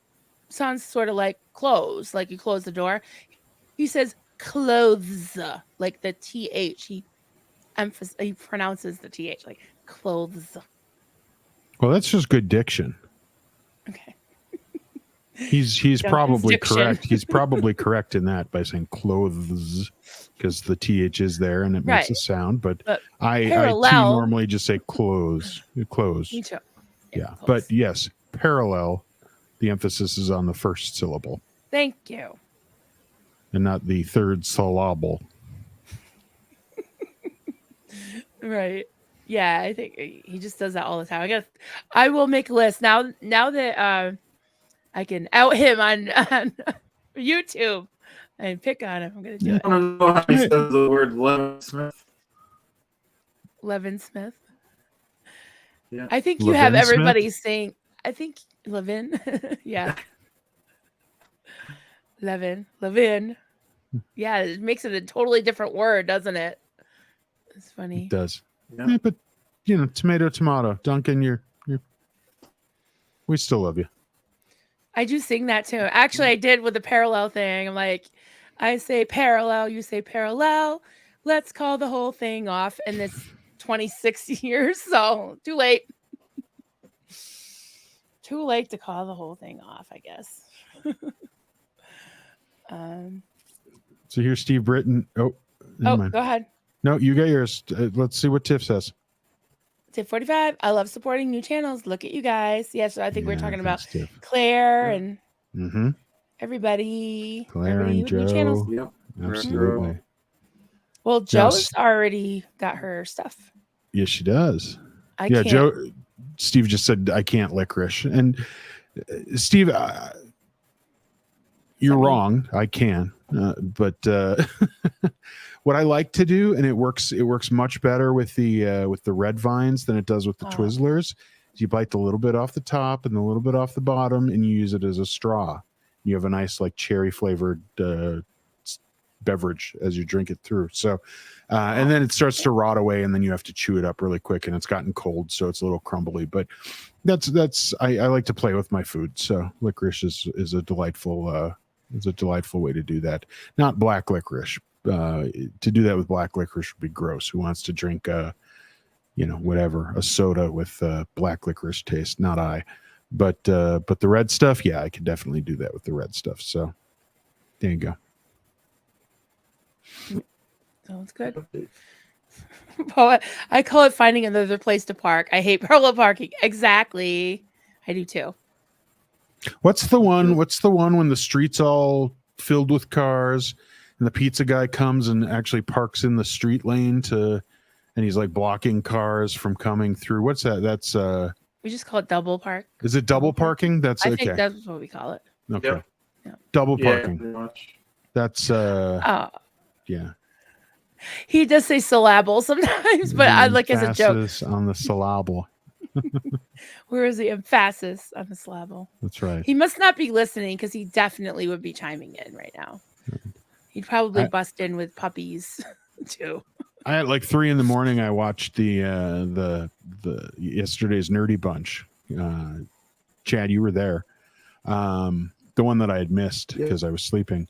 sounds sort of like close, like you close the door. He says clothes, like the th. He pronounces the th like clothes. Well, that's just good diction. Okay. He's Duncan's probably diction. correct. He's probably correct in that by saying clothes because the th is there and it makes Right. a sound. But But I too parallel. normally just say clothes. Clothes. Me too. Yeah. Close. But yes, parallel. The emphasis is on the first syllable Thank you. and not the third syllable. Right. Yeah, I think he just does that all the time. I will make a list now. Now that I can out him on YouTube and pick on him, I'm gonna do I it. don't know how he says the word Levin Smith. Levin Smith. Yeah. I think you have Levin Smith? everybody saying. I think Levin. Yeah. Levin. Yeah, it makes it a totally different word, doesn't it? It's funny. It does. Yeah. Yeah, but tomato. Duncan, you're we still love you. I do sing that too. Actually, I did with the parallel thing. I'm like, I say parallel, you say parallel. Let's call the whole thing off. And it's 26 years, so too late. Too late to call the whole thing off, I guess. So here's Steve Britton. Oh, never mind. Go ahead. No, you got yours. Let's see what Tiff says. Tip 45. I love supporting new channels. Look at you guys. Yes, I think we're talking about thanks, Tiff. Claire and Mm-hmm. everybody. Claire everybody and with new channels. Joe. Yep. Absolutely. Well, Joe's already got her stuff. Yes, she does. I Yeah, can't. Joe. Steve just said I can't licorice, and Steve, you're wrong. I can, but what I like to do, and it works much better with the red vines than it does with the Twizzlers. Is you bite the little bit off the top and a little bit off the bottom, and you use it as a straw. You have a nice like cherry flavored beverage as you drink it through. So, and then it starts to rot away, and then you have to chew it up really quick. And it's gotten cold, so it's a little crumbly. But that's I like to play with my food. So licorice is a delightful way to do that. Not black licorice. To do that with black licorice would be gross. Who wants to drink whatever, a soda with black licorice taste? Not I. But the red stuff, yeah, I can definitely do that with the red stuff. So there you go. Sounds good. I call it finding another place to park. I hate parallel parking. Exactly. I do too. What's the one when the street's all filled with cars and the pizza guy comes and actually parks in the street lane and he's like blocking cars from coming through? What's that? That's we just call it double park. Is it double parking? That's I okay. think that's what we call it. Okay. Yep. Double Yeah, parking. pretty much. That's yeah. He does say syllable sometimes, but I like as a joke. Emphasis on the syllable. Where is the emphasis on the syllable? That's right. He must not be listening because he definitely would be chiming in right now. He'd probably bust in with puppies too. I at like 3 a.m. I watched the yesterday's Nerdy Bunch. Chad, you were there. The one that I had missed because I was sleeping.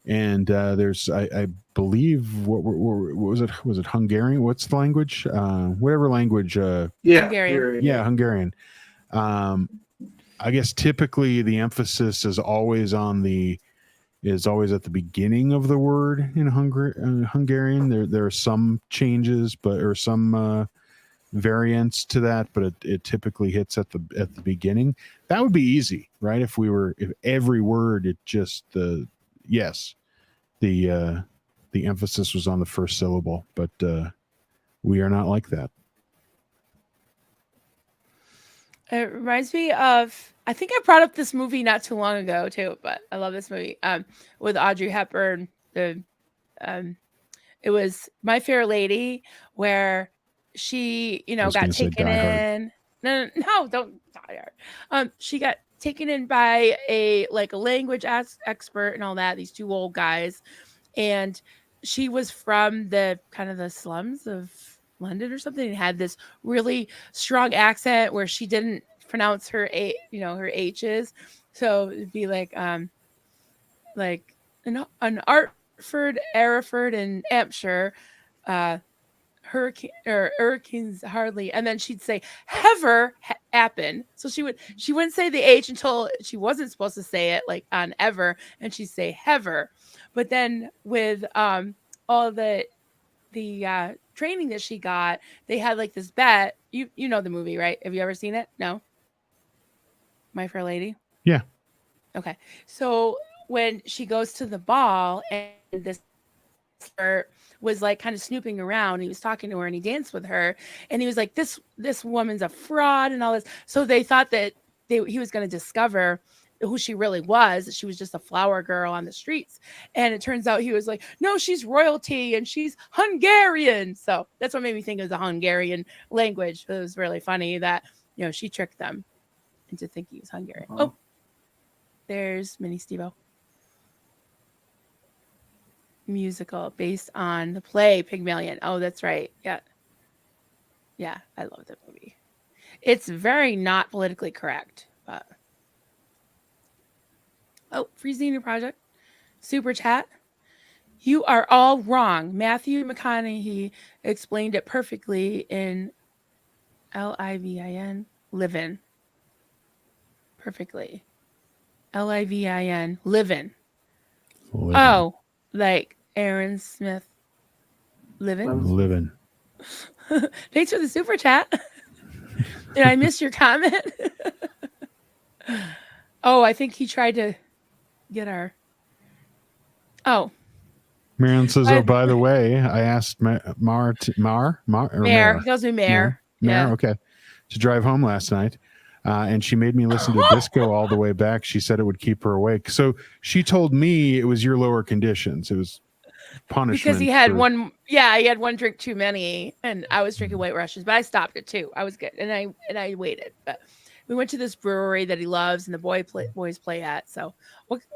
And there's, I believe, what was it? Was it Hungarian? What's the language? Whatever language. Hungarian. Yeah, Hungarian. I guess typically the emphasis is always at the beginning of the word in Hungarian. There are some changes, or some variants to that, but it typically hits at the beginning. That would be easy, right? If every word the emphasis was on the first syllable, but we are not like that. It reminds me of, I think I brought up this movie not too long ago too, but I love this movie with Audrey Hepburn. It was My Fair Lady, where she, got taken in. No, don't Die Hard. She got taken in by a language expert and all that. These two old guys, and she was from the kind of the slums of London or something, and had this really strong accent where she didn't pronounce her her H's. So it'd be like an Artford, Hereford, and Hampshire, hurricanes hardly, and then she'd say hever happen. So she wouldn't say the H until she wasn't supposed to say it, like on ever, and she'd say hever. But then with all the training that she got, they had like this bet. You know the movie, right? Have you ever seen it? No. My Fair Lady? Yeah. Okay. So when she goes to the ball and this was like kind of snooping around, he was talking to her and he danced with her, and he was like, this woman's a fraud and all this. So they thought that he was going to discover who she really was. She was just a flower girl on the streets. And it turns out he was like, no, she's royalty and she's Hungarian. So that's what made me think it was a Hungarian language. It was really funny that, she tricked them into thinking he was Hungarian. Oh, there's Mini Steve-O. Musical based on the play Pygmalion. Oh, that's right. Yeah. Yeah, I love that movie. It's very not politically correct, but Free Senior Project. Super chat. You are all wrong. Matthew McConaughey explained it perfectly in Livin. Livin. Perfectly. Livin. Livin. Oh, like Aaron Smith. Livin. Thanks for the super chat. Did I miss your comment? Oh, I think he tried to get our. Oh. Marilyn says, "Oh, by the way, I asked Mar. He calls me Mare. Yeah. Okay. To drive home last night, and she made me listen to disco all the way back. She said it would keep her awake. So she told me it was your lower conditions. It was punishment because he had one. Yeah, he had one drink too many, and I was drinking White Russians, but I stopped it too. I was good, and I waited, but. We went to this brewery that he loves and the boys play at. So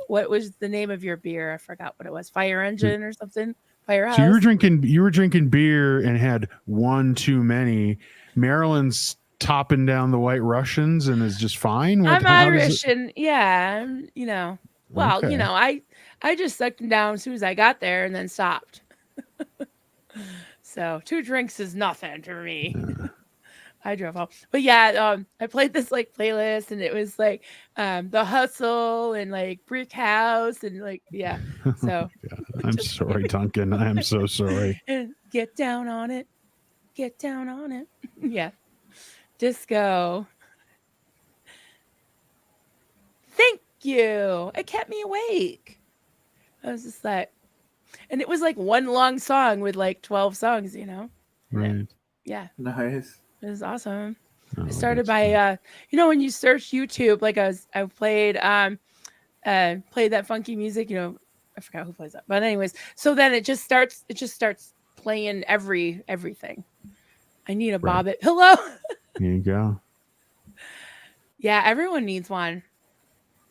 what was the name of your beer? I forgot what it was. Fire Engine or something? Firehouse. So you were drinking beer and had one too many. Marilyn's topping down the White Russians and is just fine. I'm Irish and yeah, well, Okay. I just sucked him down as soon as I got there and then stopped. So 2 drinks is nothing for me. I drove home, but yeah, I played this like playlist, and it was like The Hustle and like Brick House, and like yeah. So I'm sorry, Duncan. I'm so sorry. And get down on it, yeah. Disco. Thank you. It kept me awake. I was just like, and it was like one long song with like 12 songs, Right. Yeah. Nice. It was awesome. Oh, I started by when you search YouTube, like I played that funky music, I forgot who plays that. But anyways, so then it just starts playing everything. I need a bobbit pillow. There you go. Yeah, everyone needs one.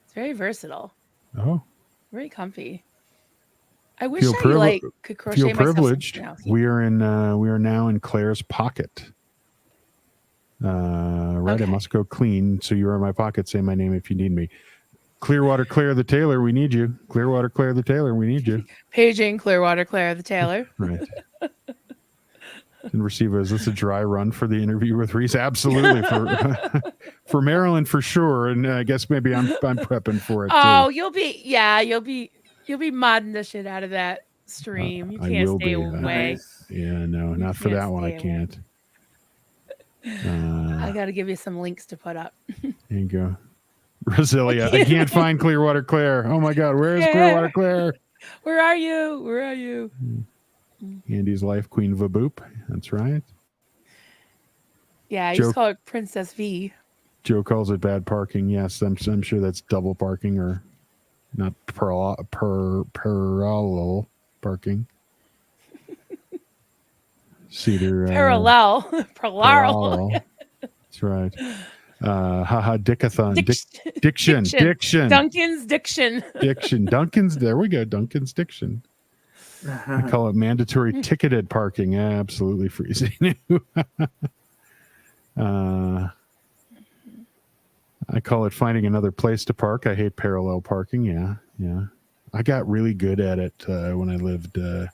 It's very versatile. Oh. Very comfy. I wish I could crochet feel privileged. Myself We are now in Claire's pocket. Right, okay. I must go clean. So you are in my pocket. Say my name if you need me. Clearwater Claire the Tailor, we need you. Clearwater Claire the Tailor, we need you. Paging Clearwater Claire the Tailor. Right. And receive is this a dry run for the interview with Reese? Absolutely for Marilyn for sure, and I guess maybe I'm prepping for it. Oh, too. you'll be modding the shit out of that stream. You can't stay away. Yeah, no, not for that one. I can't. I got to give you some links to put up. There you go. Rosilia, I can't find Clearwater Claire. Oh my God, where is Clearwater Claire? Where are you? Andy's life, Queen Vaboop. That's right. Yeah, I just call it Princess V. Joe calls it bad parking. Yes, I'm sure that's double parking or not parallel parking. Cedar parallel. That's right. Dickathon. Diction. Duncan's diction. Duncan's. There we go. Duncan's diction. I call it mandatory ticketed parking. Absolutely freezing. I call it finding another place to park. I hate parallel parking. Yeah. I got really good at it when I lived in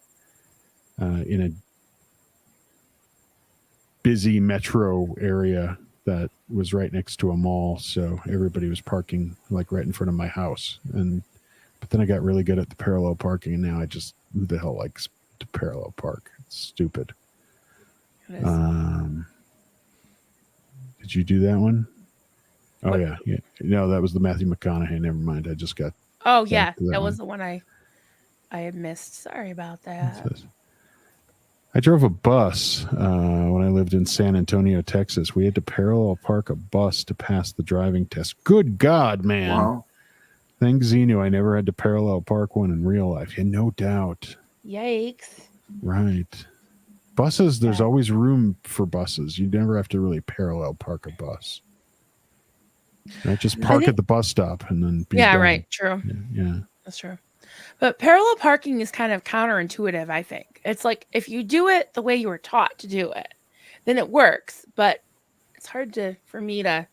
a busy metro area that was right next to a mall. So everybody was parking like right in front of my house. But then I got really good at the parallel parking, and now who the hell likes to parallel park? It's stupid. It is. Did you do that one? Oh, yeah. No, that was the Matthew McConaughey. Never mind. I just got. Oh yeah, back to that one. was the one I had missed. Sorry about that. I drove a bus when I lived in San Antonio, Texas. We had to parallel park a bus to pass the driving test. Good God, man. Wow. Thank Xenu, I never had to parallel park one in real life. Yeah, no doubt. Yikes. Right. Buses, there's always room for buses. You never have to really parallel park a bus. Right? Just park at the bus stop and then be done. Right. True. Yeah. That's true. But parallel parking is kind of counterintuitive, I think. It's like if you do it the way you were taught to do it, then it works. But it's hard for me to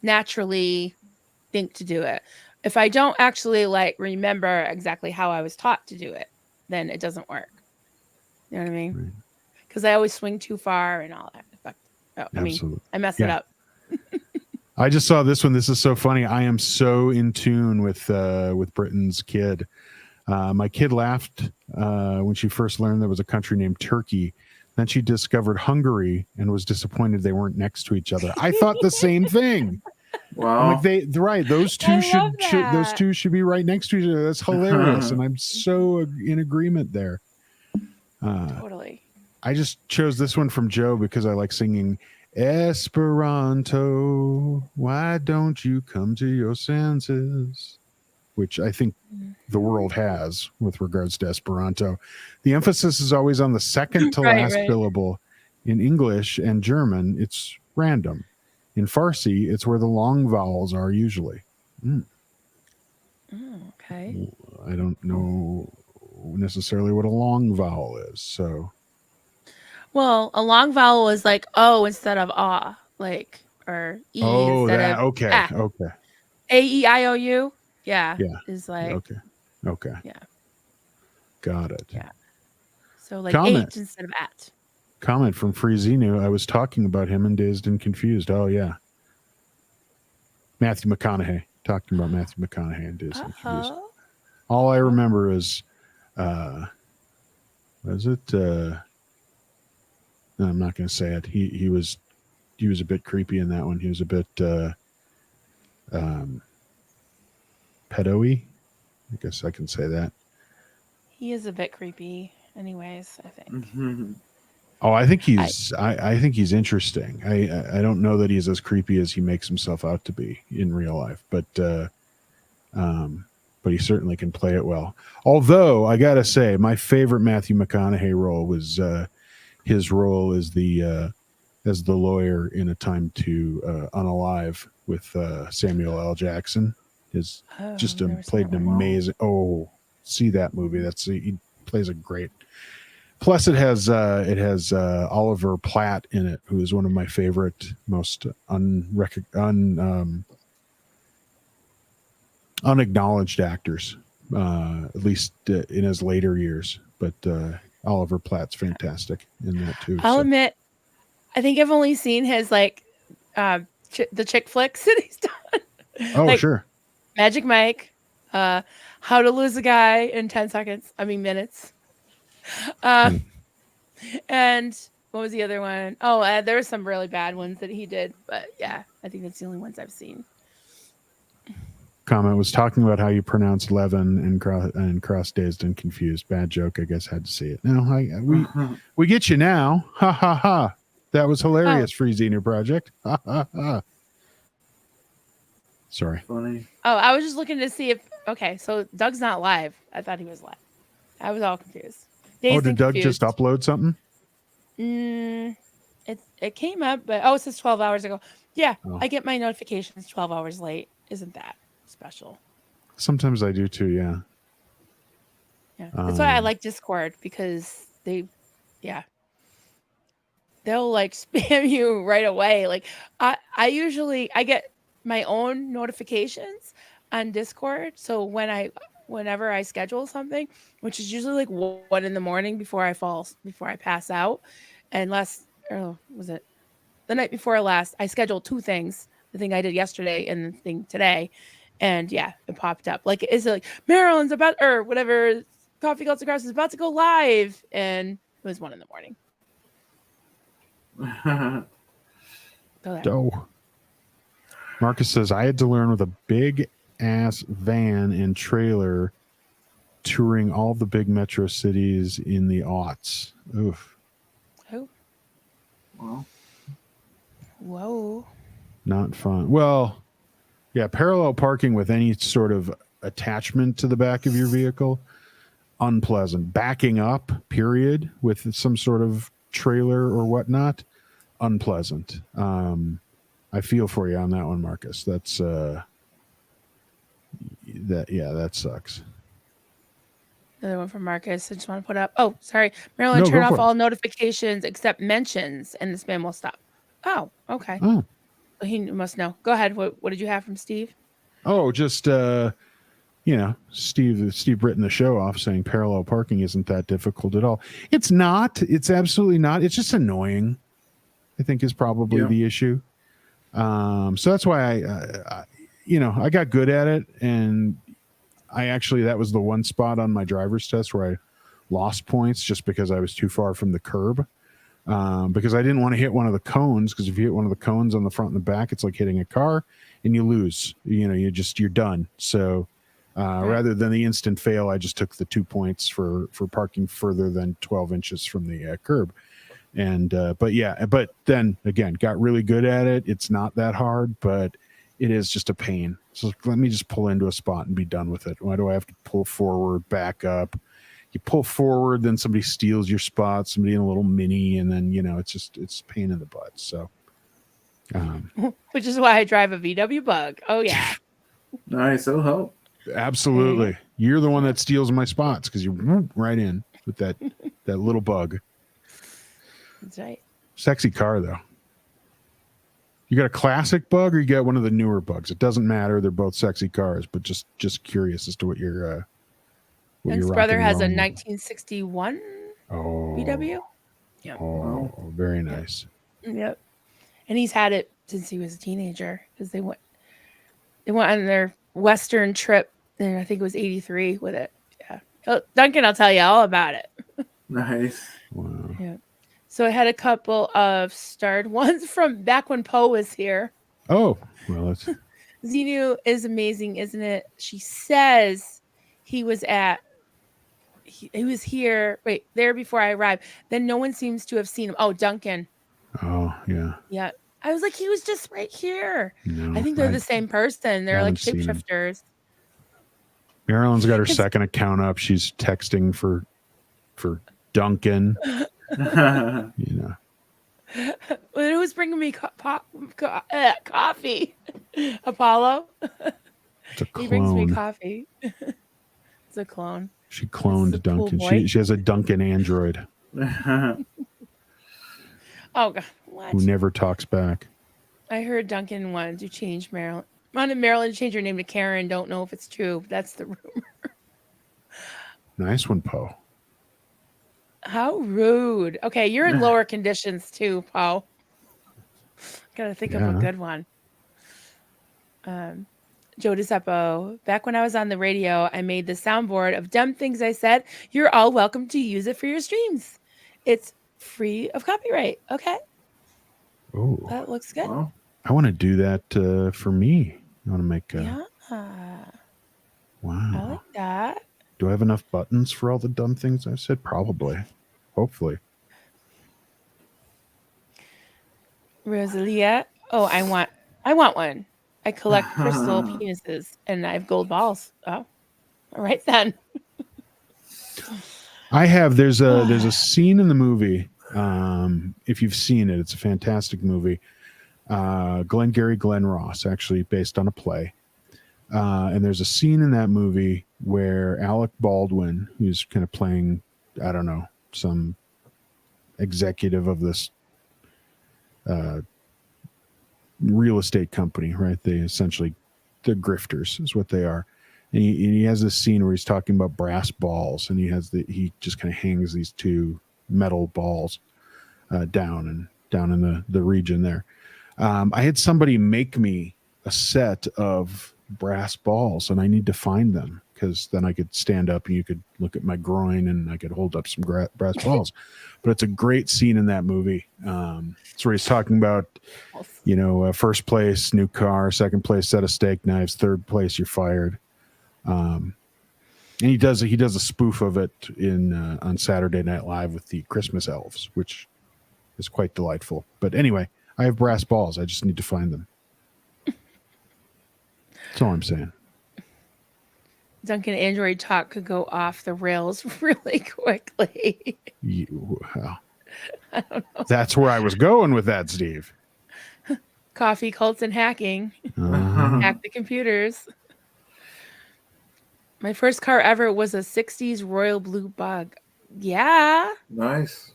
naturally think to do it. If I don't actually remember exactly how I was taught to do it, then it doesn't work. You know what I mean? Because I always swing too far and all that. Absolutely. I mess it up. I just saw this one. This is so funny. I am so in tune with Britain's kid. My kid laughed when she first learned there was a country named Turkey. Then she discovered Hungary and was disappointed they weren't next to each other. I thought the same thing. Wow. I'm like those two should be right next to each other. That's hilarious, and I'm so in agreement there. Totally. I just chose this one from Joe because I like singing Esperanto. Why don't you come to your senses? Which I think the world has with regards to Esperanto. The emphasis is always on the second to last syllable. In English and German, it's random. In Farsi, it's where the long vowels are usually. Okay. I don't know necessarily what a long vowel is. So, well, a long vowel is like O instead of ah, or E instead of okay. ah. Okay. A-E-I-O-U. Yeah. Is okay. Yeah. Got it. Yeah. So Comment. H instead of at. Comment from Free Xenu. I was talking about him in Dazed and Confused. Oh yeah. Matthew McConaughey. Talking about Matthew McConaughey in Dazed and Confused. All I remember is was it no, I'm not gonna say it. He was a bit creepy in that one. He was a bit pedo-y. I guess I can say that. He is a bit creepy anyways, I think. Mm-hmm. Oh, I think he's I think he's interesting. I don't know that he's as creepy as he makes himself out to be in real life, but he certainly can play it well. Although I gotta say, my favorite Matthew McConaughey role was his role as the lawyer in A Time to Unalive with Samuel L. Jackson. Played an amazing. Oh, see that movie? He plays a great. Plus, it has Oliver Platt in it, who is one of my favorite, most unacknowledged actors, at least in his later years. But Oliver Platt's fantastic in that too. I'll admit, I think I've only seen his the chick flicks that he's done. Oh, sure. Magic Mike, How to Lose a Guy in 10 Seconds. I mean minutes. And what was the other one? Oh, there were some really bad ones that he did, but yeah, I think that's the only ones I've seen. Comment was talking about how you pronounce Levin and cross Dazed and Confused. Bad joke. I guess had to see it. No, we get you now. Ha ha ha. That was hilarious. Free Xenu Project. Ha ha ha. Sorry. Funny. Oh, I was just looking to see if. Okay, so Doug's not live. I thought he was live. I was all confused. Did Doug just upload something? It came up, but it says 12 hours ago. Yeah, I get my notifications 12 hours late. Isn't that special? Sometimes I do too. Yeah. Yeah. That's why I like Discord, because they'll like spam you right away. Like I usually I get my own notifications on Discord. So whenever I schedule something, which is usually like 1 in the morning before I pass out, unless was it the night before last, I scheduled two things. The thing I did yesterday and the thing today. And yeah, it popped up. Like, is it like Marilyn's about, or whatever, Coffee Cults Across is about to go live? And it was 1 in the morning. So there. Oh. Marcus says, I had to learn with a big ass van and trailer touring all the big metro cities in the aughts. Oof. Oh, Well, whoa. Not fun. Well, yeah, parallel parking with any sort of attachment to the back of your vehicle, unpleasant. Backing up, period, with some sort of trailer or whatnot, unpleasant. I feel for you on that one, Marcus. That's that sucks. Another one from Marcus. I just want to put up. Oh, sorry. Marilyn, No, turn go off for it. all notifications except mentions, and the spam will stop. Oh, okay. Oh. He must know. Go ahead. What did you have from Steve? Oh, just Steve written the show off saying parallel parking isn't that difficult at all. It's not. It's absolutely not. It's just annoying, I think, is probably the issue. So that's why I got good at it, and that was the one spot on my driver's test where I lost points just because I was too far from the curb. Because I didn't want to hit one of the cones, because if you hit one of the cones on the front and the back, it's like hitting a car and you lose. You're done. So rather than the instant fail, I just took the 2 points for parking further than 12 inches from the curb. And but then again, got really good at it. It's not that hard, but it is just a pain. So let me just pull into a spot and be done with it. Why do I have to pull forward, back up? You pull forward, then somebody steals your spot, somebody in a little mini, and then it's a pain in the butt. So Which is why I drive a VW Bug. Oh yeah. nice. That'll help. absolutely, you're the one that steals my spots because you're right in with that little Bug. That's right. Sexy car though. You got a classic Bug or you got one of the newer Bugs? It doesn't matter. They're both sexy cars, but just curious as to what your Young's brother has a 1961 VW. Yep. Oh, very nice. Yep. And he's had it since he was a teenager, because they went on their Western trip, and I think it was 83 with it. Yeah. Oh, Duncan, I'll tell you all about it. Nice. Wow. Yeah. So I had a couple of starred ones from back when Poe was here. Oh, well, that's Xenu is amazing, isn't it? She says he was here. Wait, there before I arrived. Then no one seems to have seen him. Oh, Duncan. oh yeah. Yeah. I was like, he was just right here. No, I think they're the same person. They're like haven't seen him. shapeshifters. Marilyn's got her second account up. She's texting for Duncan. Who's bringing me coffee? Apollo. It's a clone. He brings me coffee. It's a clone. She cloned Duncan. She has a Duncan android Oh God! What? who never talks back. I heard Duncan wanted to change Marilyn. Wanted Marilyn to change her name to Karen. Don't know if it's true. But that's the rumor. Nice one, Poe. How rude. Okay, you're in lower conditions too, Poe. Gotta think of a good one. Joe DeSeppo, back when I was on the radio, I made the soundboard of dumb things I said. You're all welcome to use it for your streams. It's free of copyright. Okay. Oh, That looks good. Well, I want to do that for me. I want to make Yeah. wow. I like that. Do I have enough buttons for all the dumb things I said? Probably. Hopefully. Rosalia. Oh, I want one. I collect crystal penises and I have gold balls. Oh, all right then. I have. There's a scene in the movie. If you've seen it, it's a fantastic movie. Glenn Ross, actually based on a play. And there's a scene in that movie where Alec Baldwin, who's kind of playing, I don't know, some executive of this real estate company, right? They essentially, they're grifters is what they are. And he has this scene where he's talking about brass balls, and he just kind of hangs these two metal balls down in the region there. I had somebody make me a set of brass balls, and I need to find them, because then I could stand up and you could look at my groin and I could hold up some brass balls. But it's a great scene in that movie. It's where he's talking about, first place, new car; second place, set of steak knives; third place, you're fired. And he does a spoof of it on Saturday Night Live with the Christmas elves, which is quite delightful. But anyway, I have brass balls. I just need to find them. That's all I'm saying. Duncan, Android talk could go off the rails really quickly. Well, I don't know. That's where I was going with that, Steve. Coffee, cults, and hacking. Hack the computers. My first car ever was a 60s Royal Blue Bug. Yeah. Nice.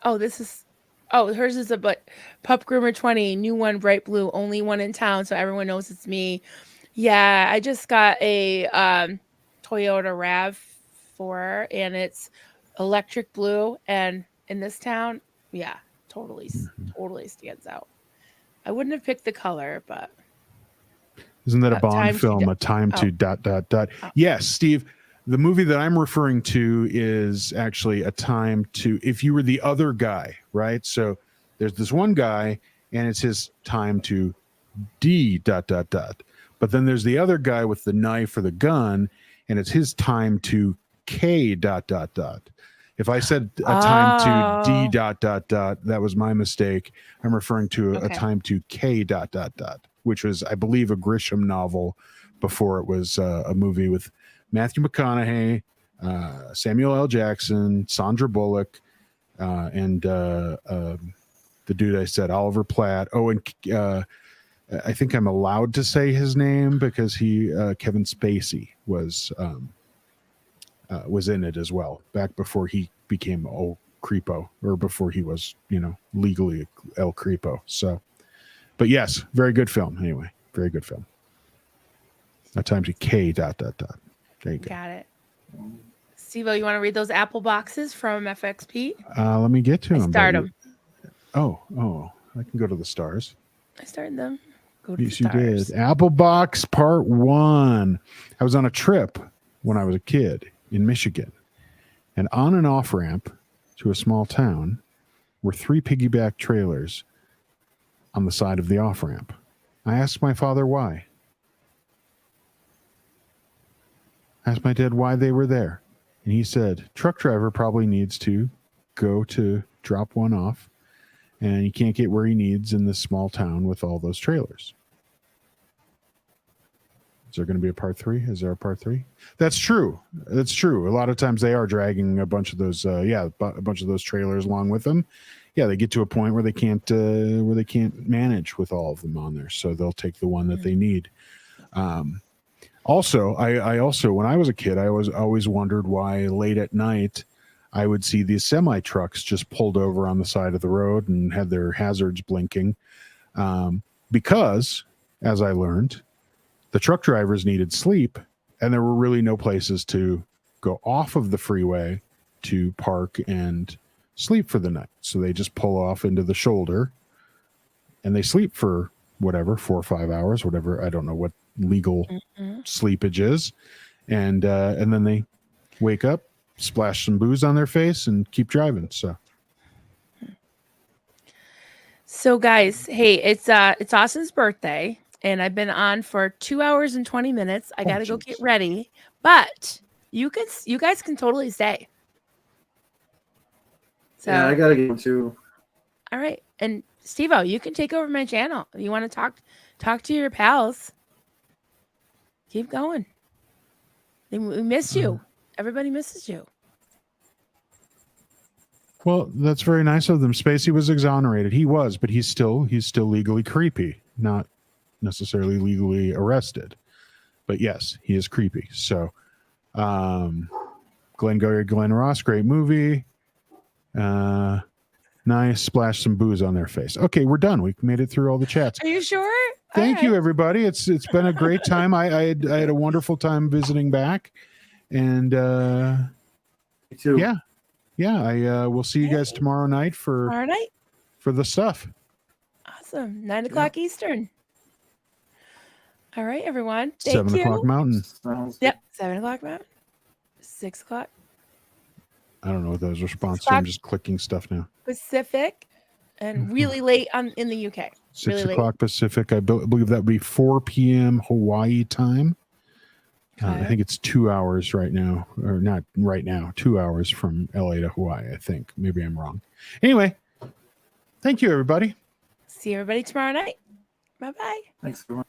Oh, hers is a Pup Groomer 20, new one, bright blue, only one in town, so everyone knows it's me. Yeah, I just got a Toyota RAV4, and it's electric blue, and in this town, yeah, totally stands out. I wouldn't have picked the color, but isn't that a Bond film? A time to ... Oh. Yes, Steve. The movie that I'm referring to is actually a time to, if you were the other guy, right? So there's this one guy, and it's his time to D ... But then there's the other guy with the knife or the gun, and it's his time to K ... If I said a time to D ... that was my mistake. I'm referring to a time to K ... which was, I believe, a Grisham novel before it was a movie with Matthew McConaughey, Samuel L. Jackson, Sandra Bullock, and the dude I said, Oliver Platt. Oh, and I think I'm allowed to say his name because Kevin Spacey was in it as well, back before he became El Creepo, or before he was, legally El Creepo. So, but yes, very good film. Anyway, very good film. A time to K ... There you go. Got it. Steve-O, you want to read those Apple boxes from FXP? Let me get to them. Start them. Oh, I can go to the stars. I started them. Go to yes, the stars. You did. Apple Box Part 1. I was on a trip when I was a kid in Michigan, and on an off-ramp to a small town were 3 piggyback trailers on the side of the off-ramp. I asked my father why. I asked my dad why they were there. And he said, truck driver probably needs to go to drop one off, and he can't get where he needs in this small town with all those trailers. Is there going to be a part 3? Is there a part 3? That's true. That's true. A lot of times they are dragging a bunch of those, a bunch of those trailers along with them. Yeah, they get to a point where they can't manage with all of them on there, so they'll take the one that they need. Also, I also, when I was a kid, I always wondered why late at night I would see these semi trucks just pulled over on the side of the road and had their hazards blinking, because, as I learned, the truck drivers needed sleep, and there were really no places to go off of the freeway to park and sleep for the night. So they just pull off into the shoulder, and they sleep for whatever, 4 or 5 hours, whatever. I don't know what legal sleepage is, and then they wake up, splash some booze on their face, and keep driving. So guys, hey, it's Austin's birthday, and I've been on for 2 hours and 20 minutes. I gotta go get ready, but you guys can totally stay. So yeah, I gotta get too. All right, and Steve-O, you can take over my channel. You want to talk to your pals? Keep going. We miss you. Everybody misses you. Well, that's very nice of them. Spacey was exonerated. He was, but he's still legally creepy. Not necessarily legally arrested. But yes, he is creepy. So, Glengarry Glen Ross, great movie. Nice. Splash some booze on their face. Okay, we're done. We made it through all the chats. Are you sure? Thank you, everybody. It's been a great time. I had a wonderful time visiting back, and Me too. yeah. I will see you guys tomorrow night for the stuff. Awesome. 9 o'clock Eastern. All right, everyone. Thank 7 you. o'clock Mountain. Yep. 7 o'clock Mountain. 6 o'clock I don't know what those responses. I'm just clicking stuff now. Pacific, and really late in the UK. 6 really o'clock Pacific. I believe that would be 4 p.m. Hawaii time. I think it's 2 hours right now, or not right now, 2 hours from LA to Hawaii, I think. Maybe I'm wrong. Anyway, thank you, everybody. See everybody tomorrow night. Bye-bye. Thanks, everyone.